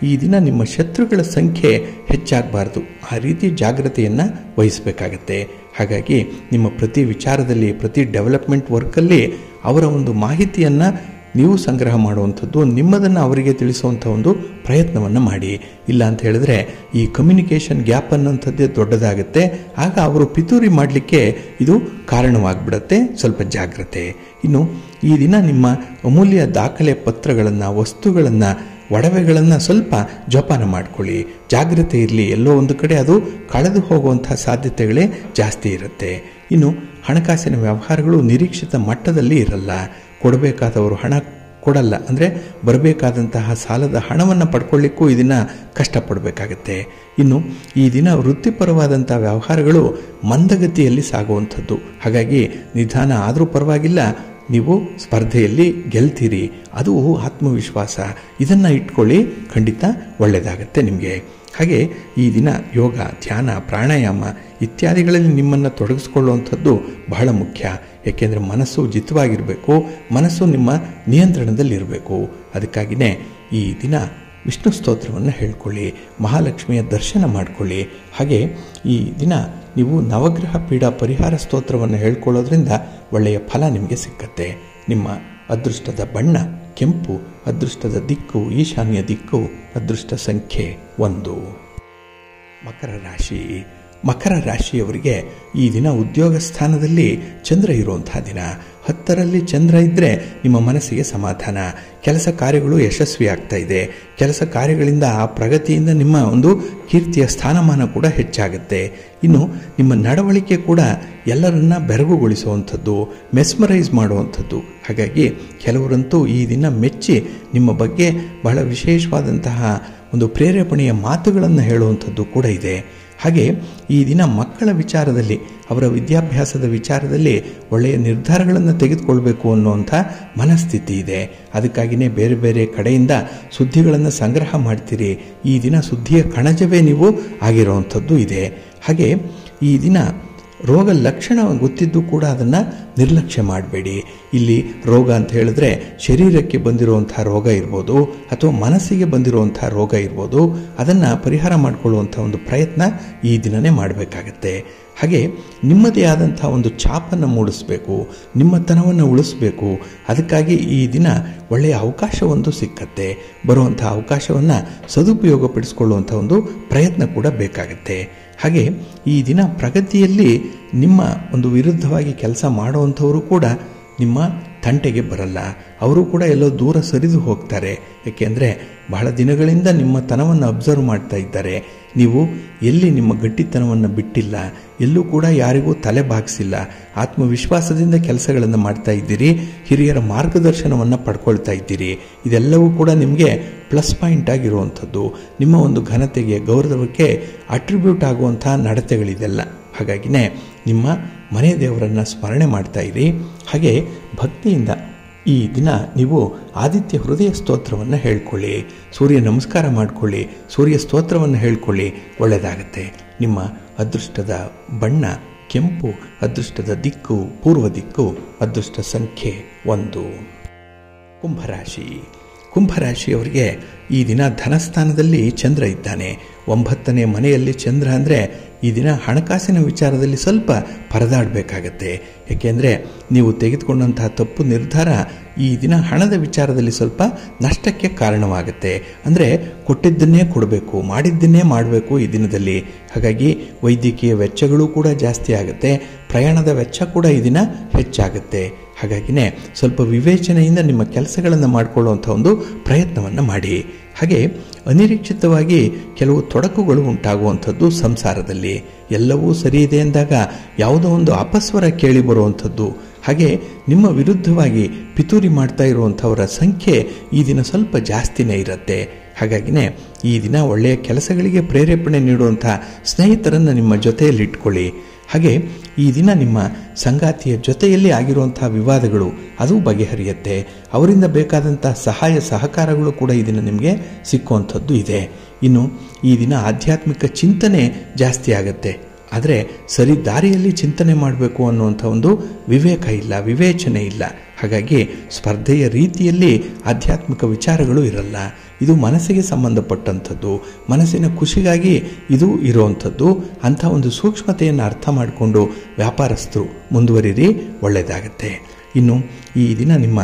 ಈ ದಿನ ನಿಮ್ಮ ಶತ್ರುಗಳ ಸಂಖ್ಯೆ ಹೆಚ್ಚಾಗಬಾರ್ದು, ಆ ರೀತಿ ಜಾಗ್ರತೆಯನ್ನು ವಹಿಸಬೇಕಾಗತ್ತೆ. ಹಾಗಾಗಿ ನಿಮ್ಮ ಪ್ರತಿ ವಿಚಾರದಲ್ಲಿ, ಪ್ರತಿ ಡೆವಲಪ್ಮೆಂಟ್ ವರ್ಕಲ್ಲಿ ಅವರ ಒಂದು ಮಾಹಿತಿಯನ್ನು ನೀವು ಸಂಗ್ರಹ ಮಾಡುವಂಥದ್ದು, ನಿಮ್ಮದನ್ನು ಅವರಿಗೆ ತಿಳಿಸುವಂಥ ಒಂದು ಪ್ರಯತ್ನವನ್ನು ಮಾಡಿ. ಇಲ್ಲ ಅಂತ ಹೇಳಿದ್ರೆ ಈ ಕಮ್ಯುನಿಕೇಷನ್ ಗ್ಯಾಪ್ ಅನ್ನೋಂಥದ್ದೇ ದೊಡ್ಡದಾಗುತ್ತೆ. ಆಗ ಅವರು ಪಿತೂರಿ ಮಾಡಲಿಕ್ಕೆ ಇದು ಕಾರಣವಾಗಿಬಿಡುತ್ತೆ. ಸ್ವಲ್ಪ ಜಾಗ್ರತೆ. ಇನ್ನು ಈ ದಿನ ನಿಮ್ಮ ಅಮೂಲ್ಯ ದಾಖಲೆ ಪತ್ರಗಳನ್ನು, ವಸ್ತುಗಳನ್ನು, ಒಡವೆಗಳನ್ನು ಸ್ವಲ್ಪ ಜೋಪಾನ ಮಾಡಿಕೊಳ್ಳಿ. ಜಾಗ್ರತೆ ಇರಲಿ. ಎಲ್ಲೋ ಒಂದು ಕಡೆ ಅದು ಕಳೆದು ಹೋಗುವಂಥ ಸಾಧ್ಯತೆಗಳೇ ಜಾಸ್ತಿ ಇರುತ್ತೆ. ಇನ್ನು ಹಣಕಾಸಿನ ವ್ಯವಹಾರಗಳು ನಿರೀಕ್ಷಿತ ಮಟ್ಟದಲ್ಲಿ ಇರಲ್ಲ. ಕೊಡಬೇಕಾದವರು ಹಣ ಕೊಡಲ್ಲ, ಅಂದರೆ ಬರಬೇಕಾದಂತಹ ಸಾಲದ ಹಣವನ್ನು ಪಡ್ಕೊಳ್ಳಿಕ್ಕೂ ಈ ದಿನ ಕಷ್ಟಪಡಬೇಕಾಗತ್ತೆ. ಇನ್ನು ಈ ದಿನ ವೃತ್ತಿಪರವಾದಂಥ ವ್ಯವಹಾರಗಳು ಮಂದಗತಿಯಲ್ಲಿ ಸಾಗುವಂಥದ್ದು. ಹಾಗಾಗಿ ನಿಧಾನ ಆದರೂ ಪರವಾಗಿಲ್ಲ, ನೀವು ಸ್ಪರ್ಧೆಯಲ್ಲಿ ಗೆಲ್ತೀರಿ. ಅದು ಆತ್ಮವಿಶ್ವಾಸ. ಇದನ್ನು ಇಟ್ಕೊಳ್ಳಿ, ಖಂಡಿತ ಒಳ್ಳೆಯದಾಗತ್ತೆ ನಿಮಗೆ. ಹಾಗೆ ಈ ದಿನ ಯೋಗ, ಧ್ಯಾನ, ಪ್ರಾಣಾಯಾಮ ಇತ್ಯಾದಿಗಳಲ್ಲಿ ನಿಮ್ಮನ್ನು ತೊಡಗಿಸ್ಕೊಳ್ಳುವಂಥದ್ದು ಬಹಳ ಮುಖ್ಯ. ಏಕೆಂದರೆ ಮನಸ್ಸು ಜಿತವಾಗಿರಬೇಕು, ಮನಸ್ಸು ನಿಮ್ಮ ನಿಯಂತ್ರಣದಲ್ಲಿರಬೇಕು. ಅದಕ್ಕಾಗಿಯೇ ಈ ದಿನ ವಿಷ್ಣು ಸ್ತೋತ್ರವನ್ನು ಹೇಳ್ಕೊಳ್ಳಿ, ಮಹಾಲಕ್ಷ್ಮಿಯ ದರ್ಶನ ಮಾಡಿಕೊಳ್ಳಿ. ಹಾಗೆ ಈ ದಿನ ನೀವು ನವಗ್ರಹ ಪೀಡಾ ಪರಿಹಾರ ಸ್ತೋತ್ರವನ್ನು ಹೇಳ್ಕೊಳ್ಳೋದ್ರಿಂದ ಒಳ್ಳೆಯ ಫಲ ನಿಮಗೆ ಸಿಕ್ಕತ್ತೆ. ನಿಮ್ಮ ಅದೃಷ್ಟದ ಬಣ್ಣ ಕೆಂಪು, ಅದೃಷ್ಟದ ದಿಕ್ಕು ಈಶಾನ್ಯ ದಿಕ್ಕು, ಅದೃಷ್ಟ ಸಂಖ್ಯೆ 1. ಮಕರ ರಾಶಿ. ಮಕರ ರಾಶಿಯವರಿಗೆ ಈ ದಿನ ಉದ್ಯೋಗ ಸ್ಥಾನದಲ್ಲಿ ಚಂದ್ರ ಇರುವಂತಹ ದಿನ. 10ರಲ್ಲಿ ಚಂದ್ರ ಇದ್ದರೆ ನಿಮ್ಮ ಮನಸ್ಸಿಗೆ ಸಮಾಧಾನ. ಕೆಲಸ ಕಾರ್ಯಗಳು ಯಶಸ್ವಿ ಆಗ್ತಾ ಇದೆ. ಕೆಲಸ ಕಾರ್ಯಗಳಿಂದ, ಆ ಪ್ರಗತಿಯಿಂದ ನಿಮ್ಮ ಒಂದು ಕೀರ್ತಿಯ ಸ್ಥಾನಮಾನ ಕೂಡ ಹೆಚ್ಚಾಗುತ್ತೆ. ಇನ್ನು ನಿಮ್ಮ ನಡವಳಿಕೆ ಕೂಡ ಎಲ್ಲರನ್ನ ಬೆರಗುಗೊಳಿಸುವಂಥದ್ದು, ಮೆಸ್ಮರೈಸ್ ಮಾಡುವಂಥದ್ದು. ಹಾಗಾಗಿ ಕೆಲವರಂತೂ ಈ ದಿನ ಮೆಚ್ಚಿ ನಿಮ್ಮ ಬಗ್ಗೆ ಬಹಳ ವಿಶೇಷವಾದಂತಹ ಒಂದು ಪ್ರೇರೇಪಣೆಯ ಮಾತುಗಳನ್ನು ಹೇಳುವಂಥದ್ದು ಕೂಡ ಇದೆ. ಹಾಗೆ ಈ ದಿನ ಮಕ್ಕಳ ವಿಚಾರದಲ್ಲಿ, ಅವರ ವಿದ್ಯಾಭ್ಯಾಸದ ವಿಚಾರದಲ್ಲಿ ಒಳ್ಳೆಯ ನಿರ್ಧಾರಗಳನ್ನು ತೆಗೆದುಕೊಳ್ಬೇಕು ಅನ್ನುವಂಥ ಮನಸ್ಥಿತಿ ಇದೆ. ಅದಕ್ಕಾಗಿಯೇ ಬೇರೆ ಬೇರೆ ಕಡೆಯಿಂದ ಸುದ್ದಿಗಳನ್ನು ಸಂಗ್ರಹ ಮಾಡ್ತೀರಿ. ಈ ದಿನ ಸುದ್ದಿಯ ಕಣಜವೇ ನೀವು ಆಗಿರುವಂಥದ್ದು ಇದೆ. ಹಾಗೆ ಈ ದಿನ ರೋಗ ಲಕ್ಷಣ ಗೊತ್ತಿದ್ದು ಕೂಡ ಅದನ್ನು ನಿರ್ಲಕ್ಷ್ಯ ಮಾಡಬೇಡಿ. ಇಲ್ಲಿ ರೋಗ ಅಂತ ಹೇಳಿದ್ರೆ ಶರೀರಕ್ಕೆ ಬಂದಿರುವಂಥ ರೋಗ ಇರ್ಬೋದು, ಅಥವಾ ಮನಸ್ಸಿಗೆ ಬಂದಿರುವಂಥ ರೋಗ ಇರ್ಬೋದು. ಅದನ್ನು ಪರಿಹಾರ ಮಾಡಿಕೊಳ್ಳುವಂಥ ಒಂದು ಪ್ರಯತ್ನ ಈ ದಿನವೇ ಮಾಡಬೇಕಾಗತ್ತೆ. ಹಾಗೆ ನಿಮ್ಮದೇ ಆದಂಥ ಒಂದು ಛಾಪನ್ನು ಮೂಡಿಸಬೇಕು, ನಿಮ್ಮತನವನ್ನು ಉಳಿಸಬೇಕು. ಅದಕ್ಕಾಗಿ ಈ ದಿನ ಒಳ್ಳೆಯ ಅವಕಾಶವೊಂದು ಸಿಕ್ಕತ್ತೆ. ಬರುವಂಥ ಅವಕಾಶವನ್ನು ಸದುಪಯೋಗಪಡಿಸಿಕೊಳ್ಳುವಂಥ ಒಂದು ಪ್ರಯತ್ನ ಕೂಡ ಬೇಕಾಗುತ್ತೆ. ಹಾಗೆ ಈ ದಿನ ಪ್ರಗತಿಯಲ್ಲಿ ನಿಮ್ಮ ಒಂದು ವಿರುದ್ಧವಾಗಿ ಕೆಲಸ ಮಾಡುವಂಥವರು ಕೂಡ ನಿಮ್ಮ ತಂಟೆಗೆ ಬರಲ್ಲ. ಅವರು ಕೂಡ ಎಲ್ಲೋ ದೂರ ಸರಿದು ಹೋಗ್ತಾರೆ. ಏಕೆಂದರೆ ಬಹಳ ದಿನಗಳಿಂದ ನಿಮ್ಮ ತನವನ್ನು ಅಬ್ಸರ್ವ್ ಮಾಡ್ತಾ ಇದ್ದಾರೆ. ನೀವು ಎಲ್ಲಿ ನಿಮ್ಮ ಗಟ್ಟಿತನವನ್ನು ಬಿಟ್ಟಿಲ್ಲ, ಎಲ್ಲೂ ಕೂಡ ಯಾರಿಗೂ ತಲೆ ಬಾಗಿಸಿಲ್ಲ. ಆತ್ಮವಿಶ್ವಾಸದಿಂದ ಕೆಲಸಗಳನ್ನು ಮಾಡ್ತಾ ಇದ್ದೀರಿ. ಹಿರಿಯರ ಮಾರ್ಗದರ್ಶನವನ್ನು ಪಡ್ಕೊಳ್ತಾ ಇದ್ದೀರಿ. ಇದೆಲ್ಲವೂ ಕೂಡ ನಿಮಗೆ ಪ್ಲಸ್ ಪಾಯಿಂಟ್ ಆಗಿರುವಂಥದ್ದು. ನಿಮ್ಮ ಒಂದು ಘನತೆಗೆ, ಗೌರವಕ್ಕೆ ಅಟ್ರಿಬ್ಯೂಟ್ ಆಗುವಂಥ ನಡತೆಗಳಿದೆಲ್ಲ. ಹಾಗಾಗಿನೇ ನಿಮ್ಮ ಮನೆ ದೇವರನ್ನು ಸ್ಮರಣೆ ಮಾಡ್ತಾ ಇರಿ. ಹಾಗೆ ಭಕ್ತಿಯಿಂದ ಈ ದಿನ ನೀವು ಆದಿತ್ಯ ಹೃದಯ ಸ್ತೋತ್ರವನ್ನು ಹೇಳ್ಕೊಳ್ಳಿ, ಸೂರ್ಯ ನಮಸ್ಕಾರ ಮಾಡಿಕೊಳ್ಳಿ, ಸೂರ್ಯ ಸ್ತೋತ್ರವನ್ನು ಹೇಳ್ಕೊಳ್ಳಿ. ಒಳ್ಳೆಯದಾಗತ್ತೆ. ನಿಮ್ಮ ಅದೃಷ್ಟದ ಬಣ್ಣ ಕೆಂಪು, ಅದೃಷ್ಟದ ದಿಕ್ಕು ಪೂರ್ವ ದಿಕ್ಕು, ಅದೃಷ್ಟ ಸಂಖ್ಯೆ 1. ಕುಂಭರಾಶಿ. ಕುಂಭರಾಶಿಯವರಿಗೆ ಈ ದಿನ ಧನಸ್ಥಾನದಲ್ಲಿ ಚಂದ್ರ ಇದ್ದಾನೆ. 9ನೇ ಮನೆಯಲ್ಲಿ ಚಂದ್ರ ಅಂದರೆ ಈ ದಿನ ಹಣಕಾಸಿನ ವಿಚಾರದಲ್ಲಿ ಸ್ವಲ್ಪ ಪರದಾಡಬೇಕಾಗತ್ತೆ. ಏಕೆಂದರೆ ನೀವು ತೆಗೆದುಕೊಂಡಂತಹ ತಪ್ಪು ನಿರ್ಧಾರ ಈ ದಿನ ಹಣದ ವಿಚಾರದಲ್ಲಿ ಸ್ವಲ್ಪ ನಷ್ಟಕ್ಕೆ ಕಾರಣವಾಗುತ್ತೆ. ಅಂದರೆ ಕೊಟ್ಟಿದ್ದನ್ನೇ ಕೊಡಬೇಕು, ಮಾಡಿದ್ದನ್ನೇ ಮಾಡಬೇಕು ಈ ದಿನದಲ್ಲಿ. ಹಾಗಾಗಿ ವೈದ್ಯಕೀಯ ವೆಚ್ಚಗಳು ಕೂಡ ಜಾಸ್ತಿ ಆಗುತ್ತೆ. ಪ್ರಯಾಣದ ವೆಚ್ಚ ಕೂಡ ಈ ದಿನ ಹೆಚ್ಚಾಗುತ್ತೆ. ಹಾಗಾಗಿನೇ ಸ್ವಲ್ಪ ವಿವೇಚನೆಯಿಂದ ನಿಮ್ಮ ಕೆಲಸಗಳನ್ನು ಮಾಡಿಕೊಳ್ಳುವಂಥ ಒಂದು ಪ್ರಯತ್ನವನ್ನು ಮಾಡಿ. ಹಾಗೆ ಅನಿರೀಕ್ಷಿತವಾಗಿ ಕೆಲವು ತೊಡಕುಗಳು ಉಂಟಾಗುವಂಥದ್ದು ಸಂಸಾರದಲ್ಲಿ. ಎಲ್ಲವೂ ಸರಿ ಇದೆ ಎಂದಾಗ ಯಾವುದೋ ಒಂದು ಅಪಸ್ವರ ಕೇಳಿ ಬರುವಂಥದ್ದು. ಹಾಗೆ ನಿಮ್ಮ ವಿರುದ್ಧವಾಗಿ ಪಿತೂರಿ ಮಾಡ್ತಾ ಇರುವಂಥವರ ಸಂಖ್ಯೆ ಈ ದಿನ ಸ್ವಲ್ಪ ಜಾಸ್ತಿನೇ ಇರುತ್ತೆ. ಹಾಗಾಗಿನೇ ಈ ದಿನ ಒಳ್ಳೆಯ ಕೆಲಸಗಳಿಗೆ ಪ್ರೇರೇಪಣೆ ನೀಡುವಂಥ ಸ್ನೇಹಿತರನ್ನು ನಿಮ್ಮ ಜೊತೆಯಲ್ಲಿ ಇಟ್ಕೊಳ್ಳಿ. ಹಾಗೆ ಈ ದಿನ ನಿಮ್ಮ ಸಂಗಾತಿಯ ಜೊತೆಯಲ್ಲಿ ಆಗಿರುವಂಥ ವಿವಾದಗಳು ಅದು ಬಗೆಹರಿಯುತ್ತೆ. ಅವರಿಂದ ಬೇಕಾದಂಥ ಸಹಾಯ ಸಹಕಾರಗಳು ಕೂಡ ಈ ದಿನ ನಿಮಗೆ ಸಿಕ್ಕುವಂಥದ್ದು ಇದೆ. ಇನ್ನು ಈ ದಿನ ಆಧ್ಯಾತ್ಮಿಕ ಚಿಂತನೆ ಜಾಸ್ತಿ ಆಗುತ್ತೆ. ಆದರೆ ಸರಿ ದಾರಿಯಲ್ಲಿ ಚಿಂತನೆ ಮಾಡಬೇಕು ಅನ್ನುವಂಥ ಒಂದು ವಿವೇಕ ಇಲ್ಲ, ವಿವೇಚನೆ ಇಲ್ಲ. ಹಾಗಾಗಿ ಸ್ಪರ್ಧೆಯ ರೀತಿಯಲ್ಲಿ ಆಧ್ಯಾತ್ಮಿಕ ವಿಚಾರಗಳು ಇರಲ್ಲ. ಇದು ಮನಸ್ಸಿಗೆ ಸಂಬಂಧಪಟ್ಟಂಥದ್ದು, ಮನಸ್ಸಿನ ಖುಷಿಗಾಗಿ ಇದು ಇರುವಂಥದ್ದು. ಅಂಥ ಒಂದು ಸೂಕ್ಷ್ಮತೆಯನ್ನು ಅರ್ಥ ಮಾಡಿಕೊಂಡು ವ್ಯಾಪಾರಸ್ಥರು ಮುಂದುವರಿರಿ, ಒಳ್ಳೆಯದಾಗತ್ತೆ. ಇನ್ನು ಈ ದಿನ ನಿಮ್ಮ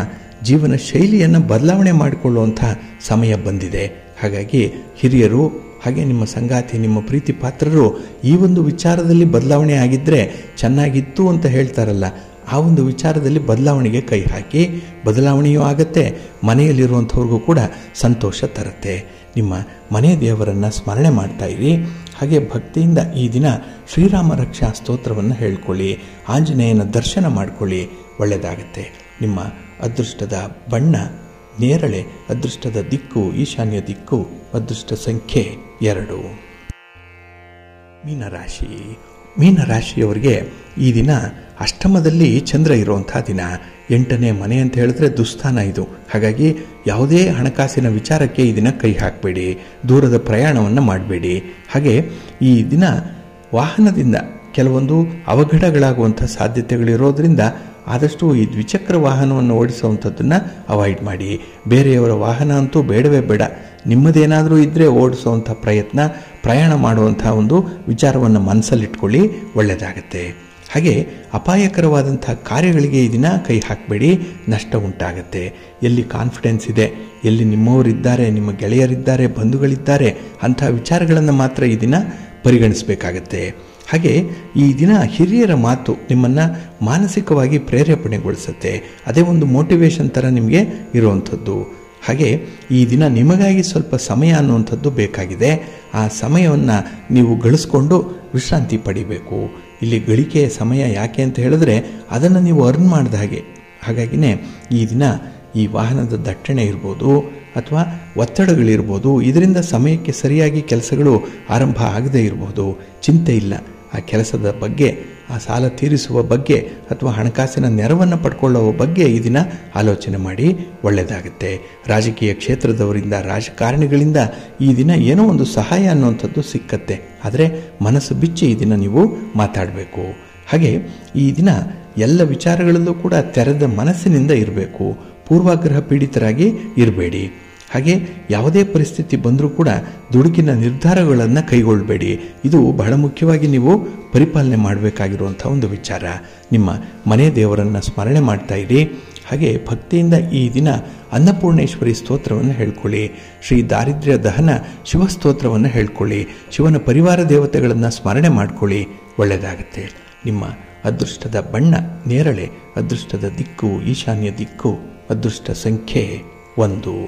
ಜೀವನ ಶೈಲಿಯನ್ನು ಬದಲಾವಣೆ ಮಾಡಿಕೊಳ್ಳುವಂಥ ಸಮಯ ಬಂದಿದೆ. ಹಾಗಾಗಿ ಹಿರಿಯರು ಹಾಗೆ ನಿಮ್ಮ ಸಂಗಾತಿ, ನಿಮ್ಮ ಪ್ರೀತಿ ಪಾತ್ರರು ಈ ಒಂದು ವಿಚಾರದಲ್ಲಿ ಬದಲಾವಣೆ ಆಗಿದ್ದರೆ ಚೆನ್ನಾಗಿತ್ತು ಅಂತ ಹೇಳ್ತಾರಲ್ಲ, ಆ ಒಂದು ವಿಚಾರದಲ್ಲಿ ಬದಲಾವಣೆಗೆ ಕೈ ಹಾಕಿ. ಬದಲಾವಣೆಯೂ ಆಗತ್ತೆ, ಮನೆಯಲ್ಲಿರುವಂಥವ್ರಿಗೂ ಕೂಡ ಸಂತೋಷ ತರುತ್ತೆ. ನಿಮ್ಮ ಮನೆ ದೇವರನ್ನು ಸ್ಮರಣೆ ಮಾಡ್ತಾ ಇರಿ. ಹಾಗೆ ಭಕ್ತಿಯಿಂದ ಈ ದಿನ ಶ್ರೀರಾಮ ರಕ್ಷಾ ಸ್ತೋತ್ರವನ್ನು ಹೇಳ್ಕೊಳ್ಳಿ, ಆಂಜನೇಯನ ದರ್ಶನ ಮಾಡಿಕೊಳ್ಳಿ, ಒಳ್ಳೆಯದಾಗತ್ತೆ. ನಿಮ್ಮ ಅದೃಷ್ಟದ ಬಣ್ಣ ನೇರಳೆ, ಅದೃಷ್ಟದ ದಿಕ್ಕು ಈಶಾನ್ಯ ದಿಕ್ಕು, ಅದೃಷ್ಟ ಸಂಖ್ಯೆ 2. ಮೀನರಾಶಿ. ಮೀನರಾಶಿಯವರಿಗೆ ಈ ದಿನ ಅಷ್ಟಮದಲ್ಲಿ ಚಂದ್ರ ಇರುವಂಥ ದಿನ. 8ನೇ ಮನೆ ಅಂತ ಹೇಳಿದ್ರೆ ದುಸ್ಥಾನ ಇದು. ಹಾಗಾಗಿ ಯಾವುದೇ ಹಣಕಾಸಿನ ವಿಚಾರಕ್ಕೆ ಈ ದಿನ ಕೈ ಹಾಕಬೇಡಿ, ದೂರದ ಪ್ರಯಾಣವನ್ನು ಮಾಡಬೇಡಿ. ಹಾಗೆ ಈ ದಿನ ವಾಹನದಿಂದ ಕೆಲವೊಂದು ಅವಘಡಗಳಾಗುವಂಥ ಸಾಧ್ಯತೆಗಳಿರೋದ್ರಿಂದ ಆದಷ್ಟು ಈ ದ್ವಿಚಕ್ರ ವಾಹನವನ್ನು ಓಡಿಸುವಂಥದ್ದನ್ನು ಅವಾಯ್ಡ್ ಮಾಡಿ. ಬೇರೆಯವರ ವಾಹನ ಅಂತೂ ಬೇಡವೇ ಬೇಡ. ನಿಮ್ಮದೇನಾದರೂ ಇದ್ದರೆ ಓಡಿಸುವಂಥ ಪ್ರಯಾಣ ಮಾಡುವಂಥ ಒಂದು ವಿಚಾರವನ್ನು ಮನಸ್ಸಲ್ಲಿಟ್ಕೊಳ್ಳಿ, ಒಳ್ಳೆಯದಾಗತ್ತೆ. ಹಾಗೆ ಅಪಾಯಕರವಾದಂಥ ಕಾರ್ಯಗಳಿಗೆ ಈ ದಿನ ಕೈ ಹಾಕಬೇಡಿ, ನಷ್ಟ ಉಂಟಾಗತ್ತೆ. ಎಲ್ಲಿ ಕಾನ್ಫಿಡೆನ್ಸ್ ಇದೆ, ಎಲ್ಲಿ ನಿಮ್ಮವರಿದ್ದಾರೆ, ನಿಮ್ಮ ಗೆಳೆಯರಿದ್ದಾರೆ, ಬಂಧುಗಳಿದ್ದಾರೆ, ಅಂಥ ವಿಚಾರಗಳನ್ನು ಮಾತ್ರ ಈ ದಿನ ಪರಿಗಣಿಸಬೇಕಾಗತ್ತೆ. ಹಾಗೆ ಈ ದಿನ ಹಿರಿಯರ ಮಾತು ನಿಮ್ಮನ್ನು ಮಾನಸಿಕವಾಗಿ ಪ್ರೇರೇಪಣೆಗೊಳಿಸುತ್ತೆ. ಅದೇ ಒಂದು ಮೋಟಿವೇಶನ್ ಥರ ನಿಮಗೆ ಇರುವಂಥದ್ದು. ಹಾಗೆ ಈ ದಿನ ನಿಮಗಾಗಿ ಸ್ವಲ್ಪ ಸಮಯ ಅನ್ನುವಂಥದ್ದು ಬೇಕಾಗಿದೆ. ಆ ಸಮಯವನ್ನು ನೀವು ಗಳಿಸ್ಕೊಂಡು ವಿಶ್ರಾಂತಿ ಪಡಿಬೇಕು. ಇಲ್ಲಿ ಗಳಿಕೆಯ ಸಮಯ ಯಾಕೆ ಅಂತ ಹೇಳಿದ್ರೆ ಅದನ್ನು ನೀವು ಅರ್ನ್ ಮಾಡಿದ ಹಾಗೆ. ಹಾಗಾಗಿನೇ ಈ ದಿನ ಈ ವಾಹನದ ದಟ್ಟಣೆ ಇರ್ಬೋದು ಅಥವಾ ಒತ್ತಡಗಳಿರ್ಬೋದು, ಇದರಿಂದ ಸಮಯಕ್ಕೆ ಸರಿಯಾಗಿ ಕೆಲಸಗಳು ಆರಂಭ ಆಗದೇ ಇರಬಹುದು. ಚಿಂತೆ ಇಲ್ಲ. ಆ ಕೆಲಸದ ಬಗ್ಗೆ, ಆ ಸಾಲ ತೀರಿಸುವ ಬಗ್ಗೆ ಅಥವಾ ಹಣಕಾಸಿನ ನೆರವನ್ನು ಪಡ್ಕೊಳ್ಳುವ ಬಗ್ಗೆ ಈ ದಿನ ಆಲೋಚನೆ ಮಾಡಿ, ಒಳ್ಳೆಯದಾಗುತ್ತೆ. ರಾಜಕೀಯ ಕ್ಷೇತ್ರದವರಿಂದ, ರಾಜಕಾರಣಿಗಳಿಂದ ಈ ದಿನ ಏನೋ ಒಂದು ಸಹಾಯ ಅನ್ನುವಂಥದ್ದು ಸಿಕ್ಕತ್ತೆ. ಆದರೆ ಮನಸ್ಸು ಬಿಚ್ಚಿ ಈ ದಿನ ನೀವು ಮಾತಾಡಬೇಕು. ಹಾಗೆ ಈ ದಿನ ಎಲ್ಲ ವಿಚಾರಗಳಲ್ಲೂ ಕೂಡ ತೆರೆದ ಮನಸ್ಸಿನಿಂದ ಇರಬೇಕು. ಪೂರ್ವಾಗ್ರಹ ಪೀಡಿತರಾಗಿ ಇರಬೇಡಿ. ಹಾಗೆ ಯಾವುದೇ ಪರಿಸ್ಥಿತಿ ಬಂದರೂ ಕೂಡ ದುಡುಕಿನ ನಿರ್ಧಾರಗಳನ್ನು ಕೈಗೊಳ್ಳಬೇಡಿ. ಇದು ಬಹಳ ಮುಖ್ಯವಾಗಿ ನೀವು ಪರಿಪಾಲನೆ ಮಾಡಬೇಕಾಗಿರುವಂಥ ಒಂದು ವಿಚಾರ. ನಿಮ್ಮ ಮನೆ ದೇವರನ್ನು ಸ್ಮರಣೆ ಮಾಡ್ತಾ ಇರಿ. ಹಾಗೆ ಭಕ್ತಿಯಿಂದ ಈ ದಿನ ಅನ್ನಪೂರ್ಣೇಶ್ವರಿ ಸ್ತೋತ್ರವನ್ನು ಹೇಳ್ಕೊಳ್ಳಿ. ಶ್ರೀ ದಾರಿದ್ರ್ಯ ದಹನ ಶಿವಸ್ತೋತ್ರವನ್ನು ಹೇಳ್ಕೊಳ್ಳಿ. ಶಿವನ ಪರಿವಾರ ದೇವತೆಗಳನ್ನು ಸ್ಮರಣೆ ಮಾಡಿಕೊಳ್ಳಿ, ಒಳ್ಳೆಯದಾಗುತ್ತೆ. ನಿಮ್ಮ ಅದೃಷ್ಟದ ಬಣ್ಣ ನೇರಳೆ, ಅದೃಷ್ಟದ ದಿಕ್ಕು ಈಶಾನ್ಯ ದಿಕ್ಕು, ಅದೃಷ್ಟ ಸಂಖ್ಯೆ 1.